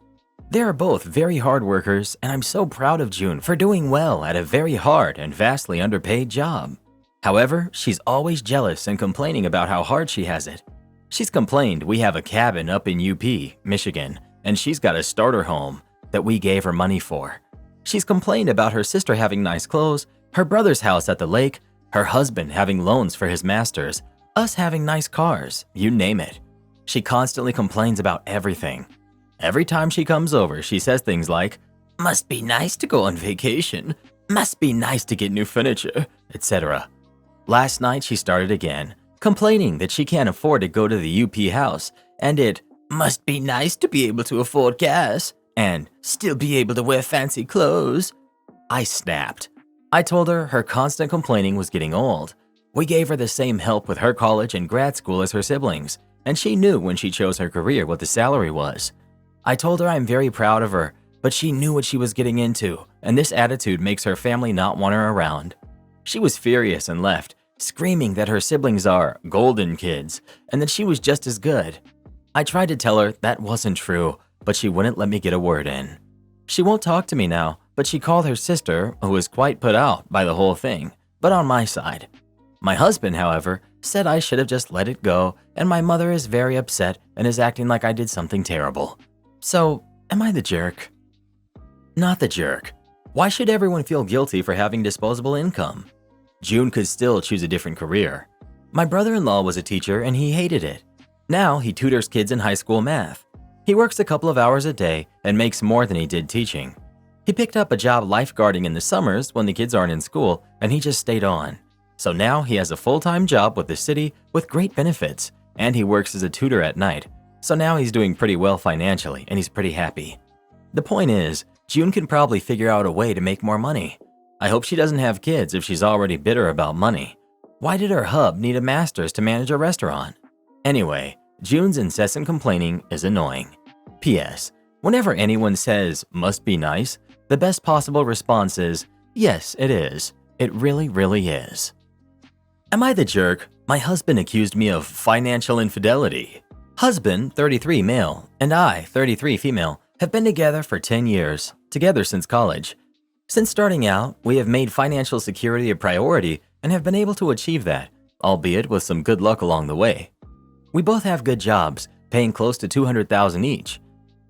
They are both very hard workers, and I'm so proud of June for doing well at a very hard and vastly underpaid job. However, she's always jealous and complaining about how hard she has it. She's complained we have a cabin up in UP, Michigan, and she's got a starter home that we gave her money for. She's complained about her sister having nice clothes, her brother's house at the lake, her husband having loans for his masters, us having nice cars, you name it. She constantly complains about everything. Every time she comes over, she says things like, "Must be nice to go on vacation. Must be nice to get new furniture," etc. Last night she started again, complaining that she can't afford to go to the UP house and it must be nice to be able to afford gas and still be able to wear fancy clothes. I snapped. I told her her constant complaining was getting old. We gave her the same help with her college and grad school as her siblings, and she knew when she chose her career what the salary was. I told her I'm very proud of her, but she knew what she was getting into, and this attitude makes her family not want her around. She was furious and left, screaming that her siblings are golden kids and that she was just as good. I tried to tell her that wasn't true, but she wouldn't let me get a word in. She won't talk to me now, but she called her sister, who was quite put out by the whole thing, but on my side. My husband, however, said I should have just let it go, and my mother is very upset and is acting like I did something terrible. So, am I the jerk? Not the jerk. Why should everyone feel guilty for having disposable income? June could still choose a different career. My brother-in-law was a teacher and he hated it. Now he tutors kids in high school math. He works a couple of hours a day and makes more than he did teaching. He picked up a job lifeguarding in the summers when the kids aren't in school, and he just stayed on. So now he has a full-time job with the city with great benefits, and he works as a tutor at night. So now he's doing pretty well financially and he's pretty happy. The point is, June can probably figure out a way to make more money. I hope she doesn't have kids if she's already bitter about money. Why did her hub need a master's to manage a restaurant? Anyway, June's incessant complaining is annoying. P.S. Whenever anyone says, must be nice, the best possible response is, yes, it is. It really, really is. Am I the jerk? My husband accused me of financial infidelity. Husband, 33 male, and I, 33 female, have been together for 10 years, together since college. Since starting out, we have made financial security a priority and have been able to achieve that, albeit with some good luck along the way. We both have good jobs, paying close to $200,000 each.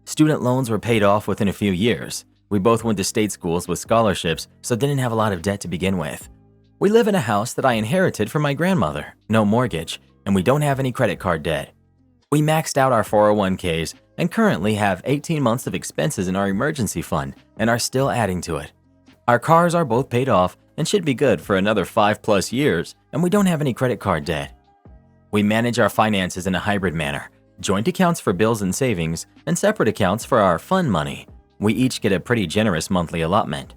Student loans were paid off within a few years. We both went to state schools with scholarships, so didn't have a lot of debt to begin with. We live in a house that I inherited from my grandmother, no mortgage, and we don't have any credit card debt. We maxed out our 401ks and currently have 18 months of expenses in our emergency fund and are still adding to it. Our cars are both paid off and should be good for another 5+ years, and we don't have any credit card debt. We manage our finances in a hybrid manner, joint accounts for bills and savings, and separate accounts for our fun money. We each get a pretty generous monthly allotment.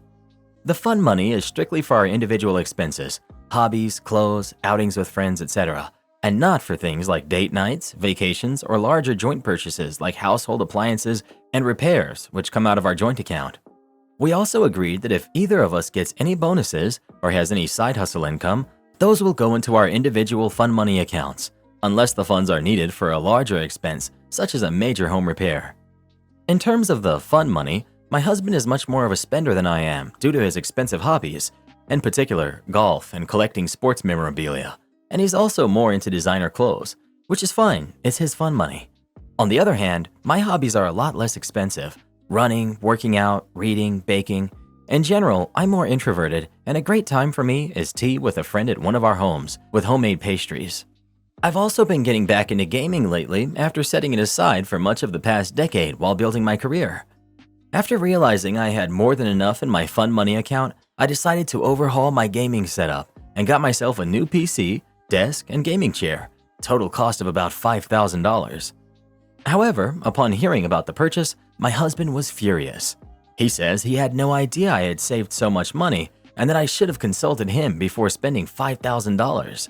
The fun money is strictly for our individual expenses, hobbies, clothes, outings with friends, etc., and not for things like date nights, vacations, or larger joint purchases like household appliances and repairs, which come out of our joint account. We also agreed that if either of us gets any bonuses or has any side hustle income, those will go into our individual fun money accounts, unless the funds are needed for a larger expense, such as a major home repair. In terms of the fun money, my husband is much more of a spender than I am due to his expensive hobbies, in particular golf and collecting sports memorabilia, and he's also more into designer clothes, which is fine, it's his fun money. On the other hand, my hobbies are a lot less expensive. Running, working out, reading, baking. In general, I'm more introverted, and a great time for me is tea with a friend at one of our homes with homemade pastries. I've also been getting back into gaming lately after setting it aside for much of the past decade while building my career. After realizing I had more than enough in my fun money account, I decided to overhaul my gaming setup and got myself a new PC, desk, and gaming chair, total cost of about $5,000. However, upon hearing about the purchase, my husband was furious. He says he had no idea I had saved so much money and that I should have consulted him before spending $5,000.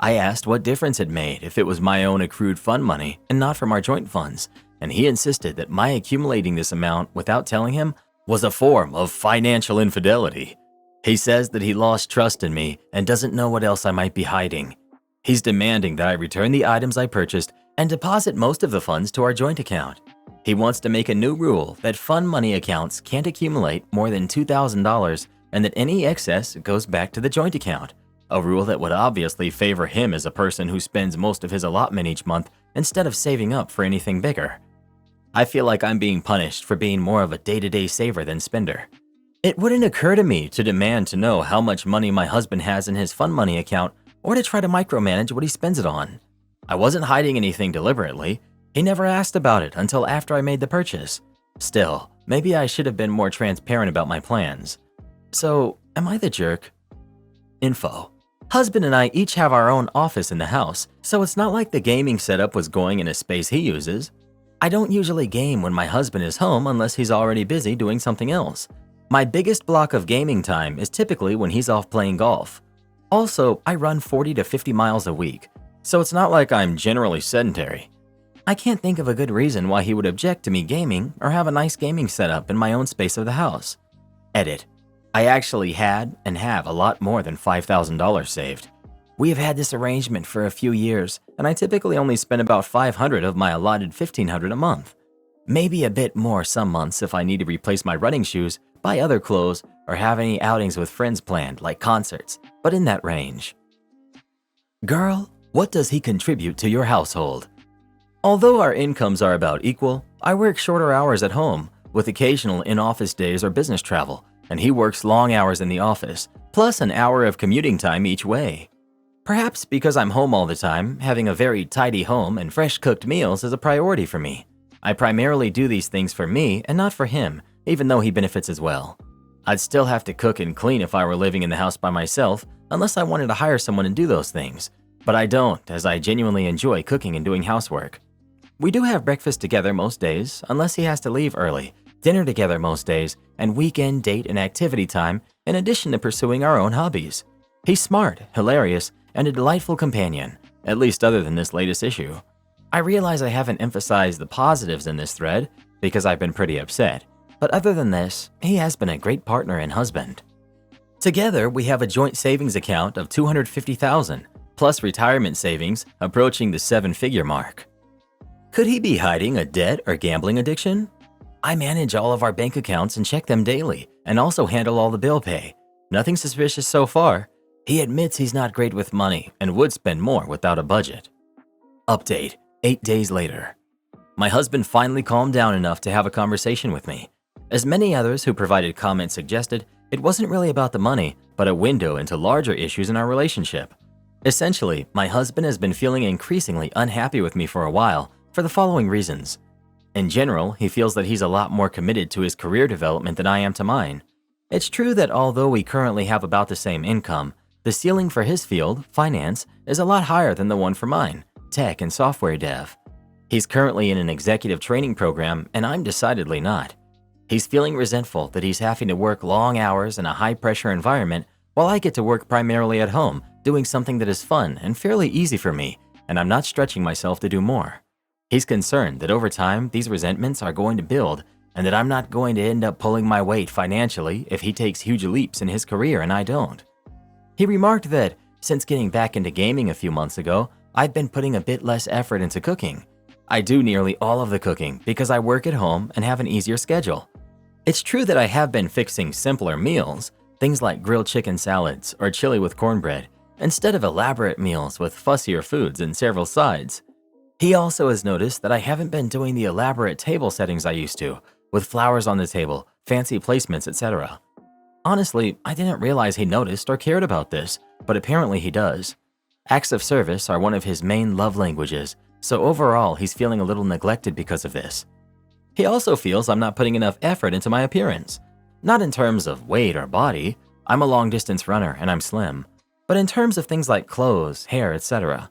I asked what difference it made if it was my own accrued fund money and not from our joint funds, and he insisted that my accumulating this amount without telling him was a form of financial infidelity. He says that he lost trust in me and doesn't know what else I might be hiding. He's demanding that I return the items I purchased and deposit most of the funds to our joint account. He wants to make a new rule that fund money accounts can't accumulate more than $2,000 and that any excess goes back to the joint account, a rule that would obviously favor him as a person who spends most of his allotment each month instead of saving up for anything bigger. I feel like I'm being punished for being more of a day-to-day saver than spender. It wouldn't occur to me to demand to know how much money my husband has in his fund money account or to try to micromanage what he spends it on. I wasn't hiding anything deliberately. He never asked about it until after I made the purchase. Still, maybe I should have been more transparent about my plans. So, am I the jerk? Info. Husband and I each have our own office in the house, so it's not like the gaming setup was going in a space he uses. I don't usually game when my husband is home unless he's already busy doing something else. My biggest block of gaming time is typically when he's off playing golf. Also, I run 40 to 50 miles a week, so it's not like I'm generally sedentary. I can't think of a good reason why he would object to me gaming or have a nice gaming setup in my own space of the house. Edit. I actually had and have a lot more than $5,000 saved. We have had this arrangement for a few years, and I typically only spend about $500 of my allotted $1,500 a month. Maybe a bit more some months if I need to replace my running shoes, buy other clothes, or have any outings with friends planned, like concerts, but in that range. Girl, what does he contribute to your household? Although our incomes are about equal, I work shorter hours at home, with occasional in-office days or business travel, and he works long hours in the office, plus an hour of commuting time each way. Perhaps because I'm home all the time, having a very tidy home and fresh-cooked meals is a priority for me. I primarily do these things for me and not for him, even though he benefits as well. I'd still have to cook and clean if I were living in the house by myself, unless I wanted to hire someone to do those things. But I don't, as I genuinely enjoy cooking and doing housework. We do have breakfast together most days, unless he has to leave early, dinner together most days, and weekend date and activity time in addition to pursuing our own hobbies. He's smart, hilarious, and a delightful companion, at least other than this latest issue. I realize I haven't emphasized the positives in this thread because I've been pretty upset, but other than this, he has been a great partner and husband. Together, we have a joint savings account of $250,000, plus retirement savings approaching the 7-figure mark. Could he be hiding a debt or gambling addiction? I manage all of our bank accounts and check them daily, and also handle all the bill pay. Nothing suspicious so far. He admits he's not great with money and would spend more without a budget. Update, 8 days later. My husband finally calmed down enough to have a conversation with me. As many others who provided comments suggested, it wasn't really about the money, but a window into larger issues in our relationship. Essentially, my husband has been feeling increasingly unhappy with me for a while for the following reasons. In general, he feels that he's a lot more committed to his career development than I am to mine. It's true that although we currently have about the same income, the ceiling for his field, finance, is a lot higher than the one for mine, tech and software dev. He's currently in an executive training program, and I'm decidedly not. He's feeling resentful that he's having to work long hours in a high-pressure environment while I get to work primarily at home, doing something that is fun and fairly easy for me, and I'm not stretching myself to do more. He's concerned that over time, these resentments are going to build and that I'm not going to end up pulling my weight financially if he takes huge leaps in his career and I don't. He remarked that, since getting back into gaming a few months ago, I've been putting a bit less effort into cooking. I do nearly all of the cooking because I work at home and have an easier schedule. It's true that I have been fixing simpler meals, things like grilled chicken salads or chili with cornbread, instead of elaborate meals with fussier foods and several sides. He also has noticed that I haven't been doing the elaborate table settings I used to, with flowers on the table, fancy placements, etc. Honestly, I didn't realize he noticed or cared about this, but apparently he does. Acts of service are one of his main love languages, so overall he's feeling a little neglected because of this. He also feels I'm not putting enough effort into my appearance. Not in terms of weight or body, I'm a long-distance runner and I'm slim, but in terms of things like clothes, hair, etc.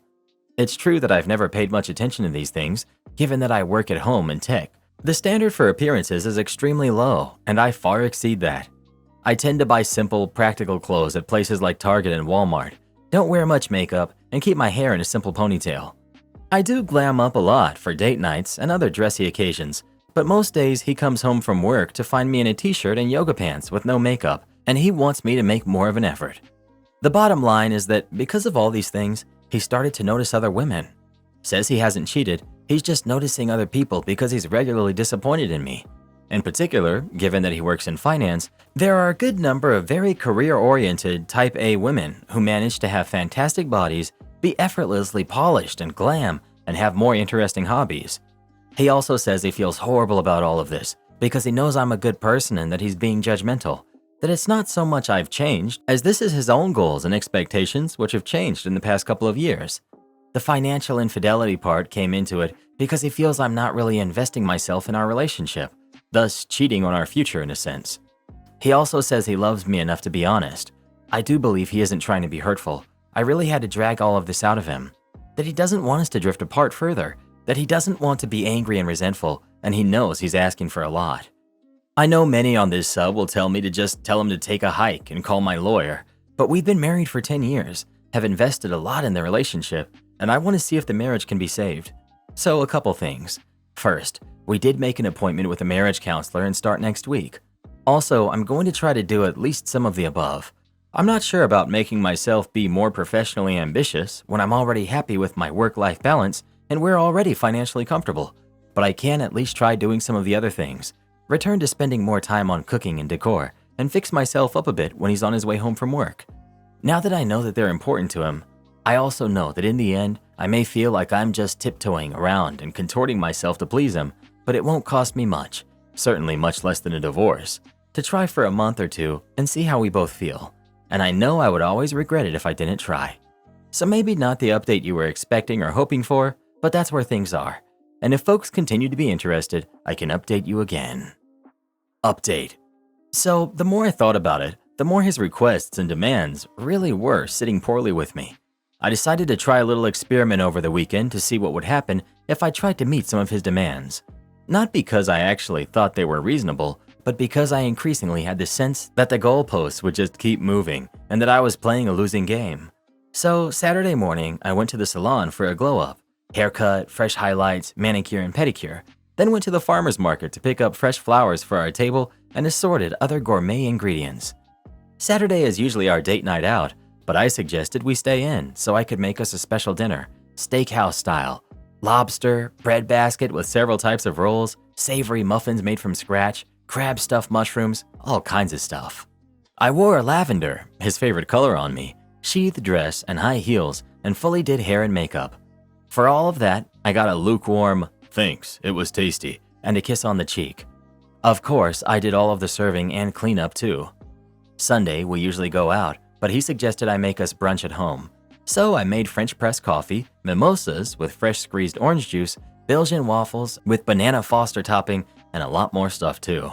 It's true that I've never paid much attention to these things, given that I work at home in tech. The standard for appearances is extremely low, and I far exceed that. I tend to buy simple, practical clothes at places like Target and Walmart, don't wear much makeup, and keep my hair in a simple ponytail. I do glam up a lot for date nights and other dressy occasions, but most days he comes home from work to find me in a t-shirt and yoga pants with no makeup, and he wants me to make more of an effort. The bottom line is that because of all these things, he started to notice other women. Says he hasn't cheated, he's just noticing other people because he's regularly disappointed in me. In particular, given that he works in finance, there are a good number of very career-oriented type A women who manage to have fantastic bodies, be effortlessly polished and glam, and have more interesting hobbies. He also says he feels horrible about all of this because he knows I'm a good person and that he's being judgmental. That it's not so much I've changed, as this is his own goals and expectations which have changed in the past couple of years. The financial infidelity part came into it because he feels I'm not really investing myself in our relationship, thus cheating on our future in a sense. He also says he loves me enough to be honest. I do believe he isn't trying to be hurtful, I really had to drag all of this out of him. That he doesn't want us to drift apart further, that he doesn't want to be angry and resentful, and he knows he's asking for a lot. I know many on this sub will tell me to just tell him to take a hike and call my lawyer, but we've been married for 10 years, have invested a lot in the relationship, and I want to see if the marriage can be saved. So a couple things. First, we did make an appointment with a marriage counselor and start next week. Also, I'm going to try to do at least some of the above. I'm not sure about making myself be more professionally ambitious when I'm already happy with my work-life balance and we're already financially comfortable, but I can at least try doing some of the other things, return to spending more time on cooking and decor, and fix myself up a bit when he's on his way home from work. Now that I know that they're important to him, I also know that in the end, I may feel like I'm just tiptoeing around and contorting myself to please him, but it won't cost me much, certainly much less than a divorce, to try for a month or two and see how we both feel. And I know I would always regret it if I didn't try. So maybe not the update you were expecting or hoping for, but that's where things are. And if folks continue to be interested, I can update you again. Update. So the more I thought about it, the more his requests and demands really were sitting poorly with me. I decided to try a little experiment over the weekend to see what would happen if I tried to meet some of his demands. Not because I actually thought they were reasonable, but because I increasingly had the sense that the goalposts would just keep moving and that I was playing a losing game. So Saturday morning, I went to the salon for a glow-up, haircut, fresh highlights, manicure and pedicure, then went to the farmer's market to pick up fresh flowers for our table and assorted other gourmet ingredients. Saturday is usually our date night out, but I suggested we stay in so I could make us a special dinner, steakhouse style, lobster, bread basket with several types of rolls, savory muffins made from scratch, crab stuffed mushrooms, all kinds of stuff. I wore a lavender, his favorite color, on me, sheathed dress and high heels, and fully did hair and makeup. For all of that, I got a lukewarm, "Thanks, it was tasty," and a kiss on the cheek. Of course, I did all of the serving and cleanup too. Sunday, we usually go out, but he suggested I make us brunch at home. So I made French press coffee, mimosas with fresh squeezed orange juice, Belgian waffles with banana Foster topping, and a lot more stuff too.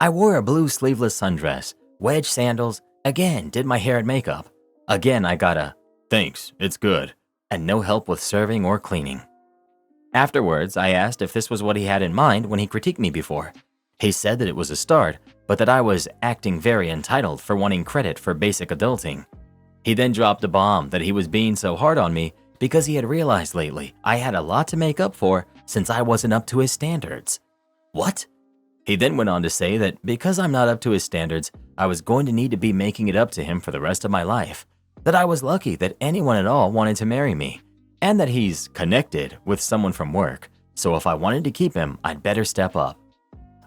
I wore a blue sleeveless sundress, wedge sandals, again did my hair and makeup. Again I got a "Thanks, it's good," and no help with serving or cleaning. Afterwards, I asked if this was what he had in mind when he critiqued me before. He said that it was a start, but that I was acting very entitled for wanting credit for basic adulting. He then dropped a bomb that he was being so hard on me because he had realized lately I had a lot to make up for since I wasn't up to his standards. What? He then went on to say that because I'm not up to his standards, I was going to need to be making it up to him for the rest of my life, that I was lucky that anyone at all wanted to marry me, and that he's connected with someone from work, so if I wanted to keep him, I'd better step up.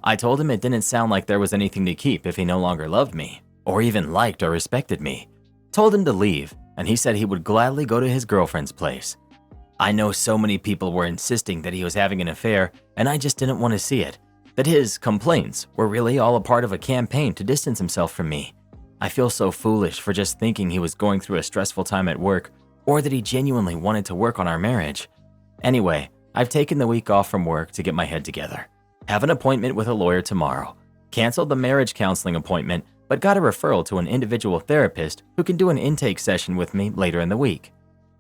I told him it didn't sound like there was anything to keep if he no longer loved me, or even liked or respected me. Told him to leave, and he said he would gladly go to his girlfriend's place. I know so many people were insisting that he was having an affair, and I just didn't want to see it. That his complaints were really all a part of a campaign to distance himself from me. I feel so foolish for just thinking he was going through a stressful time at work, or that he genuinely wanted to work on our marriage. Anyway, I've taken the week off from work to get my head together. Have an appointment with a lawyer tomorrow. Canceled the marriage counseling appointment, but got a referral to an individual therapist who can do an intake session with me later in the week.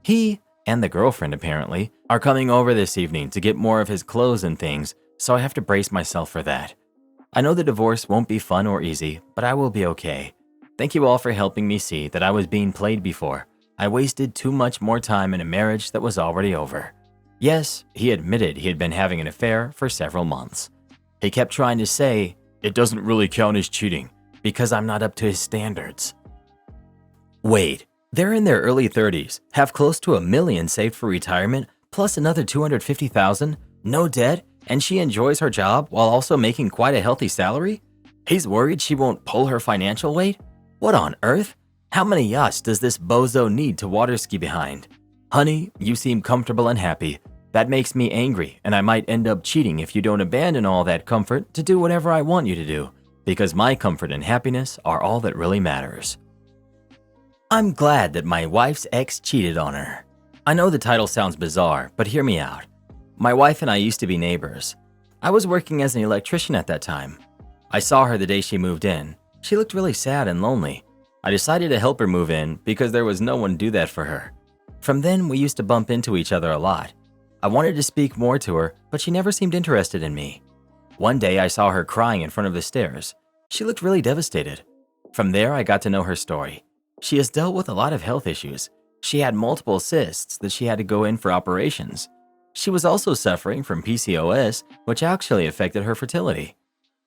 He, and the girlfriend apparently, are coming over this evening to get more of his clothes and things, so I have to brace myself for that. I know the divorce won't be fun or easy, but I will be okay. Thank you all for helping me see that I was being played before. I wasted too much more time in a marriage that was already over. Yes, he admitted he had been having an affair for several months. He kept trying to say, "It doesn't really count as cheating, because I'm not up to his standards." Wait, they're in their early 30s, have close to $1 million saved for retirement, plus another $250,000, no debt, and she enjoys her job while also making quite a healthy salary? He's worried she won't pull her financial weight? What on earth? How many yachts does this bozo need to water ski behind? Honey, you seem comfortable and happy. That makes me angry, and I might end up cheating if you don't abandon all that comfort to do whatever I want you to do, because my comfort and happiness are all that really matters. I'm glad that my wife's ex cheated on her. I know the title sounds bizarre, but hear me out. My wife and I used to be neighbors. I was working as an electrician at that time. I saw her the day she moved in. She looked really sad and lonely. I decided to help her move in because there was no one to do that for her. From then, we used to bump into each other a lot. I wanted to speak more to her, but she never seemed interested in me. One day, I saw her crying in front of the stairs. She looked really devastated. From there, I got to know her story. She has dealt with a lot of health issues. She had multiple cysts that she had to go in for operations. She was also suffering from PCOS, which actually affected her fertility.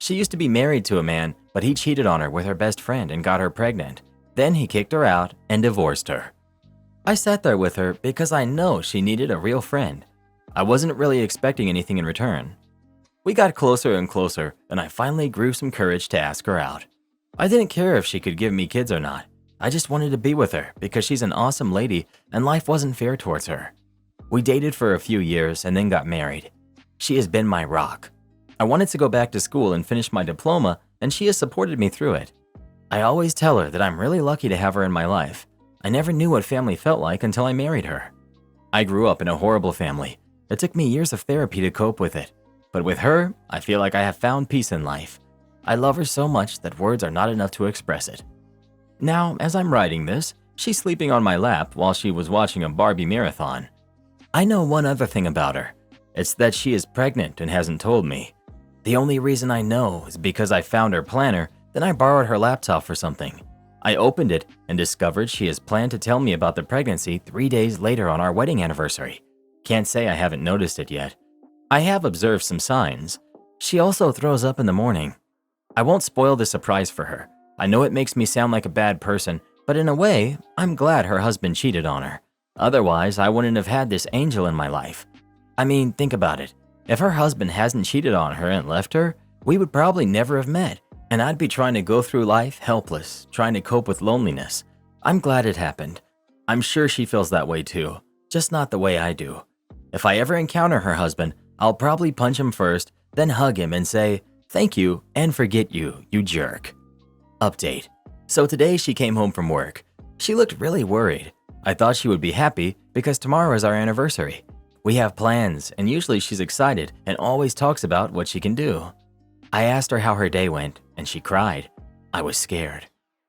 She used to be married to a man, but he cheated on her with her best friend and got her pregnant. Then he kicked her out and divorced her. I sat there with her because I know she needed a real friend. I wasn't really expecting anything in return. We got closer and closer, and I finally grew some courage to ask her out. I didn't care if she could give me kids or not. I just wanted to be with her because she's an awesome lady and life wasn't fair towards her. We dated for a few years and then got married. She has been my rock. I wanted to go back to school and finish my diploma, and she has supported me through it. I always tell her that I'm really lucky to have her in my life. I never knew what family felt like until I married her. I grew up in a horrible family. It took me years of therapy to cope with it. But with her, I feel like I have found peace in life. I love her so much that words are not enough to express it. Now, as I'm writing this, she's sleeping on my lap while she was watching a Barbie marathon. I know one other thing about her. It's that she is pregnant and hasn't told me. The only reason I know is because I found her planner, then I borrowed her laptop for something. I opened it and discovered she has planned to tell me about the pregnancy 3 days later on our wedding anniversary. Can't say I haven't noticed it yet. I have observed some signs. She also throws up in the morning. I won't spoil the surprise for her. I know it makes me sound like a bad person, but in a way, I'm glad her husband cheated on her. Otherwise, I wouldn't have had this angel in my life. I mean, think about it. If her husband hasn't cheated on her and left her, we would probably never have met, and I'd be trying to go through life helpless, trying to cope with loneliness. I'm glad it happened. I'm sure she feels that way too, just not the way I do. If I ever encounter her husband, I'll probably punch him first, then hug him and say, "Thank you and forget you, you jerk." Update. So today she came home from work. She looked really worried. I thought she would be happy because tomorrow is our anniversary. We have plans, and usually she's excited and always talks about what she can do. I asked her how her day went, and she cried. I was scared.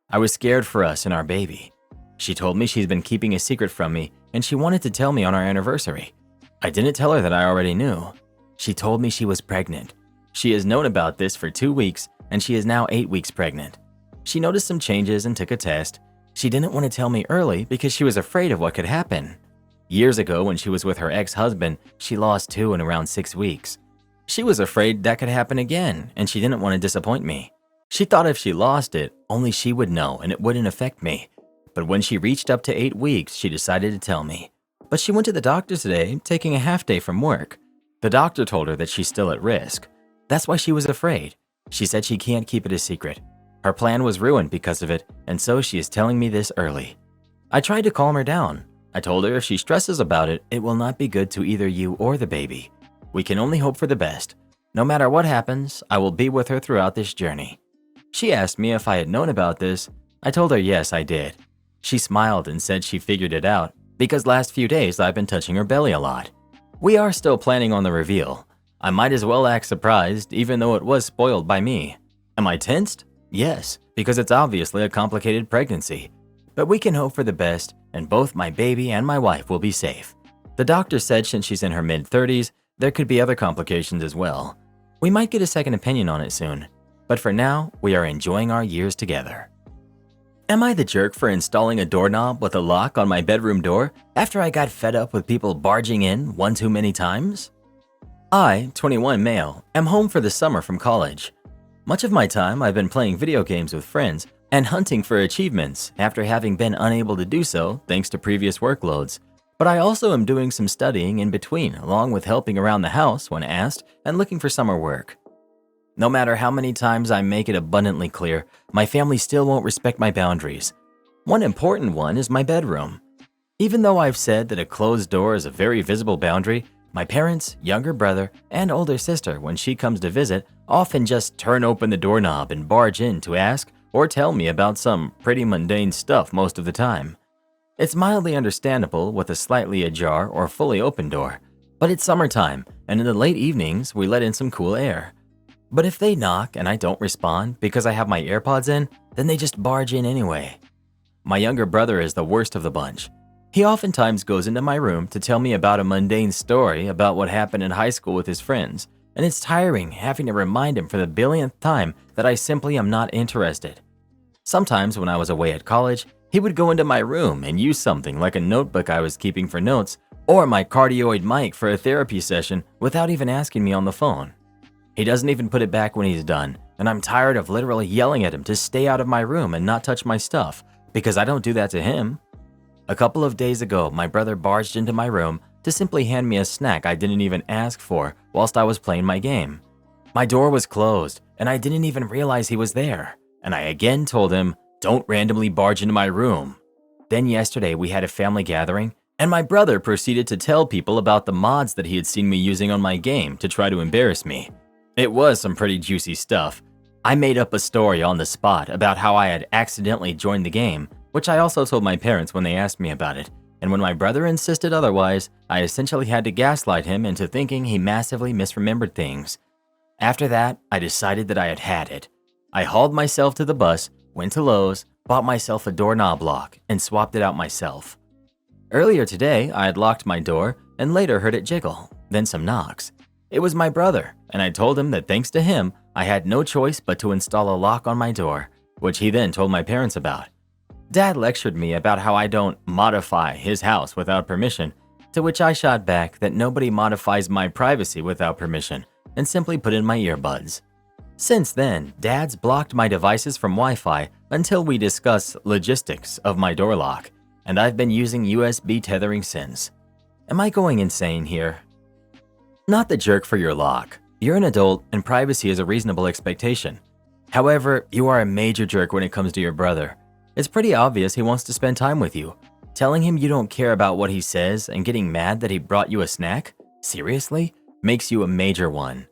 I was scared for us and our baby. She told me she's been keeping a secret from me, and she wanted to tell me on our anniversary. I didn't tell her that I already knew. She told me she was pregnant. She has known about this for 2 weeks, and she is now 8 weeks pregnant. She noticed some changes and took a test. She didn't want to tell me early because she was afraid of what could happen. Years ago, when she was with her ex-husband, she lost 2 in around 6 weeks. She was afraid that could happen again, and she didn't want to disappoint me. She thought if she lost it, only she would know and it wouldn't affect me. But when she reached up to 8 weeks, she decided to tell me. But she went to the doctor today, taking a half day from work. The doctor told her that she's still at risk. That's why she was afraid. She said she can't keep it a secret. Her plan was ruined because of it, and so she is telling me this early. I tried to calm her down. I told her if she stresses about it, it will not be good to either you or the baby. We can only hope for the best. No matter what happens, I will be with her throughout this journey. She asked me if I had known about this. I told her yes, I did. She smiled and said she figured it out because last few days I've been touching her belly a lot. We are still planning on the reveal. I might as well act surprised even though it was spoiled by me. Am I tensed? Yes, because it's obviously a complicated pregnancy. But we can hope for the best, and both my baby and my wife will be safe. The doctor said since she's in her mid-30s, there could be other complications as well. We might get a second opinion on it soon, but for now, we are enjoying our years together. Am I the jerk for installing a doorknob with a lock on my bedroom door after I got fed up with people barging in one too many times? I, 21 male, am home for the summer from college. Much of my time I've been playing video games with friends and hunting for achievements after having been unable to do so thanks to previous workloads. But I also am doing some studying in between along with helping around the house when asked and looking for summer work. No matter how many times I make it abundantly clear, my family still won't respect my boundaries. One important one is my bedroom. Even though I've said that a closed door is a very visible boundary, my parents, younger brother, and older sister, when she comes to visit, often just turn open the doorknob and barge in to ask or tell me about some pretty mundane stuff most of the time. It's mildly understandable with a slightly ajar or fully open door, but it's summertime, and in the late evenings, we let in some cool air. But if they knock and I don't respond because I have my AirPods in, then they just barge in anyway. My younger brother is the worst of the bunch. He oftentimes goes into my room to tell me about a mundane story about what happened in high school with his friends, and it's tiring having to remind him for the billionth time that I simply am not interested. Sometimes when I was away at college, he would go into my room and use something like a notebook I was keeping for notes or my cardioid mic for a therapy session without even asking me on the phone. He doesn't even put it back when he's done, and I'm tired of literally yelling at him to stay out of my room and not touch my stuff because I don't do that to him. A couple of days ago, my brother barged into my room to simply hand me a snack I didn't even ask for whilst I was playing my game. My door was closed, and I didn't even realize he was there, and I again told him, "Don't randomly barge into my room." Then yesterday we had a family gathering, and my brother proceeded to tell people about the mods that he had seen me using on my game to try to embarrass me. It was some pretty juicy stuff. I made up a story on the spot about how I had accidentally joined the game, which I also told my parents when they asked me about it, and when my brother insisted otherwise, I essentially had to gaslight him into thinking he massively misremembered things. After that, I decided that I had had it. I hauled myself to the bus, went to Lowe's, bought myself a doorknob lock, and swapped it out myself. Earlier today, I had locked my door and later heard it jiggle, then some knocks. It was my brother, and I told him that thanks to him, I had no choice but to install a lock on my door, which he then told my parents about. Dad lectured me about how I don't modify his house without permission, to which I shot back that nobody modifies my privacy without permission and simply put in my earbuds. Since then, Dad's blocked my devices from Wi-Fi until we discuss logistics of my door lock, and I've been using USB tethering since. Am I going insane here? Not the jerk for your lock. You're an adult and privacy is a reasonable expectation. However, you are a major jerk when it comes to your brother. It's pretty obvious he wants to spend time with you. Telling him you don't care about what he says and getting mad that he brought you a snack? Seriously? Makes you a major one.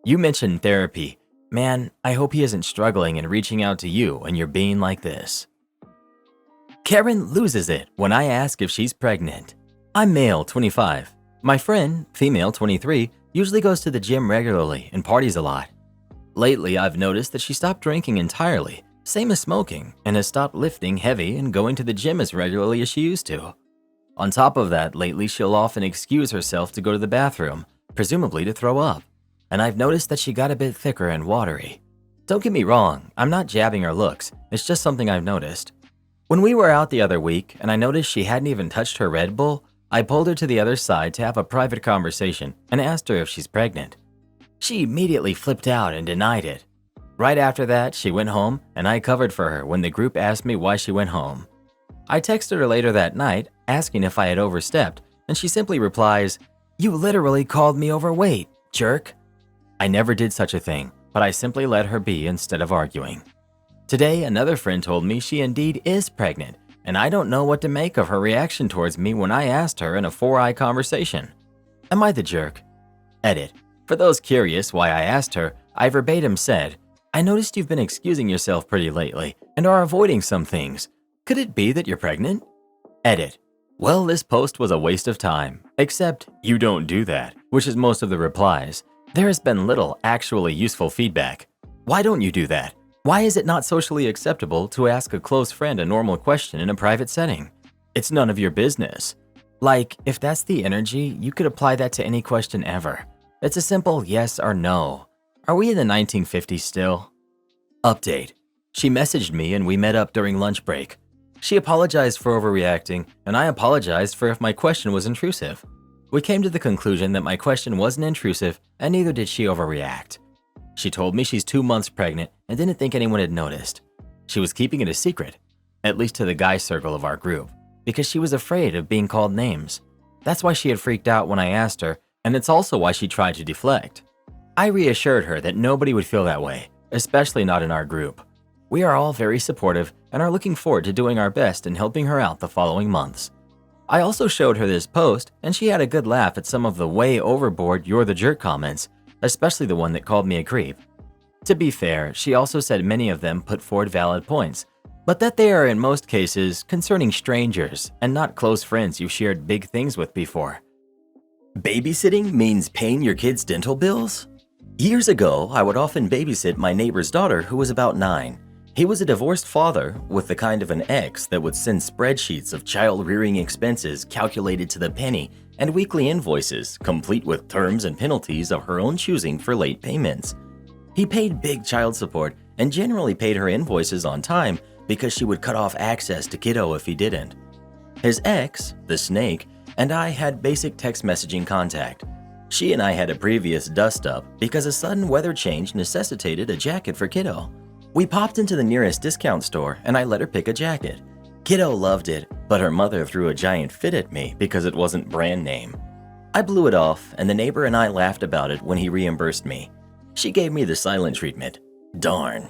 You mentioned therapy. Man, I hope he isn't struggling and reaching out to you and you're being like this. Karen loses it when I ask if she's pregnant. I'm male, 25. My friend, female, 23, usually goes to the gym regularly and parties a lot. Lately, I've noticed that she stopped drinking entirely, same as smoking, and has stopped lifting heavy and going to the gym as regularly as she used to. On top of that, lately she'll often excuse herself to go to the bathroom, presumably to throw up. And I've noticed that she got a bit thicker and watery. Don't get me wrong, I'm not jabbing her looks, it's just something I've noticed. When we were out the other week and I noticed she hadn't even touched her Red Bull, I pulled her to the other side to have a private conversation and asked her if she's pregnant. She immediately flipped out and denied it. Right after that, she went home and I covered for her when the group asked me why she went home. I texted her later that night asking if I had overstepped, and she simply replies, "You literally called me overweight, jerk." I never did such a thing, but I simply let her be instead of arguing. Today, another friend told me she indeed is pregnant, and I don't know what to make of her reaction towards me when I asked her in a 4-eye conversation. Am I the jerk? Edit. For those curious why I asked her, I verbatim said, "I noticed you've been excusing yourself pretty lately and are avoiding some things. Could it be that you're pregnant?" Edit. Well, this post was a waste of time, except you don't do that, which is most of the replies. There has been little actually useful feedback. Why don't you do that? Why is it not socially acceptable to ask a close friend a normal question in a private setting? It's none of your business. Like, if that's the energy, you could apply that to any question ever. It's a simple yes or no. Are we in the 1950s still? Update. She messaged me and we met up during lunch break. She apologized for overreacting, and I apologized for if my question was intrusive. We came to the conclusion that my question wasn't intrusive, and neither did she overreact. She told me she's 2 months pregnant and didn't think anyone had noticed. She was keeping it a secret, at least to the guy circle of our group, because she was afraid of being called names. That's why she had freaked out when I asked her, and it's also why she tried to deflect. I reassured her that nobody would feel that way, especially not in our group. We are all very supportive and are looking forward to doing our best in helping her out the following months. I also showed her this post, and she had a good laugh at some of the way overboard "you're the jerk" comments, especially the one that called me a creep. To be fair, she also said many of them put forward valid points, but that they are in most cases concerning strangers and not close friends you've shared big things with before. Babysitting means paying your kids' dental bills? Years ago, I would often babysit my neighbor's daughter who was about 9. He was a divorced father with the kind of an ex that would send spreadsheets of child-rearing expenses calculated to the penny and weekly invoices, complete with terms and penalties of her own choosing for late payments. He paid big child support and generally paid her invoices on time because she would cut off access to kiddo if he didn't. His ex, the snake, and I had basic text messaging contact. She and I had a previous dust-up because a sudden weather change necessitated a jacket for kiddo. We popped into the nearest discount store and I let her pick a jacket. Kiddo loved it, but her mother threw a giant fit at me because it wasn't brand name. I blew it off and the neighbor and I laughed about it when he reimbursed me. She gave me the silent treatment. Darn.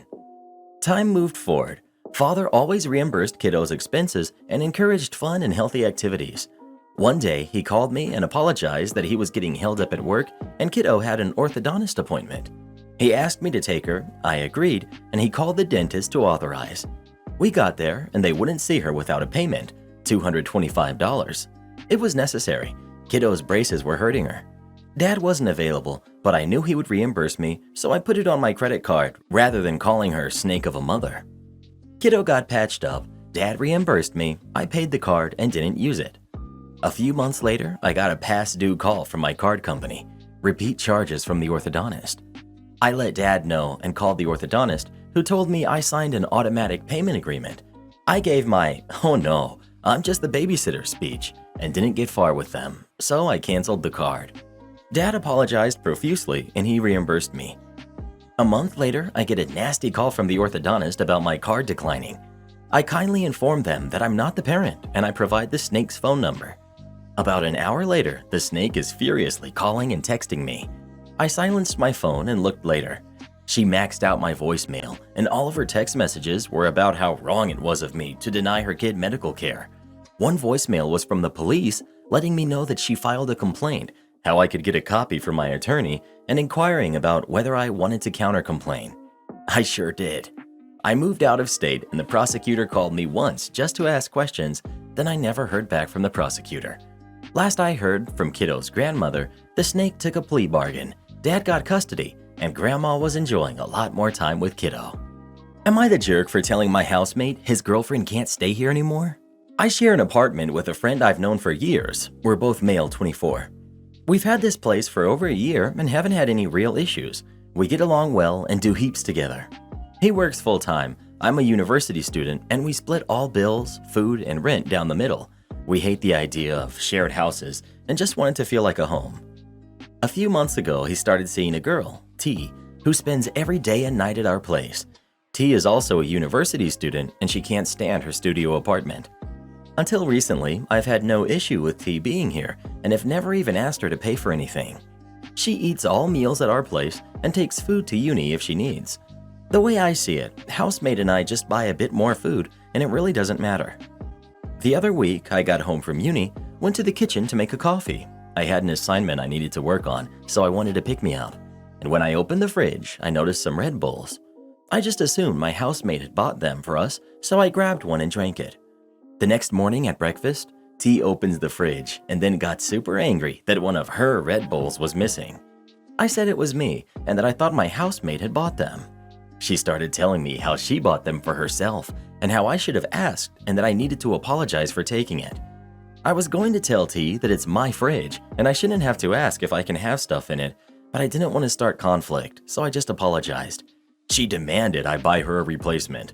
Time moved forward. Father always reimbursed kiddo's expenses and encouraged fun and healthy activities. One day, he called me and apologized that he was getting held up at work and kiddo had an orthodontist appointment. He asked me to take her, I agreed, and he called the dentist to authorize. We got there and they wouldn't see her without a payment, $225. It was necessary. Kiddo's braces were hurting her. Dad wasn't available, but I knew he would reimburse me, so I put it on my credit card rather than calling her snake of a mother. Kiddo got patched up, Dad reimbursed me, I paid the card and didn't use it. A few months later, I got a past due call from my card company, repeat charges from the orthodontist. I let Dad know and called the orthodontist, who told me I signed an automatic payment agreement. I gave my, "Oh no, I'm just the babysitter" speech and didn't get far with them, so I canceled the card. Dad apologized profusely and he reimbursed me. A month later, I get a nasty call from the orthodontist about my card declining. I kindly inform them that I'm not the parent and I provide the snake's phone number. About an hour later, the snake is furiously calling and texting me. I silenced my phone and looked later. She maxed out my voicemail and all of her text messages were about how wrong it was of me to deny her kid medical care. One voicemail was from the police letting me know that she filed a complaint, how I could get a copy from my attorney, and inquiring about whether I wanted to counter-complain. I sure did. I moved out of state and the prosecutor called me once just to ask questions, then I never heard back from the prosecutor. Last I heard from kiddo's grandmother, the snake took a plea bargain, Dad got custody, and Grandma was enjoying a lot more time with kiddo. Am I the jerk for telling my housemate his girlfriend can't stay here anymore? I share an apartment with a friend I've known for years. We're both male 24. We've had this place for over a year and haven't had any real issues. We get along well and do heaps together. He works full-time, I'm a university student, and we split all bills, food, and rent down the middle. We hate the idea of shared houses and just want it to feel like a home. A few months ago, he started seeing a girl, T, who spends every day and night at our place. T is also a university student and she can't stand her studio apartment. Until recently, I've had no issue with T being here and have never even asked her to pay for anything. She eats all meals at our place and takes food to uni if she needs. The way I see it, housemate and I just buy a bit more food and it really doesn't matter. The other week, I got home from uni, went to the kitchen to make a coffee. I had an assignment I needed to work on, so I wanted to pick me up. And when I opened the fridge, I noticed some Red Bulls. I just assumed my housemate had bought them for us, so I grabbed one and drank it. The next morning at breakfast, T opens the fridge and then got super angry that one of her Red Bulls was missing. I said it was me and that I thought my housemate had bought them. She started telling me how she bought them for herself and how I should have asked and that I needed to apologize for taking it. I was going to tell T that it's my fridge and I shouldn't have to ask if I can have stuff in it, but I didn't want to start conflict, so I just apologized. She demanded I buy her a replacement.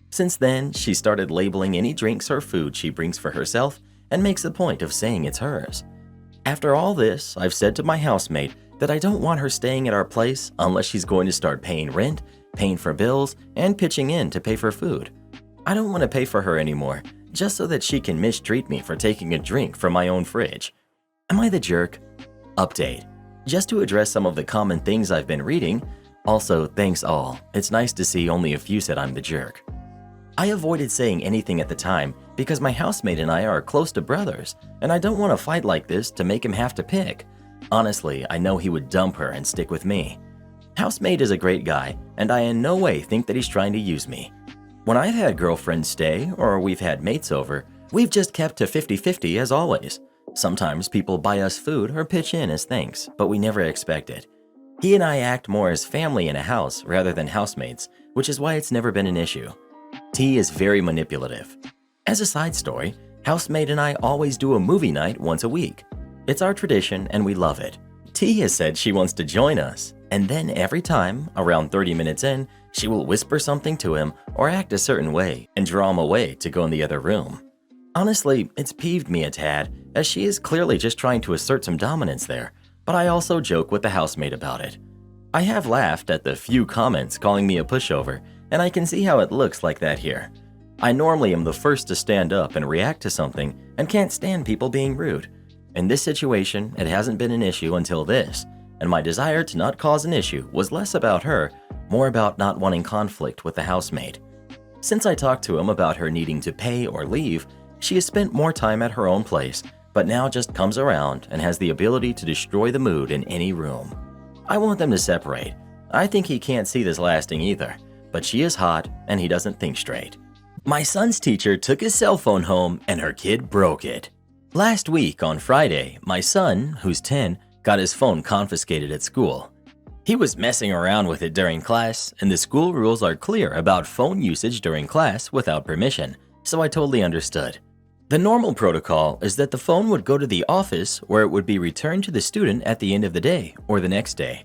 Since then, she started labeling any drinks or food she brings for herself and makes a point of saying it's hers. After all this, I've said to my housemate that I don't want her staying at our place unless she's going to start paying rent, paying for bills, and pitching in to pay for food. I don't want to pay for her anymore, just so that she can mistreat me for taking a drink from my own fridge. Am I the jerk? Update. Just to address some of the common things I've been reading, also thanks all, it's nice to see only a few said I'm the jerk. I avoided saying anything at the time because my housemate and I are close to brothers, and I don't want to fight like this to make him have to pick. Honestly, I know he would dump her and stick with me. Housemate is a great guy, and I in no way think that he's trying to use me. When I've had girlfriends stay or we've had mates over, we've just kept to 50-50 as always. Sometimes people buy us food or pitch in as thanks, but we never expect it. He and I act more as family in a house rather than housemates, which is why it's never been an issue. T is very manipulative. As a side story, housemate and I always do a movie night once a week. It's our tradition and we love it. T has said she wants to join us, and then every time, around 30 minutes in, she will whisper something to him or act a certain way and draw him away to go in the other room. Honestly, it's peeved me a tad, as she is clearly just trying to assert some dominance there, but I also joke with the housemate about it. I have laughed at the few comments calling me a pushover, and I can see how it looks like that here. I normally am the first to stand up and react to something and can't stand people being rude. In this situation, it hasn't been an issue until this, and my desire to not cause an issue was less about her, more about not wanting conflict with the housemate. Since I talked to him about her needing to pay or leave, she has spent more time at her own place, but now just comes around and has the ability to destroy the mood in any room. I want them to separate. I think he can't see this lasting either, but she is hot and he doesn't think straight. My son's teacher took his cell phone home and her kid broke it. Last week on Friday, my son, who's 10, got his phone confiscated at school. He was messing around with it during class, and the school rules are clear about phone usage during class without permission, so I totally understood. The normal protocol is that the phone would go to the office where it would be returned to the student at the end of the day or the next day.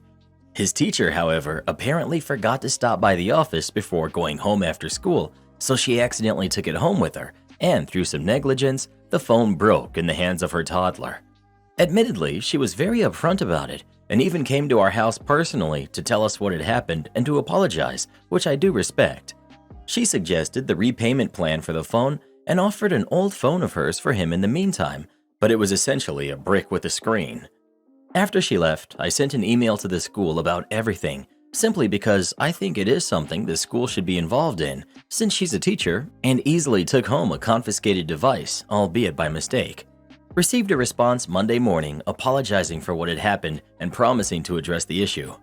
His teacher, however, apparently forgot to stop by the office before going home after school, so she accidentally took it home with her, and through some negligence, the phone broke in the hands of her toddler. Admittedly, she was very upfront about it and even came to our house personally to tell us what had happened and to apologize, which I do respect. She suggested the repayment plan for the phone and offered an old phone of hers for him in the meantime, but it was essentially a brick with a screen. After she left, I sent an email to the school about everything, simply because I think it is something the school should be involved in, since she's a teacher and easily took home a confiscated device, albeit by mistake. Received a response Monday morning apologizing for what had happened and promising to address the issue.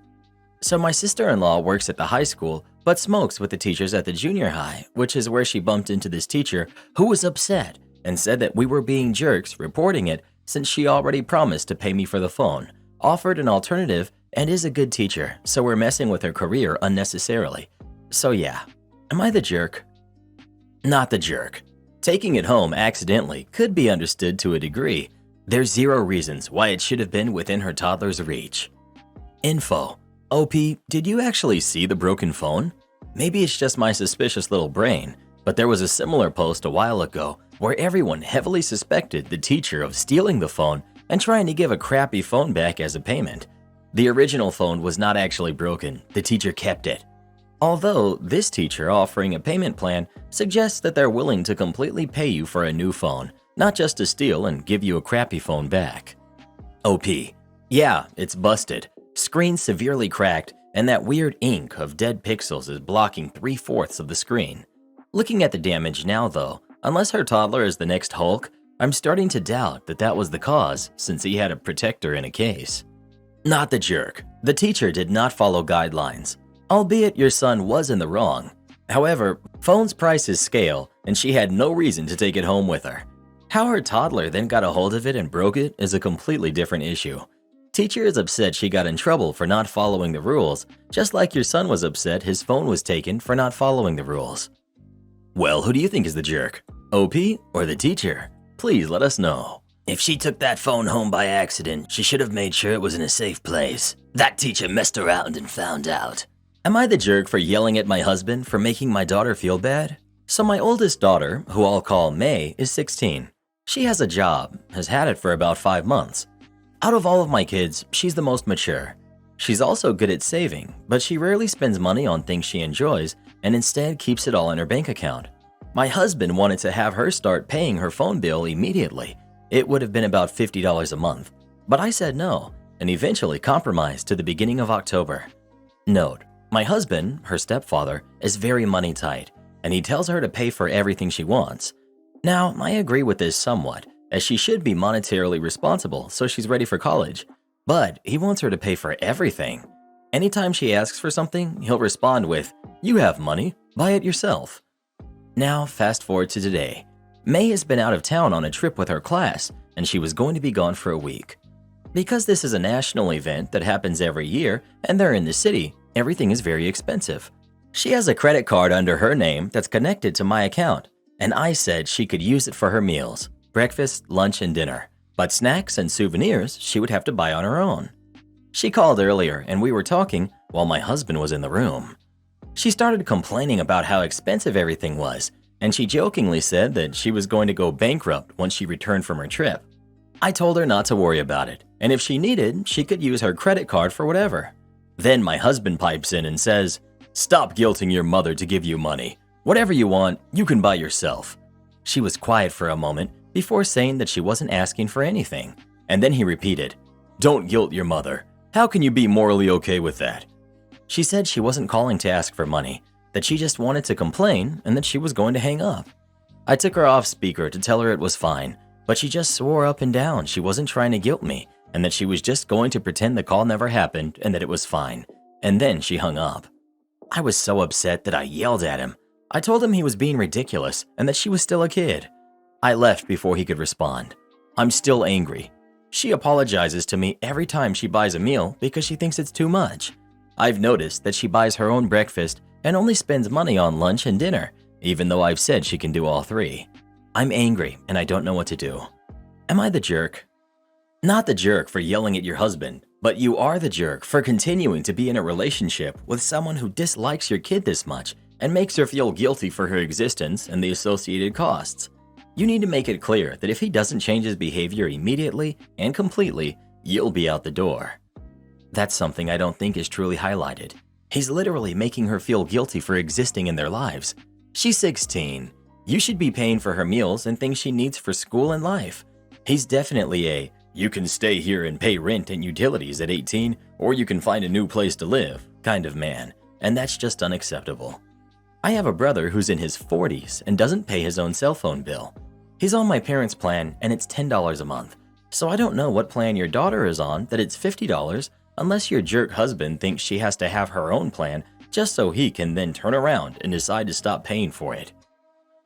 So my sister-in-law works at the high school but smokes with the teachers at the junior high, which is where she bumped into this teacher who was upset and said that we were being jerks reporting it since she already promised to pay me for the phone, offered an alternative, and is a good teacher, so we're messing with her career unnecessarily. So yeah, am I the jerk? Not the jerk. Taking it home accidentally could be understood to a degree. There's zero reasons why it should have been within her toddler's reach. Info. OP, did you actually see the broken phone? Maybe it's just my suspicious little brain, but there was a similar post a while ago where everyone heavily suspected the teacher of stealing the phone and trying to give a crappy phone back as a payment. The original phone was not actually broken, the teacher kept it. Although this teacher offering a payment plan suggests that they're willing to completely pay you for a new phone, not just to steal and give you a crappy phone back. OP. Yeah, it's busted. Screen severely cracked, and that weird ink of dead pixels is blocking 3/4 of the screen. Looking at the damage now though, unless her toddler is the next Hulk, I'm starting to doubt that that was the cause since he had a protector in a case. Not the jerk. The teacher did not follow guidelines, albeit your son was in the wrong. However, phone's prices scale, and she had no reason to take it home with her. How her toddler then got a hold of it and broke it is a completely different issue. Teacher is upset she got in trouble for not following the rules, just like your son was upset his phone was taken for not following the rules. Well, who do you think is the jerk? OP or the teacher? Please let us know. If she took that phone home by accident, she should have made sure it was in a safe place. That teacher messed around and found out. Am I the jerk for yelling at my husband for making my daughter feel bad? So my oldest daughter, who I'll call May, is 16. She has a job, has had it for about 5 months. Out of all of my kids, she's the most mature. She's also good at saving, but she rarely spends money on things she enjoys and instead keeps it all in her bank account. My husband wanted to have her start paying her phone bill immediately. It would have been about $50 a month, but I said no and eventually compromised to the beginning of October. Note, my husband, her stepfather, is very money tight, and he tells her to pay for everything she wants. Now, I agree with this somewhat, as she should be monetarily responsible so she's ready for college. But he wants her to pay for everything. Anytime she asks for something, he'll respond with, "You have money, buy it yourself." Now, fast forward to today. May has been out of town on a trip with her class, and she was going to be gone for a week. Because this is a national event that happens every year, and they're in the city, everything is very expensive. She has a credit card under her name that's connected to my account, and I said she could use it for her meals, breakfast, lunch, and dinner. But snacks and souvenirs she would have to buy on her own. She called earlier and we were talking while my husband was in the room. She started complaining about how expensive everything was, and she jokingly said that she was going to go bankrupt once she returned from her trip. I told her not to worry about it, and if she needed, she could use her credit card for whatever. Then my husband pipes in and says, "Stop guilting your mother to give you money. Whatever you want, you can buy yourself." She was quiet for a moment before saying that she wasn't asking for anything, and then he repeated, "Don't guilt your mother. How can you be morally okay with that?" She said she wasn't calling to ask for money, that she just wanted to complain and that she was going to hang up. I took her off speaker to tell her it was fine, but she just swore up and down she wasn't trying to guilt me and that she was just going to pretend the call never happened and that it was fine. And then she hung up. I was so upset that I yelled at him. I told him he was being ridiculous and that she was still a kid. I left before he could respond. I'm still angry. She apologizes to me every time she buys a meal because she thinks it's too much. I've noticed that she buys her own breakfast and only spends money on lunch and dinner, even though I've said she can do all three. I'm angry and I don't know what to do. Am I the jerk? Not the jerk for yelling at your husband, but you are the jerk for continuing to be in a relationship with someone who dislikes your kid this much and makes her feel guilty for her existence and the associated costs. You need to make it clear that if he doesn't change his behavior immediately and completely, you'll be out the door. That's something I don't think is truly highlighted. He's literally making her feel guilty for existing in their lives. She's 16. You should be paying for her meals and things she needs for school and life. He's definitely a, you can stay here and pay rent and utilities at 18, or you can find a new place to live kind of man, and that's just unacceptable. I have a brother who's in his 40s and doesn't pay his own cell phone bill. He's on my parents' plan and it's $10 a month, so I don't know what plan your daughter is on that it's $50 unless your jerk husband thinks she has to have her own plan just so he can then turn around and decide to stop paying for it.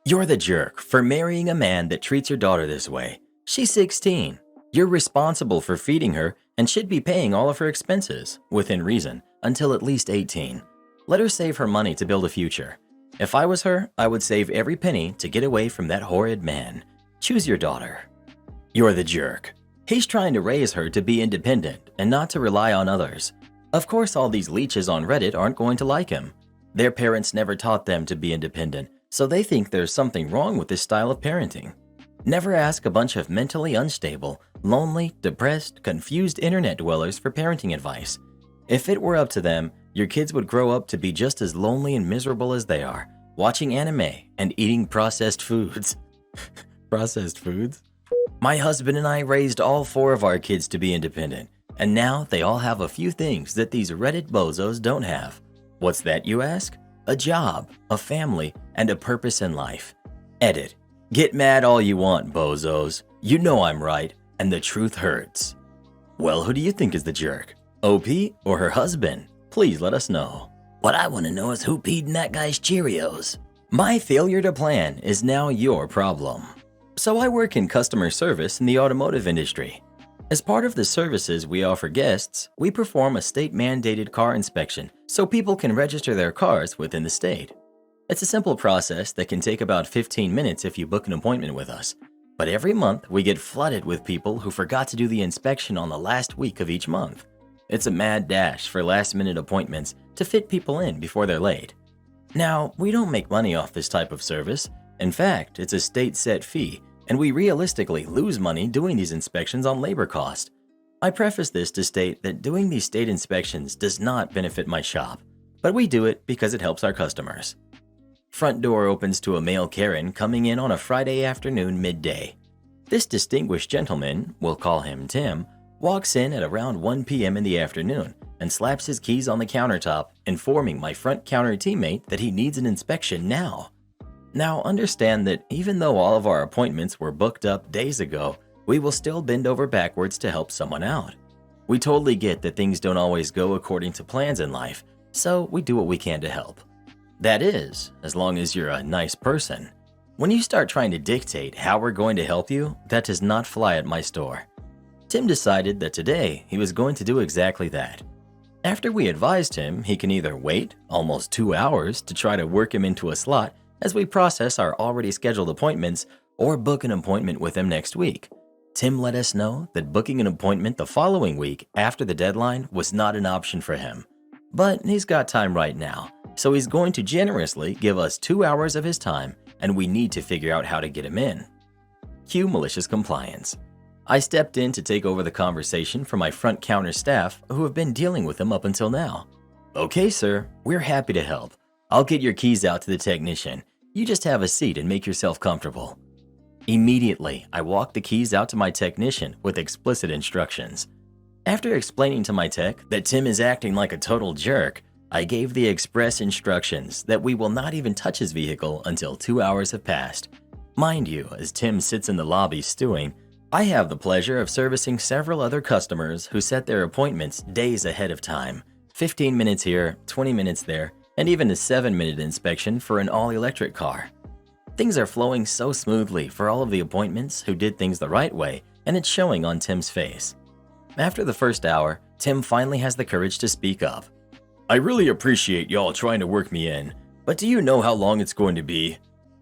You're the jerk for marrying a man that treats your daughter this way. She's 16. You're responsible for feeding her and should be paying all of her expenses, within reason, until at least 18. Let her save her money to build a future. If I was her, I would save every penny to get away from that horrid man. Choose your daughter. You're the jerk. He's trying to raise her to be independent and not to rely on others. Of course, all these leeches on Reddit aren't going to like him. Their parents never taught them to be independent, so they think there's something wrong with this style of parenting. Never ask a bunch of mentally unstable, lonely, depressed, confused internet dwellers for parenting advice. If it were up to them, your kids would grow up to be just as lonely and miserable as they are, watching anime and eating processed foods. Processed foods? My husband and I raised all 4 of our kids to be independent, and now they all have a few things that these Reddit bozos don't have. What's that, you ask? A job, a family, and a purpose in life. Edit. Get mad all you want, bozos. You know I'm right, and the truth hurts. Well, who do you think is the jerk? OP or her husband? Please let us know. What I want to know is who peed in that guy's Cheerios. My failure to plan is now your problem. So I work in customer service in the automotive industry. As part of the services we offer guests, we perform a state-mandated car inspection so people can register their cars within the state. It's a simple process that can take about 15 minutes if you book an appointment with us. But every month, we get flooded with people who forgot to do the inspection on the last week of each month. It's a mad dash for last-minute appointments to fit people in before they're late. Now, we don't make money off this type of service. In fact, it's a state-set fee, and we realistically lose money doing these inspections on labor cost. I preface this to state that doing these state inspections does not benefit my shop, but we do it because it helps our customers. Front door opens to a male Karen coming in on a Friday afternoon midday. This distinguished gentleman, we'll call him Tim, walks in at around 1 p.m. in the afternoon and slaps his keys on the countertop, informing my front counter teammate that he needs an inspection now. Now understand that even though all of our appointments were booked up days ago, we will still bend over backwards to help someone out. We totally get that things don't always go according to plans in life, so we do what we can to help. That is, as long as you're a nice person. When you start trying to dictate how we're going to help you, that does not fly at my store. Tim decided that today he was going to do exactly that. After we advised him he can either wait almost 2 hours to try to work him into a slot as we process our already scheduled appointments or book an appointment with him next week, Tim let us know that booking an appointment the following week after the deadline was not an option for him. But he's got time right now, so he's going to generously give us 2 hours of his time, and we need to figure out how to get him in. Cue malicious compliance. I stepped in to take over the conversation for my front counter staff who have been dealing with him up until now. Okay, sir, we're happy to help. I'll get your keys out to the technician. You just have a seat and make yourself comfortable. Immediately, I walked the keys out to my technician with explicit instructions. After explaining to my tech that Tim is acting like a total jerk, I gave the express instructions that we will not even touch his vehicle until 2 hours have passed. Mind you, as Tim sits in the lobby stewing, I have the pleasure of servicing several other customers who set their appointments days ahead of time. 15 minutes here, 20 minutes there, and even a 7-minute inspection for an all-electric car. Things are flowing so smoothly for all of the appointments who did things the right way, and it's showing on Tim's face. After the first hour, Tim finally has the courage to speak up. I really appreciate y'all trying to work me in, but do you know how long it's going to be?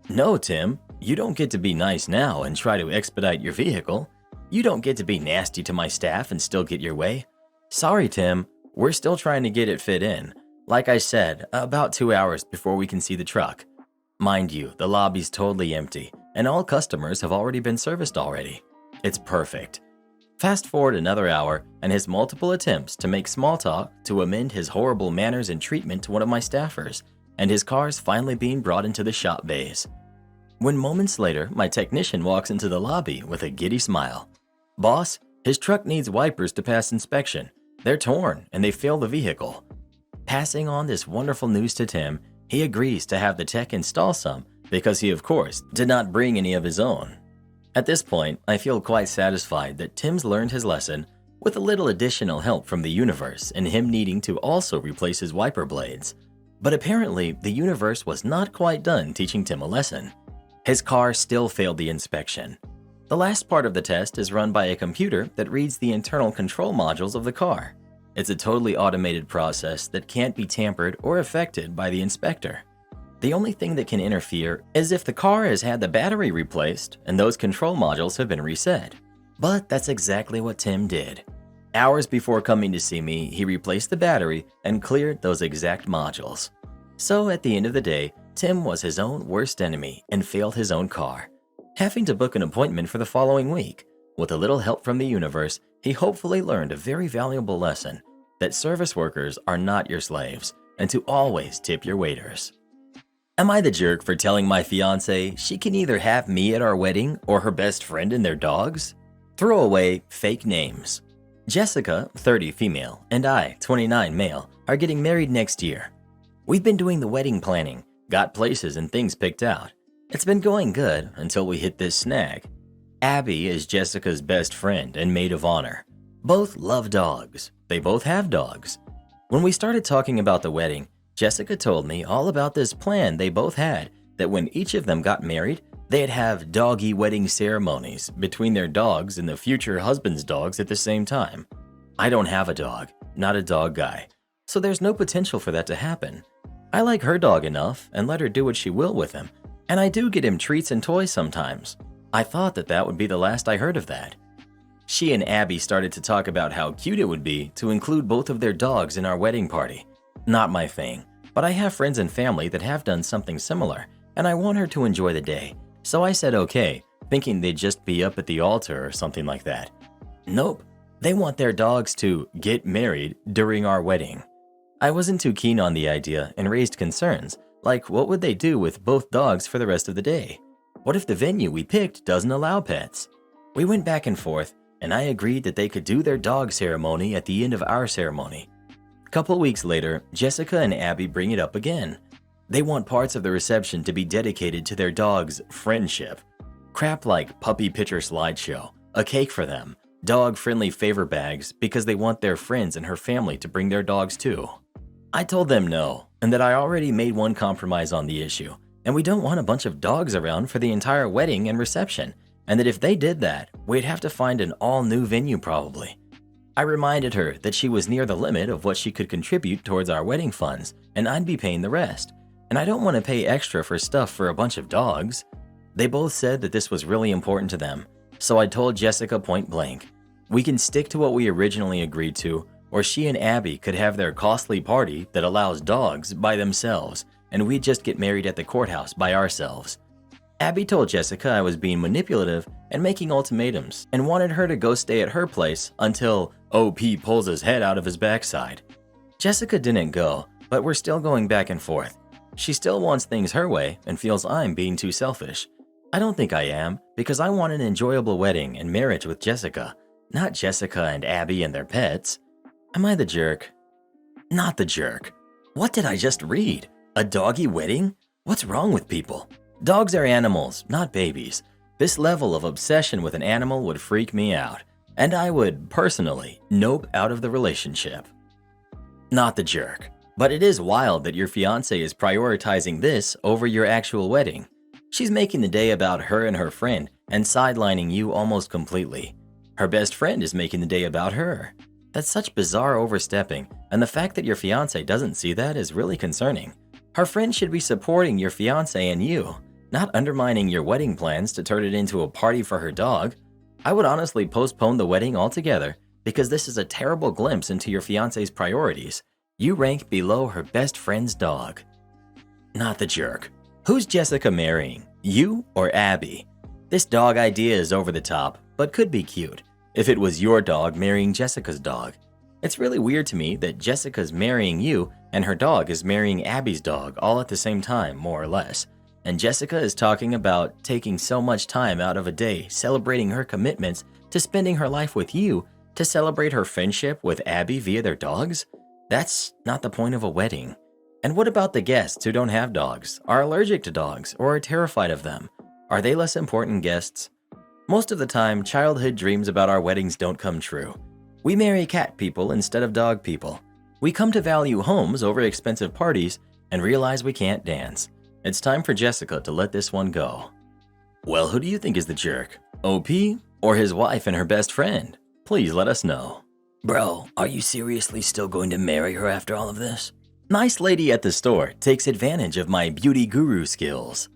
No, Tim, you don't get to be nice now and try to expedite your vehicle. You don't get to be nasty to my staff and still get your way. Sorry, Tim, we're still trying to get it fit in. Like I said, about 2 hours before we can see the truck. Mind you, the lobby's totally empty, and all customers have already been serviced already. It's perfect. Fast forward another hour, and his multiple attempts to make small talk to amend his horrible manners and treatment to one of my staffers, and his car's finally being brought into the shop bays. When moments later, my technician walks into the lobby with a giddy smile. Boss, his truck needs wipers to pass inspection. They're torn, and they fail the vehicle. Passing on this wonderful news to Tim, he agrees to have the tech install some because he, of course, did not bring any of his own. At this point, I feel quite satisfied that Tim's learned his lesson with a little additional help from the universe and him needing to also replace his wiper blades. But apparently, the universe was not quite done teaching Tim a lesson. His car still failed the inspection. The last part of the test is run by a computer that reads the internal control modules of the car. It's a totally automated process that can't be tampered or affected by the inspector. The only thing that can interfere is if the car has had the battery replaced and those control modules have been reset. But that's exactly what Tim did. Hours before coming to see me, he replaced the battery and cleared those exact modules. So at the end of the day, Tim was his own worst enemy and failed his own car, having to book an appointment for the following week. With a little help from the universe, he hopefully learned a very valuable lesson that service workers are not your slaves and to always tip your waiters. Am I the jerk for telling my fiance she can either have me at our wedding or her best friend and their dogs? Throw away fake names. Jessica, 30 female, and I, 29 male, are getting married next year. We've been doing the wedding planning, got places and things picked out. It's been going good until we hit this snag. Abby is Jessica's best friend and maid of honor. Both love dogs. They both have dogs. When we started talking about the wedding, Jessica told me all about this plan they both had, that when each of them got married, they'd have doggy wedding ceremonies between their dogs and the future husband's dogs at the same time. I don't have a dog, not a dog guy, so there's no potential for that to happen. I like her dog enough and let her do what she will with him, and I do get him treats and toys sometimes. I thought that would be the last I heard of that. She and Abby started to talk about how cute it would be to include both of their dogs in our wedding party. Not my thing, but I have friends and family that have done something similar, and I want her to enjoy the day. So I said okay, thinking they'd just be up at the altar or something like that. Nope, they want their dogs to get married during our wedding. I wasn't too keen on the idea and raised concerns, like what would they do with both dogs for the rest of the day? What if the venue we picked doesn't allow pets? We went back and forth, and I agreed that they could do their dog ceremony at the end of our ceremony. A couple weeks later, Jessica and Abby bring it up again. They want parts of the reception to be dedicated to their dog's friendship. Crap like puppy picture slideshow, a cake for them, dog-friendly favor bags because they want their friends and her family to bring their dogs too. I told them no, and that I already made one compromise on the issue, and we don't want a bunch of dogs around for the entire wedding and reception, and that if they did that, we'd have to find an all-new venue probably. I reminded her that she was near the limit of what she could contribute towards our wedding funds, and I'd be paying the rest. And I don't want to pay extra for stuff for a bunch of dogs. They both said that this was really important to them, so I told Jessica point blank, we can stick to what we originally agreed to, or she and Abby could have their costly party that allows dogs by themselves, and we'd just get married at the courthouse by ourselves. Abby told Jessica I was being manipulative and making ultimatums and wanted her to go stay at her place until OP pulls his head out of his backside. Jessica didn't go, but we're still going back and forth. She still wants things her way and feels I'm being too selfish. I don't think I am, because I want an enjoyable wedding and marriage with Jessica, not Jessica and Abby and their pets. Am I the jerk? Not the jerk. What did I just read? A doggy wedding? What's wrong with people? Dogs are animals, not babies. This level of obsession with an animal would freak me out, and I would, personally, nope out of the relationship. Not the jerk. But it is wild that your fiancé is prioritizing this over your actual wedding. She's making the day about her and her friend and sidelining you almost completely. Her best friend is making the day about her. That's such bizarre overstepping, and the fact that your fiancé doesn't see that is really concerning. Her friend should be supporting your fiancé and you, not undermining your wedding plans to turn it into a party for her dog. I would honestly postpone the wedding altogether because this is a terrible glimpse into your fiancé's priorities. You rank below her best friend's dog. Not the jerk. Who's Jessica marrying, you or Abby? This dog idea is over the top, but could be cute if it was your dog marrying Jessica's dog. It's really weird to me that Jessica's marrying you and her dog is marrying Abby's dog all at the same time, more or less. And Jessica is talking about taking so much time out of a day celebrating her commitments to spending her life with you to celebrate her friendship with Abby via their dogs? That's not the point of a wedding. And what about the guests who don't have dogs, are allergic to dogs, or are terrified of them? Are they less important guests? Most of the time, childhood dreams about our weddings don't come true. We marry cat people instead of dog people. We come to value homes over expensive parties and realize we can't dance. It's time for Jessica to let this one go. Well, who do you think is the jerk? OP or his wife and her best friend? Please let us know. Bro, are you seriously still going to marry her after all of this? Nice lady at the store takes advantage of my beauty guru skills.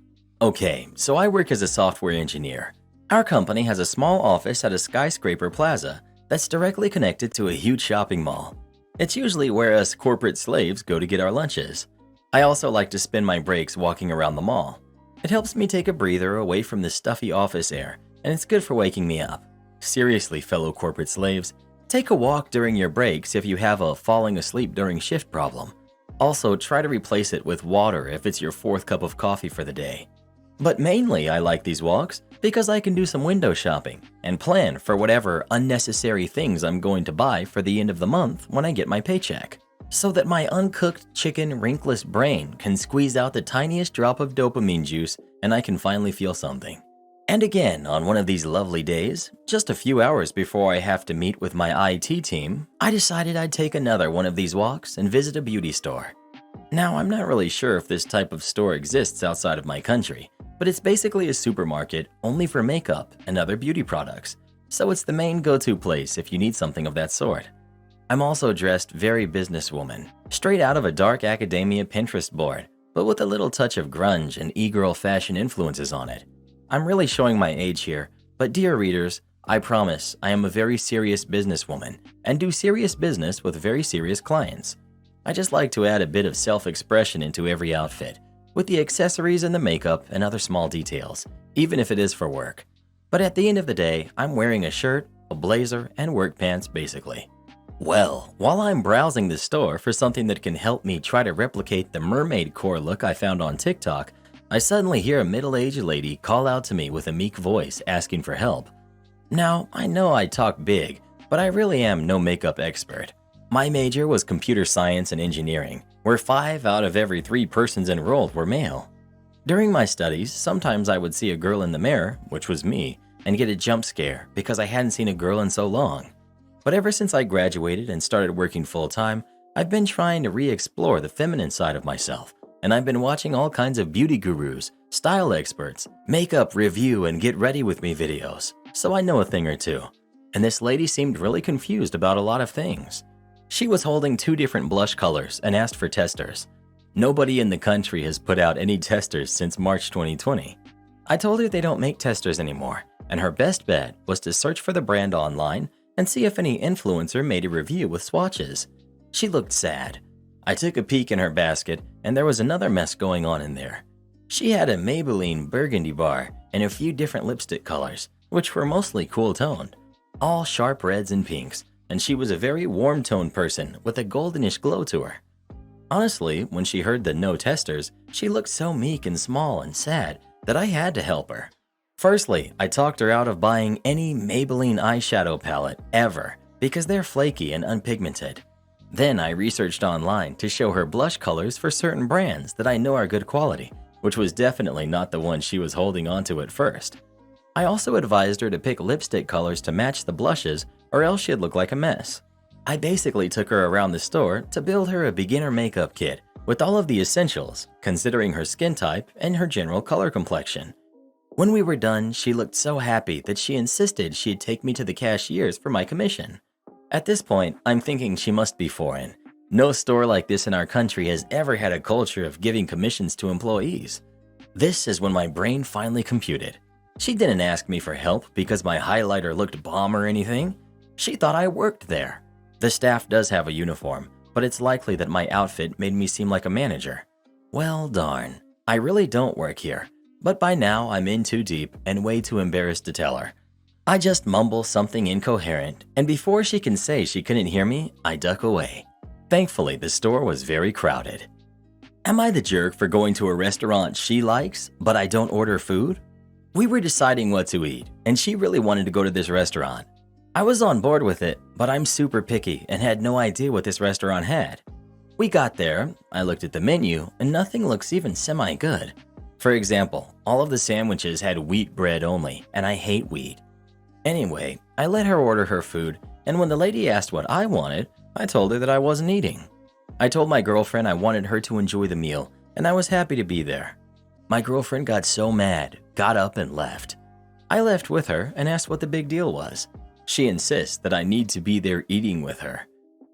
Okay, so I work as a software engineer. Our company has a small office at a skyscraper plaza that's directly connected to a huge shopping mall. It's usually where us corporate slaves go to get our lunches. I also like to spend my breaks walking around the mall. It helps me take a breather away from the stuffy office air, and it's good for waking me up. Seriously, fellow corporate slaves, take a walk during your breaks if you have a falling asleep during shift problem. Also, try to replace it with water if it's your fourth cup of coffee for the day. But mainly I like these walks because I can do some window shopping and plan for whatever unnecessary things I'm going to buy for the end of the month when I get my paycheck, so that my uncooked chicken rinkless brain can squeeze out the tiniest drop of dopamine juice and I can finally feel something. And again, on one of these lovely days, just a few hours before I have to meet with my IT team, I decided I'd take another one of these walks and visit a beauty store. Now, I'm not really sure if this type of store exists outside of my country, but it's basically a supermarket only for makeup and other beauty products, so it's the main go-to place if you need something of that sort. I'm also dressed very businesswoman, straight out of a dark academia Pinterest board, but with a little touch of grunge and e-girl fashion influences on it. I'm really showing my age here, but dear readers, I promise I am a very serious businesswoman and do serious business with very serious clients. I just like to add a bit of self-expression into every outfit, with the accessories and the makeup and other small details, even if it is for work. But at the end of the day, I'm wearing a shirt, a blazer, and work pants basically. Well, while I'm browsing the store for something that can help me try to replicate the mermaid core look I found on TikTok, I suddenly hear a middle-aged lady call out to me with a meek voice asking for help. Now, I know I talk big, but I really am no makeup expert. My major was computer science and engineering, where 5 out of every 3 persons enrolled were male. During my studies, sometimes I would see a girl in the mirror, which was me, and get a jump scare because I hadn't seen a girl in so long. But ever since I graduated and started working full-time, I've been trying to re-explore the feminine side of myself, and I've been watching all kinds of beauty gurus, style experts, makeup review and get ready with me videos, so I know a thing or two. and this lady seemed really confused about a lot of things. She was holding 2 different blush colors and asked for testers. Nobody in the country has put out any testers since March 2020. I told her they don't make testers anymore, and her best bet was to search for the brand online and see if any influencer made a review with swatches. She looked sad. I took a peek in her basket, and there was another mess going on in there. She had a Maybelline burgundy bar and a few different lipstick colors, which were mostly cool-toned, all sharp reds and pinks, and she was a very warm-toned person with a goldenish glow to her. Honestly, when she heard the no testers, she looked so meek and small and sad that I had to help her. Firstly, I talked her out of buying any Maybelline eyeshadow palette ever because they're flaky and unpigmented. Then I researched online to show her blush colors for certain brands that I know are good quality, which was definitely not the one she was holding onto at first. I also advised her to pick lipstick colors to match the blushes or else she'd look like a mess. I basically took her around the store to build her a beginner makeup kit with all of the essentials, considering her skin type and her general color complexion. When we were done, she looked so happy that she insisted she'd take me to the cashiers for my commission. At this point, I'm thinking she must be foreign. No store like this in our country has ever had a culture of giving commissions to employees. This is when my brain finally computed. She didn't ask me for help because my highlighter looked bomb or anything. She thought I worked there. The staff does have a uniform, but it's likely that my outfit made me seem like a manager. Well, darn. I really don't work here, but by now I'm in too deep and way too embarrassed to tell her. I just mumble something incoherent, and before she can say she couldn't hear me, I duck away. Thankfully, the store was very crowded. Am I the jerk for going to a restaurant she likes, but I don't order food? We were deciding what to eat, and she really wanted to go to this restaurant. I was on board with it, but I'm super picky and had no idea what this restaurant had. We got there, I looked at the menu, and nothing looks even semi-good. For example, all of the sandwiches had wheat bread only, and I hate wheat. Anyway, I let her order her food, and when the lady asked what I wanted, I told her that I wasn't eating. I told my girlfriend I wanted her to enjoy the meal, and I was happy to be there. My girlfriend got so mad, got up and left. I left with her and asked what the big deal was. She insists that I need to be there eating with her.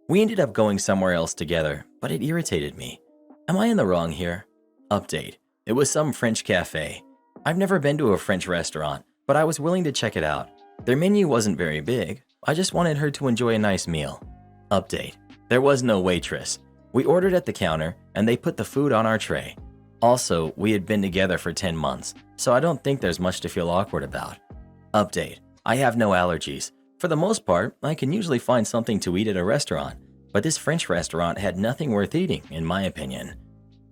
We ended up going somewhere else together, but it irritated me. Am I in the wrong here? Update. It was some French cafe. I've never been to a French restaurant, but I was willing to check it out. Their menu wasn't very big. I just wanted her to enjoy a nice meal. Update. There was no waitress. We ordered at the counter, and they put the food on our tray. Also, we had been together for 10 months, so I don't think there's much to feel awkward about. Update. I have no allergies. For the most part, I can usually find something to eat at a restaurant, but this French restaurant had nothing worth eating, in my opinion.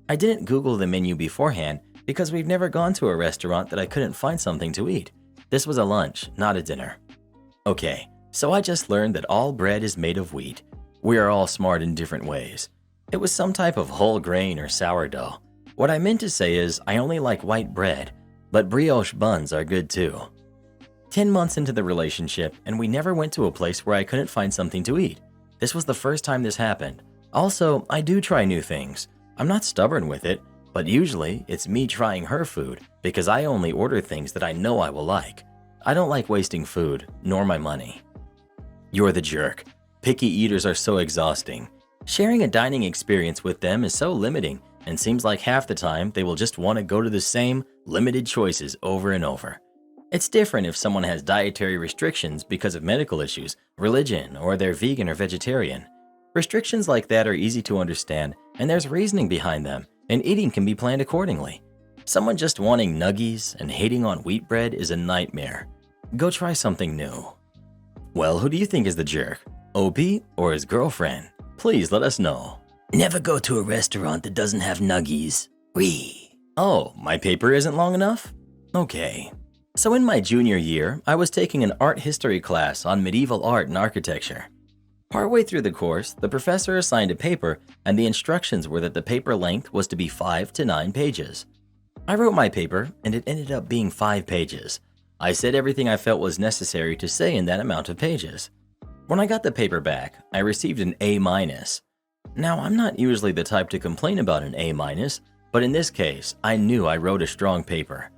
I didn't Google the menu beforehand because we've never gone to a restaurant that I couldn't find something to eat. This was a lunch, not a dinner. Okay, so I just learned that all bread is made of wheat. We are all smart in different ways. It was some type of whole grain or sourdough. What I meant to say is I only like white bread, but brioche buns are good too. 10 months into the relationship, and we never went to a place where I couldn't find something to eat. This was the first time this happened. Also, I do try new things. I'm not stubborn with it, but usually it's me trying her food because I only order things that I know I will like. I don't like wasting food, nor my money. You're the jerk. Picky eaters are so exhausting. Sharing a dining experience with them is so limiting and seems like half the time they will just want to go to the same limited choices over and over. It's different if someone has dietary restrictions because of medical issues, religion, or they're vegan or vegetarian. Restrictions like that are easy to understand, and there's reasoning behind them, and eating can be planned accordingly. Someone just wanting nuggies and hating on wheat bread is a nightmare. Go try something new. Well, who do you think is the jerk? OP or his girlfriend? Please let us know. Never go to a restaurant that doesn't have nuggies. Wee. Oh, my paper isn't long enough? Okay. So in my junior year, I was taking an art history class on medieval art and architecture. Partway through the course, the professor assigned a paper, and the instructions were that the paper length was to be 5 to 9 pages. I wrote my paper, and it ended up being 5 pages. I said everything I felt was necessary to say in that amount of pages. When I got the paper back, I received an A-. Now, I'm not usually the type to complain about an A-, but in this case, I knew I wrote a strong paper.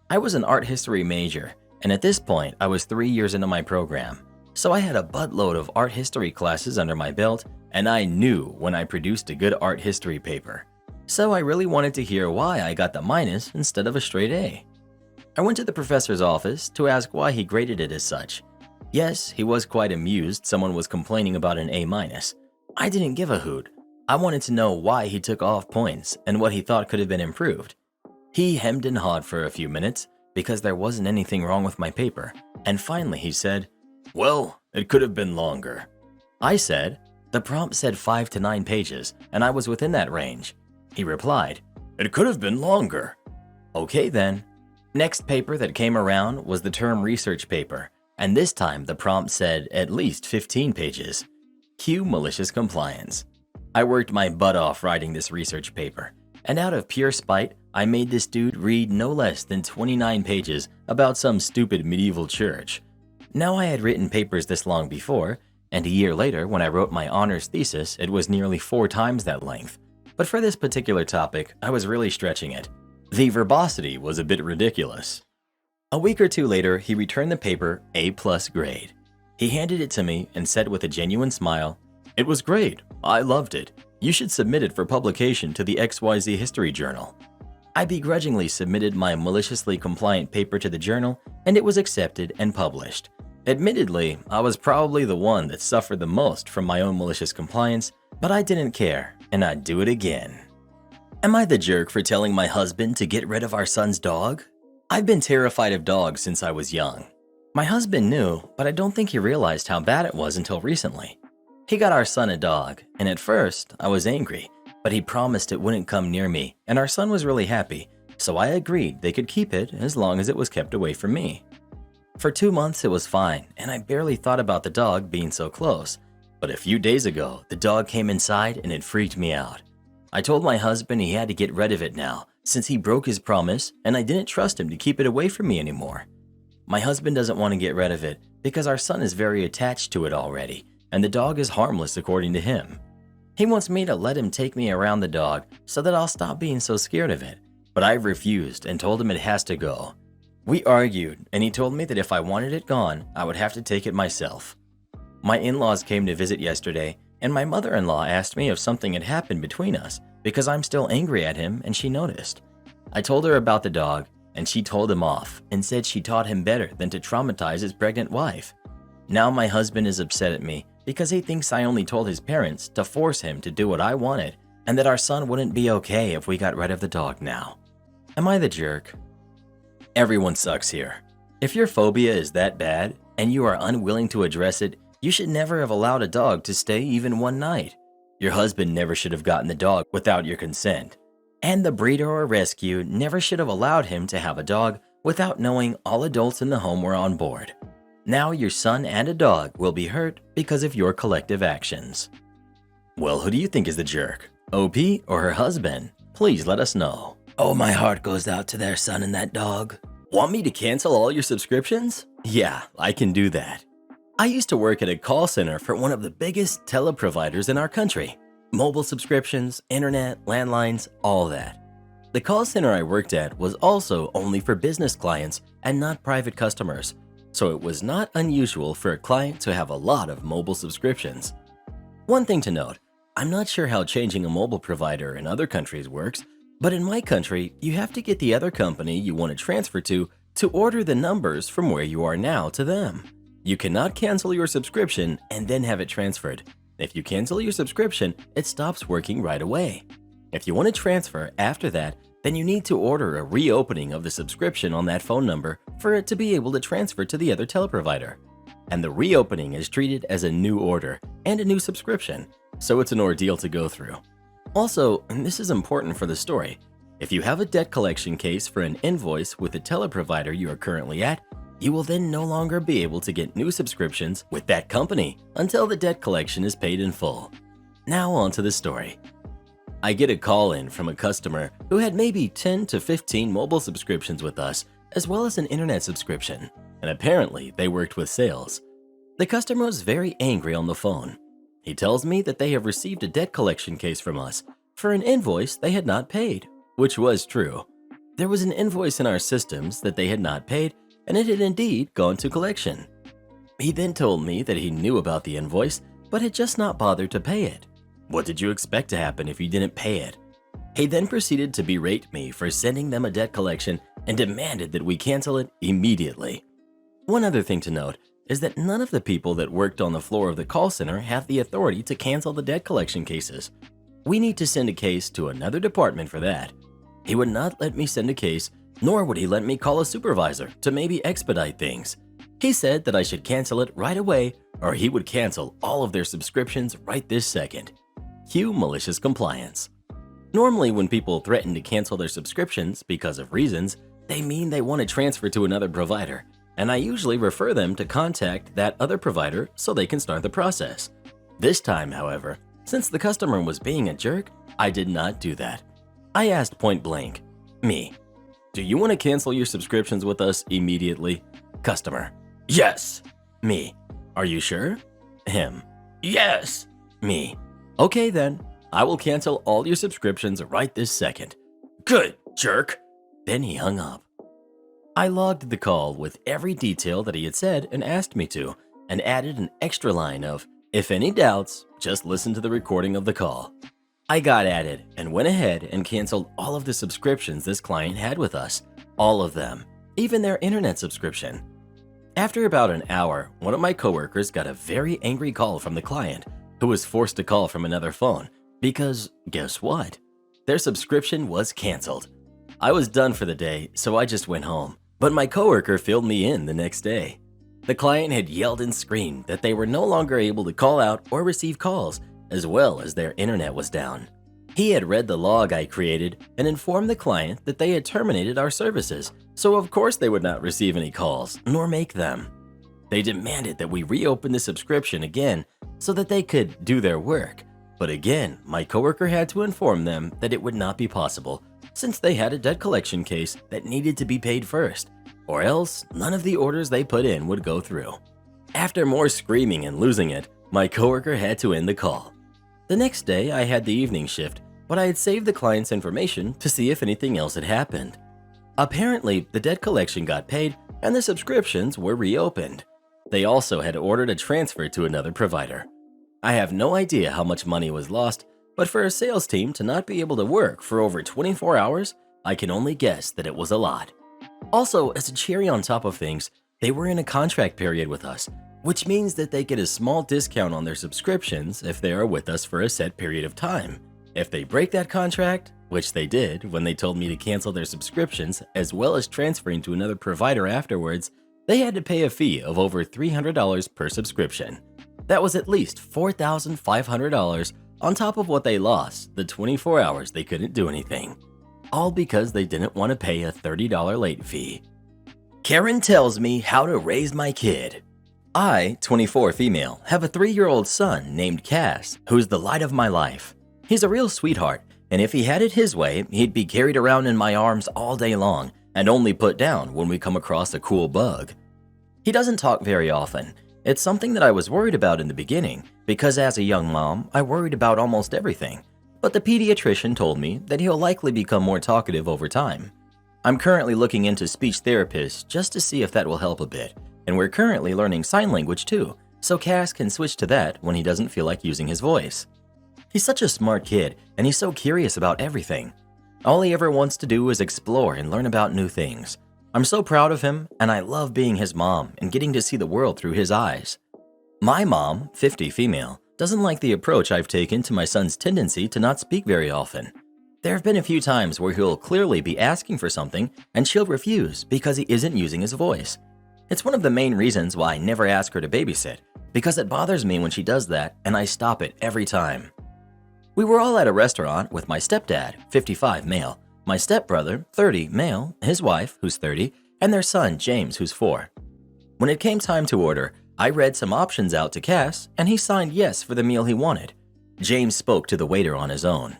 I was an art history major, and at this point, I was 3 years into my program. So I had a buttload of art history classes under my belt, and I knew when I produced a good art history paper. So I really wanted to hear why I got the minus instead of a straight A. I went to the professor's office to ask why he graded it as such. Yes, he was quite amused someone was complaining about an A minus. I didn't give a hoot. I wanted to know why he took off points and what he thought could have been improved. He hemmed and hawed for a few minutes because there wasn't anything wrong with my paper, and finally he said, "Well, it could have been longer." I said, "The prompt said 5 to 9 pages, and I was within that range." He replied, "It could have been longer." Okay then. Next paper that came around was the term research paper, and this time the prompt said at least 15 pages. Cue malicious compliance. I worked my butt off writing this research paper, and out of pure spite, I made this dude read no less than 29 pages about some stupid medieval church. Now I had written papers this long before, and a year later when I wrote my honors thesis, it was nearly 4 times that length. But for this particular topic, I was really stretching it. The verbosity was a bit ridiculous. A week or two later, he returned the paper A+ grade. He handed it to me and said with a genuine smile, "It was great. I loved it. You should submit it for publication to the XYZ History Journal." I begrudgingly submitted my maliciously compliant paper to the journal, and it was accepted and published. Admittedly, I was probably the one that suffered the most from my own malicious compliance, but I didn't care, and I'd do it again. Am I the jerk for telling my husband to get rid of our son's dog? I've been terrified of dogs since I was young. My husband knew, but I don't think he realized how bad it was until recently. He got our son a dog, and at first, I was angry, but he promised it wouldn't come near me, and our son was really happy, so I agreed they could keep it as long as it was kept away from me. For 2 months it was fine, and I barely thought about the dog being so close, but a few days ago, the dog came inside and it freaked me out. I told my husband he had to get rid of it now, since he broke his promise, and I didn't trust him to keep it away from me anymore. My husband doesn't want to get rid of it because our son is very attached to it already, and the dog is harmless according to him. He wants me to let him take me around the dog so that I'll stop being so scared of it, but I refused and told him it has to go. We argued, and he told me that if I wanted it gone, I would have to take it myself. My in-laws came to visit yesterday, and my mother-in-law asked me if something had happened between us because I'm still angry at him and she noticed. I told her about the dog, and she told him off and said she taught him better than to traumatize his pregnant wife. Now my husband is upset at me because he thinks I only told his parents to force him to do what I wanted and that our son wouldn't be okay if we got rid of the dog now. Am I the jerk? Everyone sucks here. If your phobia is that bad and you are unwilling to address it, you should never have allowed a dog to stay even one night. Your husband never should have gotten the dog without your consent. And the breeder or rescue never should have allowed him to have a dog without knowing all adults in the home were on board. Now your son and a dog will be hurt because of your collective actions. Well, who do you think is the jerk? OP or her husband? Please let us know. Oh, my heart goes out to their son and that dog. Want me to cancel all your subscriptions? Yeah, I can do that. I used to work at a call center for one of the biggest teleproviders in our country. Mobile subscriptions, internet, landlines, all that. The call center I worked at was also only for business clients and not private customers, so it was not unusual for a client to have a lot of mobile subscriptions. One thing to note, I'm not sure how changing a mobile provider in other countries works, but in my country, you have to get the other company you want to transfer to order the numbers from where you are now to them. You cannot cancel your subscription and then have it transferred. If you cancel your subscription, it stops working right away. If you want to transfer after that, then you need to order a reopening of the subscription on that phone number for it to be able to transfer to the other teleprovider. And the reopening is treated as a new order and a new subscription, so it's an ordeal to go through. Also, and this is important for the story, if you have a debt collection case for an invoice with the teleprovider you are currently at, you will then no longer be able to get new subscriptions with that company until the debt collection is paid in full. Now on to the story. I get a call in from a customer who had maybe 10 to 15 mobile subscriptions with us, as well as an internet subscription, and apparently they worked with sales. The customer was very angry on the phone. He tells me that they have received a debt collection case from us for an invoice they had not paid, which was true. There was an invoice in our systems that they had not paid, and it had indeed gone to collection. He then told me that he knew about the invoice, but had just not bothered to pay it. What did you expect to happen if you didn't pay it? He then proceeded to berate me for sending them a debt collection and demanded that we cancel it immediately. One other thing to note is that none of the people that worked on the floor of the call center have the authority to cancel the debt collection cases. We need to send a case to another department for that. He would not let me send a case, nor would he let me call a supervisor to maybe expedite things. He said that I should cancel it right away or he would cancel all of their subscriptions right this second. Cue malicious compliance. Normally when people threaten to cancel their subscriptions because of reasons, they mean they want to transfer to another provider, and I usually refer them to contact that other provider so they can start the process. This time, however, since the customer was being a jerk, I did not do that. I asked point blank, me, do you want to cancel your subscriptions with us immediately? Customer, yes. Me, are you sure? Him, yes. Me, okay then, I will cancel all your subscriptions right this second. Good, jerk. Then he hung up. I logged the call with every detail that he had said and asked me to, and added an extra line of, if any doubts, just listen to the recording of the call. I got at it and went ahead and canceled all of the subscriptions this client had with us. All of them, even their internet subscription. After about an hour, one of my coworkers got a very angry call from the client, who was forced to call from another phone because, guess what? Their subscription was canceled. I was done for the day, so I just went home, but my coworker filled me in the next day. The client had yelled and screamed that they were no longer able to call out or receive calls, as well as their internet was down. He had read the log I created and informed the client that they had terminated our services, so of course they would not receive any calls, nor make them. They demanded that we reopen the subscription again so that they could do their work, but again, my coworker had to inform them that it would not be possible since they had a debt collection case that needed to be paid first, or else none of the orders they put in would go through. After more screaming and losing it, my coworker had to end the call. The next day, I had the evening shift, but I had saved the client's information to see if anything else had happened. Apparently, the debt collection got paid and the subscriptions were reopened. They also had ordered a transfer to another provider. I have no idea how much money was lost, but for a sales team to not be able to work for over 24 hours, I can only guess that it was a lot. Also, as a cherry on top of things, they were in a contract period with us, which means that they get a small discount on their subscriptions if they are with us for a set period of time. If they break that contract, which they did when they told me to cancel their subscriptions as well as transferring to another provider afterwards, they had to pay a fee of over $300 per subscription. That was at least $4,500 on top of what they lost the 24 hours they couldn't do anything. All because they didn't want to pay a $30 late fee. Karen tells me how to raise my kid. I, 24 female, have a 3-year-old son named Cass, who's the light of my life. He's a real sweetheart, and if he had it his way, he'd be carried around in my arms all day long and only put down when we come across a cool bug. He doesn't talk very often. It's something that I was worried about in the beginning because as a young mom, I worried about almost everything. But the pediatrician told me that he'll likely become more talkative over time. I'm currently looking into speech therapists just to see if that will help a bit, and we're currently learning sign language too, so Cass can switch to that when he doesn't feel like using his voice. He's such a smart kid, and he's so curious about everything. All he ever wants to do is explore and learn about new things. I'm so proud of him, and I love being his mom and getting to see the world through his eyes. My mom, 50 female, doesn't like the approach I've taken to my son's tendency to not speak very often. There have been a few times where he'll clearly be asking for something and she'll refuse because he isn't using his voice. It's one of the main reasons why I never ask her to babysit, because it bothers me when she does that and I stop it every time. We were all at a restaurant with my stepdad, 55 male, my stepbrother, 30 male, his wife, who's 30, and their son, James, who's 4. When it came time to order, I read some options out to Cass, and he signed yes for the meal he wanted. James spoke to the waiter on his own.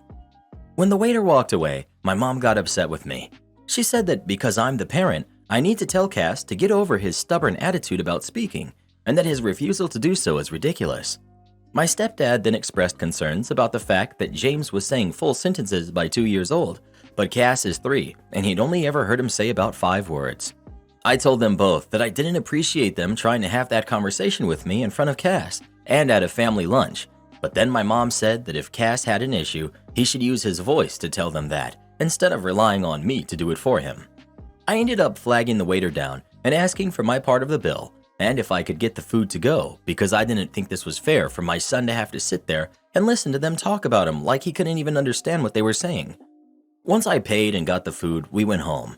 When the waiter walked away, my mom got upset with me. She said that because I'm the parent, I need to tell Cass to get over his stubborn attitude about speaking, and that his refusal to do so is ridiculous. My stepdad then expressed concerns about the fact that James was saying full sentences by 2 years old, but Cass is 3, and he'd only ever heard him say about 5 words. I told them both that I didn't appreciate them trying to have that conversation with me in front of Cass and at a family lunch, but then my mom said that if Cass had an issue, he should use his voice to tell them that, instead of relying on me to do it for him. I ended up flagging the waiter down and asking for my part of the bill, and if I could get the food to go, because I didn't think this was fair for my son to have to sit there and listen to them talk about him like he couldn't even understand what they were saying. Once I paid and got the food, we went home.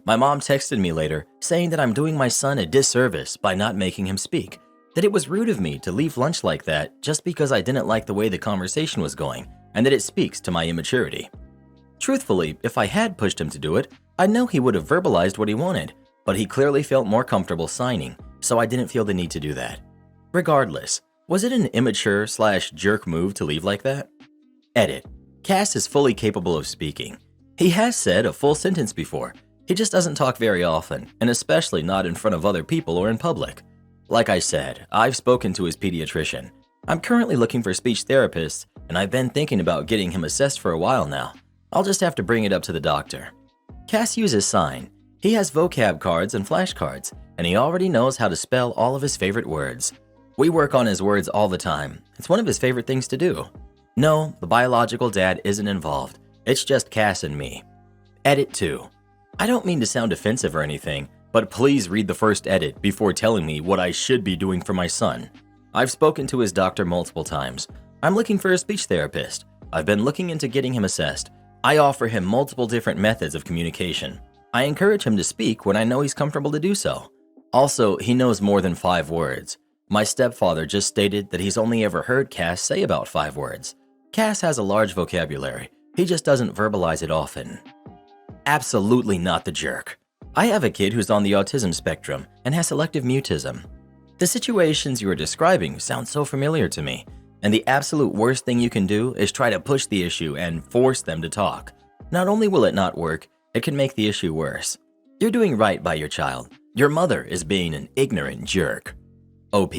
My mom texted me later saying that I'm doing my son a disservice by not making him speak, that it was rude of me to leave lunch like that just because I didn't like the way the conversation was going, and that it speaks to my immaturity. Truthfully, if I had pushed him to do it, I know he would have verbalized what he wanted, but he clearly felt more comfortable signing, so I didn't feel the need to do that. Regardless, was it an immature/jerk move to leave like that? Edit. Cass is fully capable of speaking. He has said a full sentence before. He just doesn't talk very often, and especially not in front of other people or in public. Like I said, I've spoken to his pediatrician. I'm currently looking for speech therapists, and I've been thinking about getting him assessed for a while now. I'll just have to bring it up to the doctor. Cass uses sign. He has vocab cards and flashcards, and he already knows how to spell all of his favorite words. We work on his words all the time. It's one of his favorite things to do. No, the biological dad isn't involved. It's just Cass and me. Edit 2. I don't mean to sound offensive or anything, but please read the first edit before telling me what I should be doing for my son. I've spoken to his doctor multiple times. I'm looking for a speech therapist. I've been looking into getting him assessed. I offer him multiple different methods of communication. I encourage him to speak when I know he's comfortable to do so. Also, he knows more than 5 words. My stepfather just stated that he's only ever heard Cass say about 5 words. Cass has a large vocabulary. He just doesn't verbalize it often. Absolutely not the jerk. I have a kid who's on the autism spectrum and has selective mutism. The situations you are describing sound so familiar to me, and the absolute worst thing you can do is try to push the issue and force them to talk. Not only will it not work, it can make the issue worse. You're doing right by your child. Your mother is being an ignorant jerk. OP.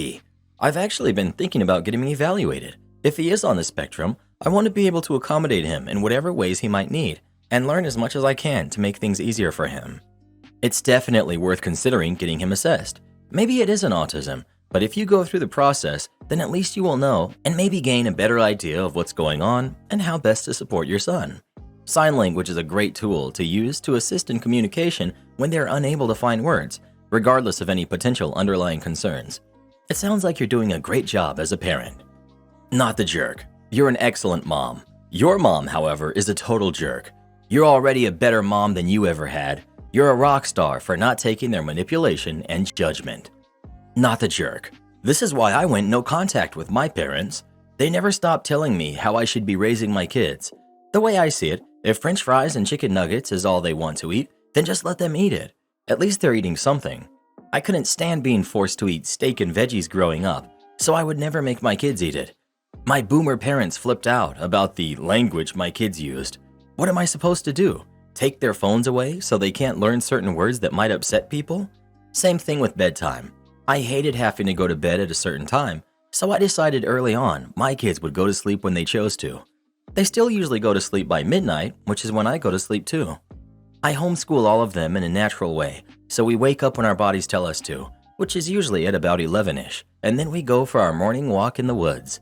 I've actually been thinking about getting him evaluated. If he is on the spectrum, I want to be able to accommodate him in whatever ways he might need, and learn as much as I can to make things easier for him. It's definitely worth considering getting him assessed. Maybe it isn't autism, but if you go through the process, then at least you will know and maybe gain a better idea of what's going on and how best to support your son. Sign language is a great tool to use to assist in communication when they're unable to find words, regardless of any potential underlying concerns. It sounds like you're doing a great job as a parent. Not the jerk. You're an excellent mom. Your mom, however, is a total jerk. You're already a better mom than you ever had. You're a rock star for not taking their manipulation and judgment. Not the jerk. This is why I went no contact with my parents. They never stopped telling me how I should be raising my kids. The way I see it, if French fries and chicken nuggets is all they want to eat, then just let them eat it. At least they're eating something. I couldn't stand being forced to eat steak and veggies growing up, so I would never make my kids eat it. My boomer parents flipped out about the language my kids used. What am I supposed to do? Take their phones away so they can't learn certain words that might upset people? Same thing with bedtime. I hated having to go to bed at a certain time, so I decided early on my kids would go to sleep when they chose to. They still usually go to sleep by midnight, which is when I go to sleep too. I homeschool all of them in a natural way, so we wake up when our bodies tell us to, which is usually at about 11ish, and then we go for our morning walk in the woods.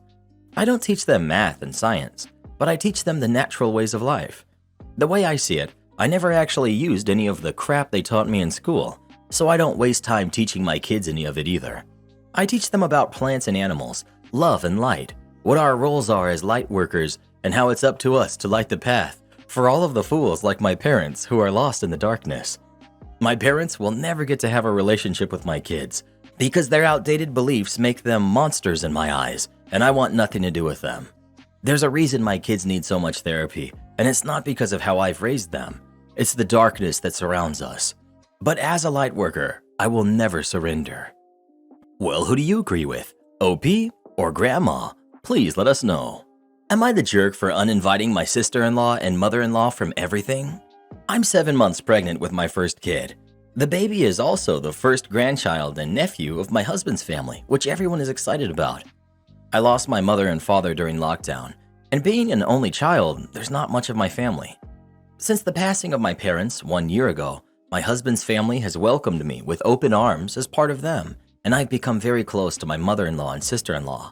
I don't teach them math and science, but I teach them the natural ways of life. The way I see it, I never actually used any of the crap they taught me in school, so I don't waste time teaching my kids any of it either. I teach them about plants and animals, love and light, what our roles are as light workers, and how it's up to us to light the path for all of the fools like my parents who are lost in the darkness. My parents will never get to have a relationship with my kids because their outdated beliefs make them monsters in my eyes, and I want nothing to do with them. There's a reason my kids need so much therapy, and it's not because of how I've raised them. It's the darkness that surrounds us. But as a light worker, I will never surrender. Well, who do you agree with? OP or Grandma? Please let us know. Am I the jerk for uninviting my sister-in-law and mother-in-law from everything? I'm 7 months pregnant with my first kid. The baby is also the first grandchild and nephew of my husband's family, which everyone is excited about. I lost my mother and father during lockdown, and being an only child, there's not much of my family. Since the passing of my parents 1 year ago, My husband's family has welcomed me with open arms as part of them, and I've become very close to my mother-in-law and sister-in-law.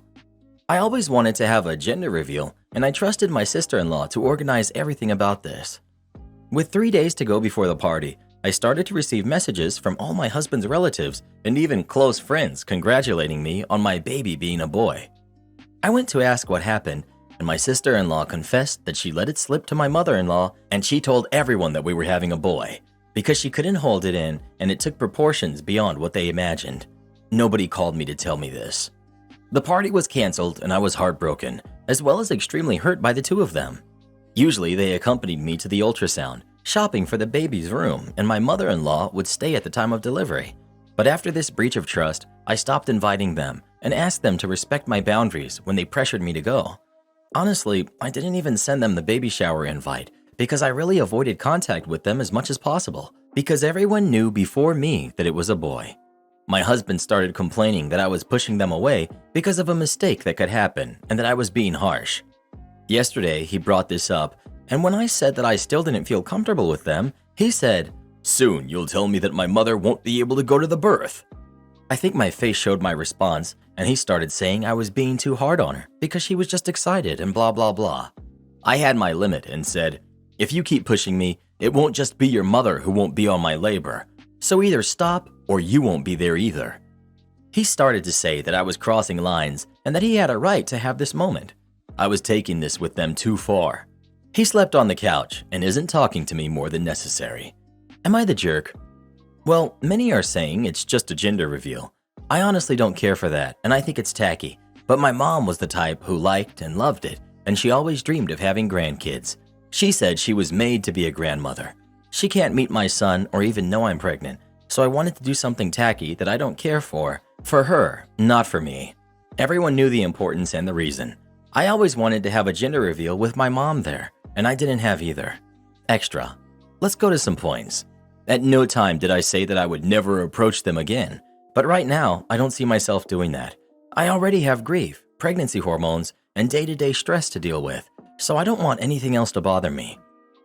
I always wanted to have a gender reveal, and I trusted my sister-in-law to organize everything about this. With 3 days to go before the party, I started to receive messages from all my husband's relatives and even close friends congratulating me on my baby being a boy. I went to ask what happened, and my sister-in-law confessed that she let it slip to my mother-in-law, and she told everyone that we were having a boy because she couldn't hold it in and it took proportions beyond what they imagined. Nobody called me to tell me this. The party was canceled and I was heartbroken, as well as extremely hurt by the two of them. Usually they accompanied me to the ultrasound, shopping for the baby's room, and my mother-in-law would stay at the time of delivery. But after this breach of trust, I stopped inviting them and asked them to respect my boundaries when they pressured me to go. Honestly, I didn't even send them the baby shower invite because I really avoided contact with them as much as possible because everyone knew before me that it was a boy. My husband started complaining that I was pushing them away because of a mistake that could happen and that I was being harsh. Yesterday, he brought this up, and when I said that I still didn't feel comfortable with them, he said, "Soon you'll tell me that my mother won't be able to go to the birth." I think my face showed my response, and he started saying I was being too hard on her because she was just excited and blah blah blah. I had my limit and said, "If you keep pushing me, it won't just be your mother who won't be on my labor. So either stop or you won't be there either." He started to say that I was crossing lines and that he had a right to have this moment. I was taking this with them too far. He slept on the couch and isn't talking to me more than necessary. Am I the jerk? Well, many are saying it's just a gender reveal. I honestly don't care for that, and I think it's tacky. But my mom was the type who liked and loved it, and she always dreamed of having grandkids. She said she was made to be a grandmother. She can't meet my son or even know I'm pregnant, so I wanted to do something tacky that I don't care for her, not for me. Everyone knew the importance and the reason. I always wanted to have a gender reveal with my mom there, and I didn't have either. Extra. Let's go to some points. At no time did I say that I would never approach them again, but right now I don't see myself doing that. I already have grief, pregnancy hormones, and day-to-day stress to deal with, so I don't want anything else to bother me.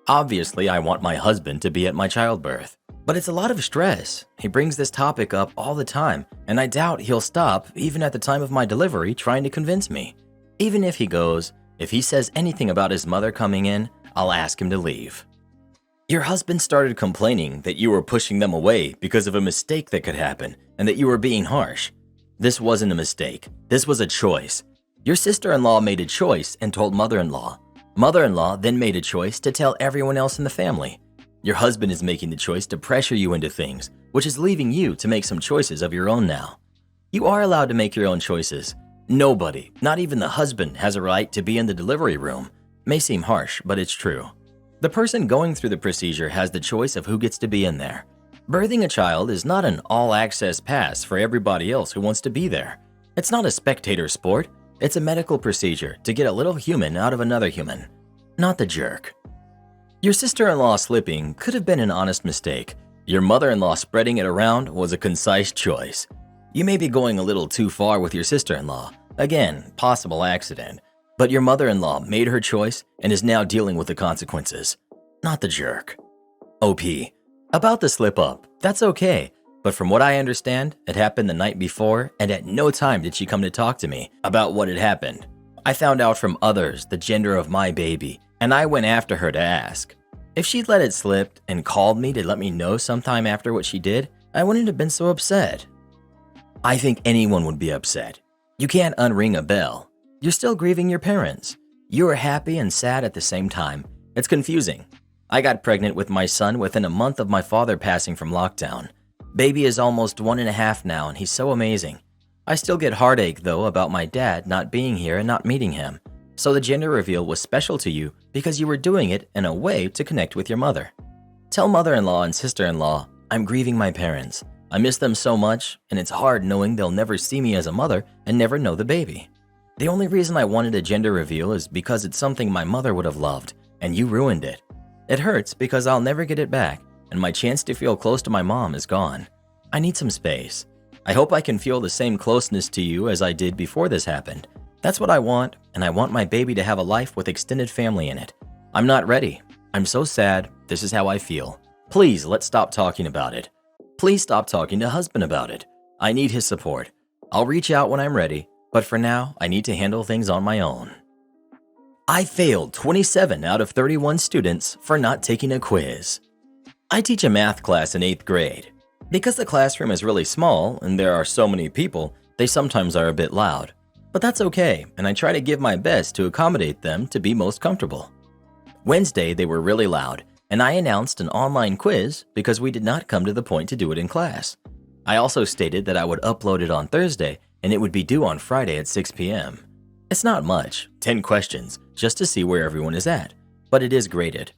Obviously, I want my husband to be at my childbirth, but it's a lot of stress. He brings this topic up all the time, and I doubt he'll stop even at the time of my delivery trying to convince me. Even if he goes, if he says anything about his mother coming in, I'll ask him to leave. Your husband started complaining that you were pushing them away because of a mistake that could happen and that you were being harsh. This wasn't a mistake. This was a choice. Your sister-in-law made a choice and told mother-in-law. Mother-in-law then made a choice to tell everyone else in the family. Your husband is making the choice to pressure you into things, which is leaving you to make some choices of your own now. You are allowed to make your own choices. Nobody, not even the husband, has a right to be in the delivery room. May seem harsh, but it's true. The person going through the procedure has the choice of who gets to be in there. Birthing a child is not an all-access pass for everybody else who wants to be there. It's not a spectator sport. It's a medical procedure to get a little human out of another human. Not the jerk. Your sister-in-law slipping could have been an honest mistake. Your mother-in-law spreading it around was a concise choice. You may be going a little too far with your sister-in-law. Again, possible accident. But your mother-in-law made her choice and is now dealing with the consequences. Not the jerk. OP. About the slip-up, that's okay. But from what I understand, it happened the night before, and at no time did she come to talk to me about what had happened. I found out from others the gender of my baby, and I went after her to ask. If she'd let it slip and called me to let me know sometime after what she did, I wouldn't have been so upset. I think anyone would be upset. You can't unring a bell. You're still grieving your parents. You are happy and sad at the same time. It's confusing. I got pregnant with my son within a month of my father passing from lockdown. Baby is almost 1.5 now and he's so amazing. I still get heartache though about my dad not being here and not meeting him. So the gender reveal was special to you because you were doing it in a way to connect with your mother. Tell mother-in-law and sister-in-law, I'm grieving my parents. I miss them so much and it's hard knowing they'll never see me as a mother and never know the baby. The only reason I wanted a gender reveal is because it's something my mother would have loved and you ruined it. It hurts because I'll never get it back and my chance to feel close to my mom is gone. I need some space. I hope I can feel the same closeness to you as I did before this happened. That's what I want, and I want my baby to have a life with extended family in it. I'm not ready. I'm so sad. This is how I feel. Please, let's stop talking about it. Please stop talking to husband about it. I need his support. I'll reach out when I'm ready, but for now, I need to handle things on my own. I failed 27 out of 31 students for not taking a quiz. I teach a math class in 8th grade. Because the classroom is really small and there are so many people, they sometimes are a bit loud. But that's okay, and I try to give my best to accommodate them to be most comfortable. Wednesday, they were really loud, and I announced an online quiz because we did not come to the point to do it in class. I also stated that I would upload it on Thursday and it would be due on Friday at 6 p.m. It's not much, 10 questions, just to see where everyone is at, but it is graded.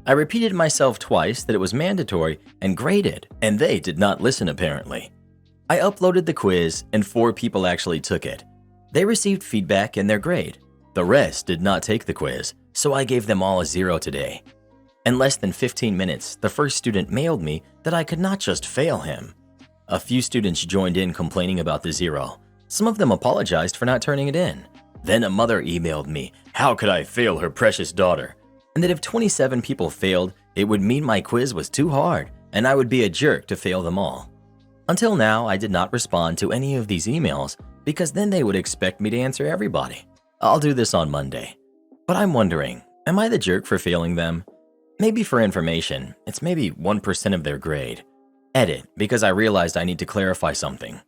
I repeated myself twice that it was mandatory and graded, and they did not listen apparently. I uploaded the quiz and 4 people actually took it. They received feedback and their grade. The rest did not take the quiz, so I gave them all a 0 today. In less than 15 minutes, the first student mailed me that I could not just fail him. A few students joined in complaining about the 0. Some of them apologized for not turning it in. Then a mother emailed me, how could I fail her precious daughter? And that if 27 people failed, it would mean my quiz was too hard and I would be a jerk to fail them all. Until now, I did not respond to any of these emails because then they would expect me to answer everybody. I'll do this on Monday. But I'm wondering, am I the jerk for failing them? Maybe for information, it's maybe 1% of their grade. Edit, because I realized I need to clarify something.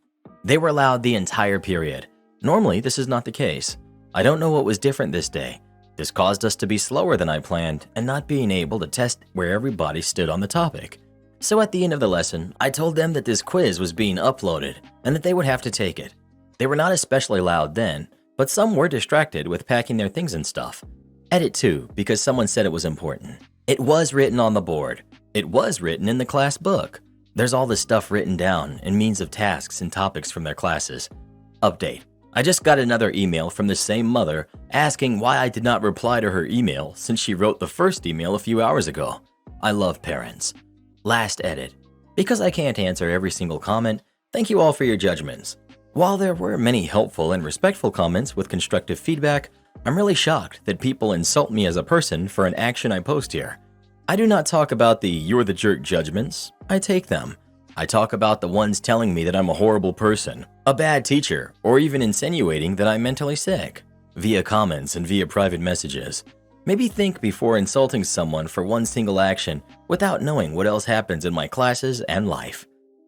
They were allowed the entire period. Normally, this is not the case. I don't know what was different this day. This caused us to be slower than I planned and not being able to test where everybody stood on the topic. So at the end of the lesson, I told them that this quiz was being uploaded and that they would have to take it. They were not especially loud then, but some were distracted with packing their things and stuff. Edit too, because someone said it was important. It was written on the board. It was written in the class book. There's all this stuff written down and means of tasks and topics from their classes. Update. I just got another email from the same mother asking why I did not reply to her email since she wrote the first email a few hours ago. I love parents. Last edit. Because I can't answer every single comment, thank you all for your judgments. While there were many helpful and respectful comments with constructive feedback, I'm really shocked that people insult me as a person for an action I post here. I do not talk about the "you're the jerk" judgments. I take them. I talk about the ones telling me that I'm a horrible person, a bad teacher, or even insinuating that I'm mentally sick, via comments and via private messages. Maybe think before insulting someone for one single action without knowing what else happens in my classes and life.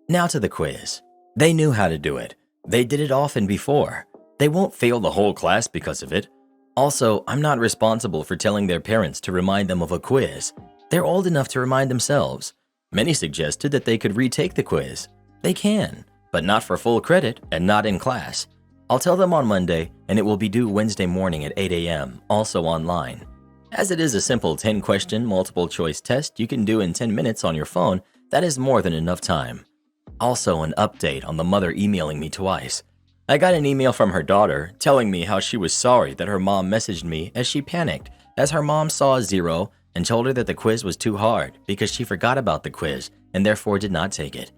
Now to the quiz. They knew how to do it. They did it often before. They won't fail the whole class because of it. Also, I'm not responsible for telling their parents to remind them of a quiz. They're old enough to remind themselves. Many suggested that they could retake the quiz. They can, but not for full credit and not in class. I'll tell them on Monday, and it will be due Wednesday morning at 8 a.m., also online. As it is a simple 10-question multiple-choice test you can do in 10 minutes on your phone, that is more than enough time. Also, an update on the mother emailing me twice. I got an email from her daughter telling me how she was sorry that her mom messaged me as she panicked, as her mom saw a 0 and told her that the quiz was too hard because she forgot about the quiz and therefore did not take it.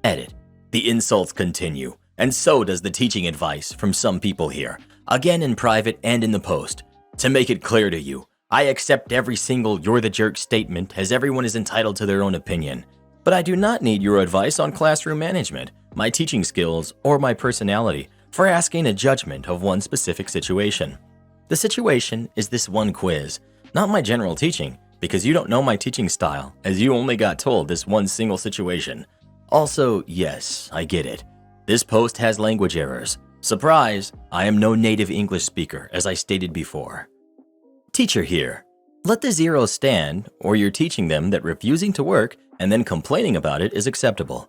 Edit. The insults continue, and so does the teaching advice from some people here, again in private and in the post. To make it clear to you, I accept every single "you're the jerk" statement as everyone is entitled to their own opinion. But I do not need your advice on classroom management, my teaching skills, or my personality for asking a judgment of one specific situation. The situation is this one quiz, not my general teaching, because you don't know my teaching style, as you only got told this one single situation. Also, yes, I get it. This post has language errors. Surprise, I am no native English speaker, as I stated before. Teacher here. Let the 0 stand, or you're teaching them that refusing to work and then complaining about it is acceptable.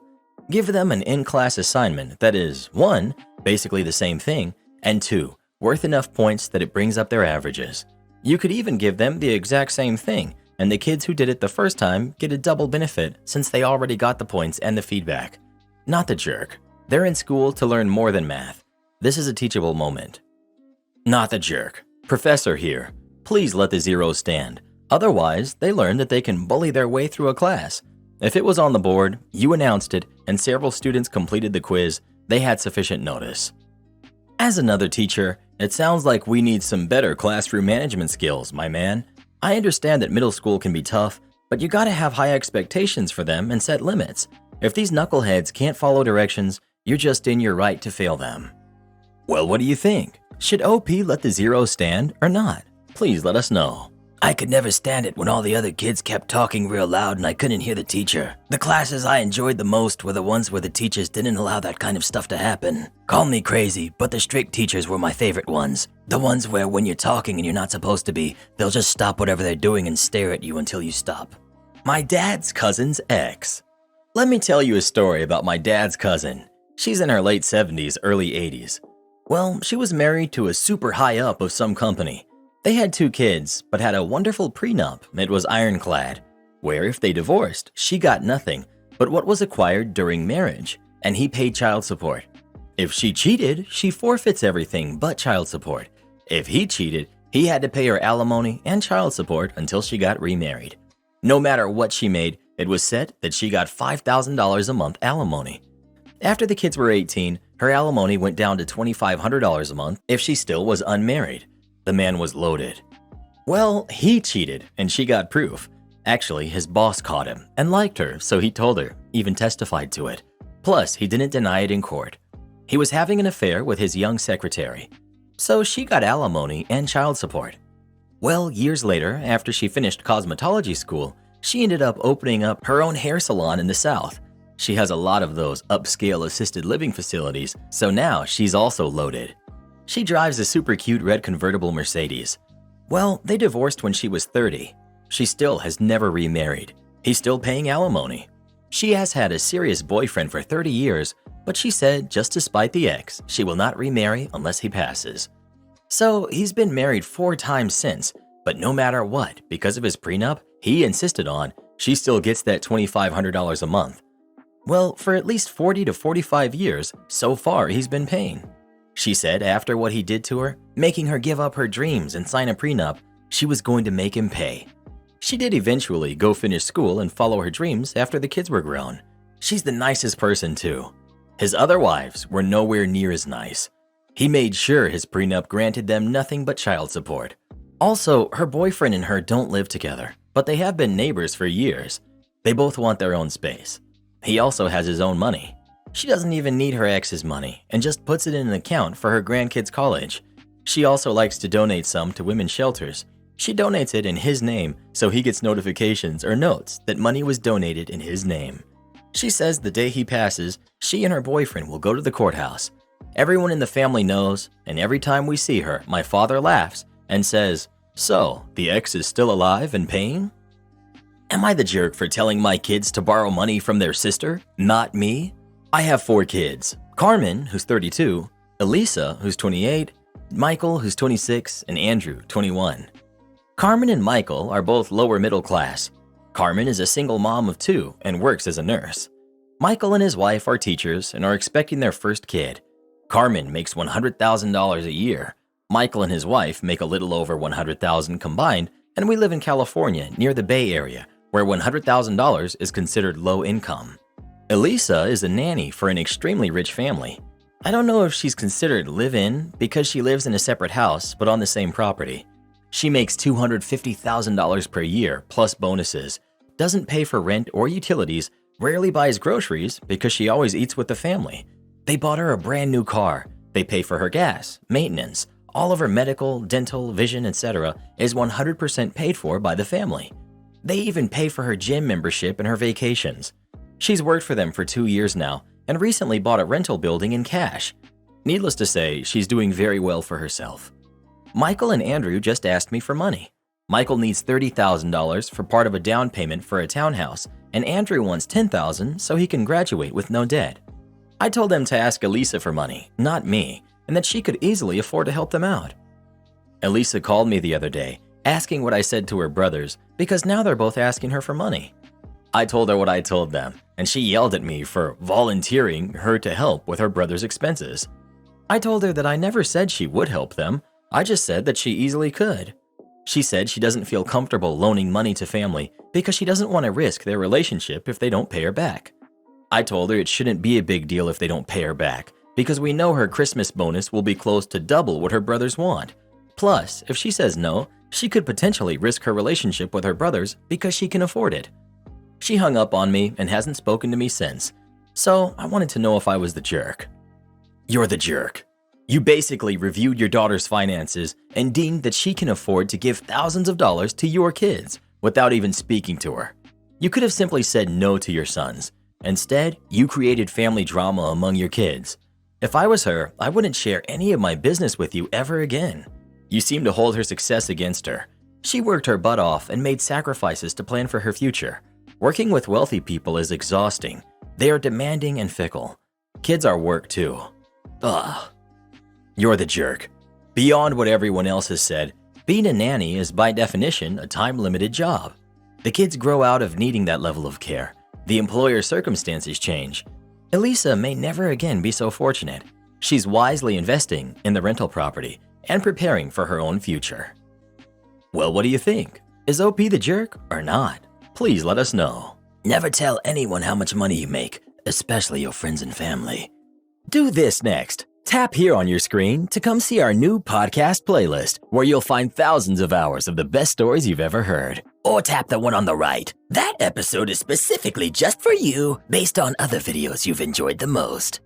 Give them an in-class assignment that is 1, basically the same thing, and 2, worth enough points that it brings up their averages. You could even give them the exact same thing, and the kids who did it the first time get a double benefit since they already got the points and the feedback. Not the jerk. They're in school to learn more than math. This is a teachable moment. Not the jerk. Professor here. Please let the 0 stand. Otherwise, they learn that they can bully their way through a class. If it was on the board, you announced it, and several students completed the quiz, they had sufficient notice. As another teacher, it sounds like we need some better classroom management skills, my man. I understand that middle school can be tough, But you gotta have high expectations for them and set limits. If these knuckleheads can't follow directions, you're just in your right to fail them. Well, what do you think? Should OP let the zeros stand or not? Please let us know. I could never stand it when all the other kids kept talking real loud and I couldn't hear the teacher. The classes I enjoyed the most were the ones where the teachers didn't allow that kind of stuff to happen. Call me crazy, but the strict teachers were my favorite ones. The ones where when you're talking and you're not supposed to be, they'll just stop whatever they're doing and stare at you until you stop. My dad's cousin's ex. Let me tell you a story about my dad's cousin. She's in her late 70s, early 80s. Well, she was married to a super high up of some company. They had 2 kids, but had a wonderful prenup. It was ironclad, where if they divorced, she got nothing but what was acquired during marriage, and he paid child support. If she cheated, she forfeits everything but child support. If he cheated, he had to pay her alimony and child support until she got remarried. No matter what she made, it was set that she got $5,000 a month alimony. After the kids were 18, her alimony went down to $2,500 a month if she still was unmarried. The man was loaded. Well, he cheated and she got proof. Actually, his boss caught him and liked her, so he told her, even testified to it. Plus, he didn't deny it in court. He was having an affair with his young secretary. So she got alimony and child support. Well, years later, after she finished cosmetology school, she ended up opening up her own hair salon in the South. She has a lot of those upscale assisted living facilities, so now she's also loaded. She drives a super cute red convertible Mercedes. Well, they divorced when she was 30. She still has never remarried. He's still paying alimony. She has had a serious boyfriend for 30 years, but she said just to spite the ex, she will not remarry unless he passes. So he's been married 4 times since, but no matter what, because of his prenup, he insisted on, she still gets that $2,500 a month. Well, for at least 40 to 45 years, so far he's been paying. She said after what he did to her, making her give up her dreams and sign a prenup, she was going to make him pay. She did eventually go finish school and follow her dreams after the kids were grown. She's the nicest person too. His other wives were nowhere near as nice. He made sure his prenup granted them nothing but child support. Also, her boyfriend and her don't live together, but they have been neighbors for years. They both want their own space. He also has his own money. She doesn't even need her ex's money and just puts it in an account for her grandkids' college. She also likes to donate some to women's shelters. She donates it in his name so he gets notifications or notes that money was donated in his name. She says the day he passes, she and her boyfriend will go to the courthouse. Everyone in the family knows, and every time we see her, my father laughs and says, "So, the ex is still alive and paying?" Am I the jerk for telling my kids to borrow money from their sister, not me? I have 4 kids. Carmen, who's 32, Elisa, who's 28, Michael, who's 26, and Andrew, 21. Carmen and Michael are both lower middle class. Carmen is a single mom of 2 and works as a nurse. Michael and his wife are teachers and are expecting their first kid. Carmen makes $100,000 a year. Michael and his wife make a little over $100,000 combined, and we live in California near the Bay Area, where $100,000 is considered low income. Elisa is a nanny for an extremely rich family. I don't know if she's considered live-in because she lives in a separate house but on the same property. She makes $250,000 per year plus bonuses, doesn't pay for rent or utilities, rarely buys groceries because she always eats with the family. They bought her a brand new car. They pay for her gas, maintenance, all of her medical, dental, vision, etc. is 100% paid for by the family. They even pay for her gym membership and her vacations. She's worked for them for 2 years now and recently bought a rental building in cash. Needless to say, she's doing very well for herself. Michael and Andrew just asked me for money. Michael needs $30,000 for part of a down payment for a townhouse, and Andrew wants $10,000 so he can graduate with no debt. I told them to ask Elisa for money, not me, and that she could easily afford to help them out. Elisa called me the other day, asking what I said to her brothers because now they're both asking her for money. I told her what I told them, and she yelled at me for volunteering her to help with her brother's expenses. I told her that I never said she would help them, I just said that she easily could. She said she doesn't feel comfortable loaning money to family because she doesn't want to risk their relationship if they don't pay her back. I told her it shouldn't be a big deal if they don't pay her back because we know her Christmas bonus will be close to double what her brothers want. Plus, if she says no, She could potentially risk her relationship with her brothers because she can afford it. She hung up on me and hasn't spoken to me since, so I wanted to know if I was the jerk. You're the jerk. You basically reviewed your daughter's finances and deemed that she can afford to give thousands of dollars to your kids without even speaking to her. You could have simply said no to your sons. Instead, you created family drama among your kids. If I was her, I wouldn't share any of my business with you ever again. You seem to hold her success against her. She worked her butt off and made sacrifices to plan for her future. Working with wealthy people is exhausting. They are demanding and fickle. Kids are work too. Ugh. You're the jerk. Beyond what everyone else has said, being a nanny is by definition a time-limited job. The kids grow out of needing that level of care. The employer's circumstances change. Elisa may never again be so fortunate. She's wisely investing in the rental property and preparing for her own future. Well, what do you think? Is OP the jerk or not? Please let us know. Never tell anyone how much money you make, especially your friends and family. Do this next. Tap here on your screen to come see our new podcast playlist, where you'll find thousands of hours of the best stories you've ever heard. Or tap the one on the right. That episode is specifically just for you, based on other videos you've enjoyed the most.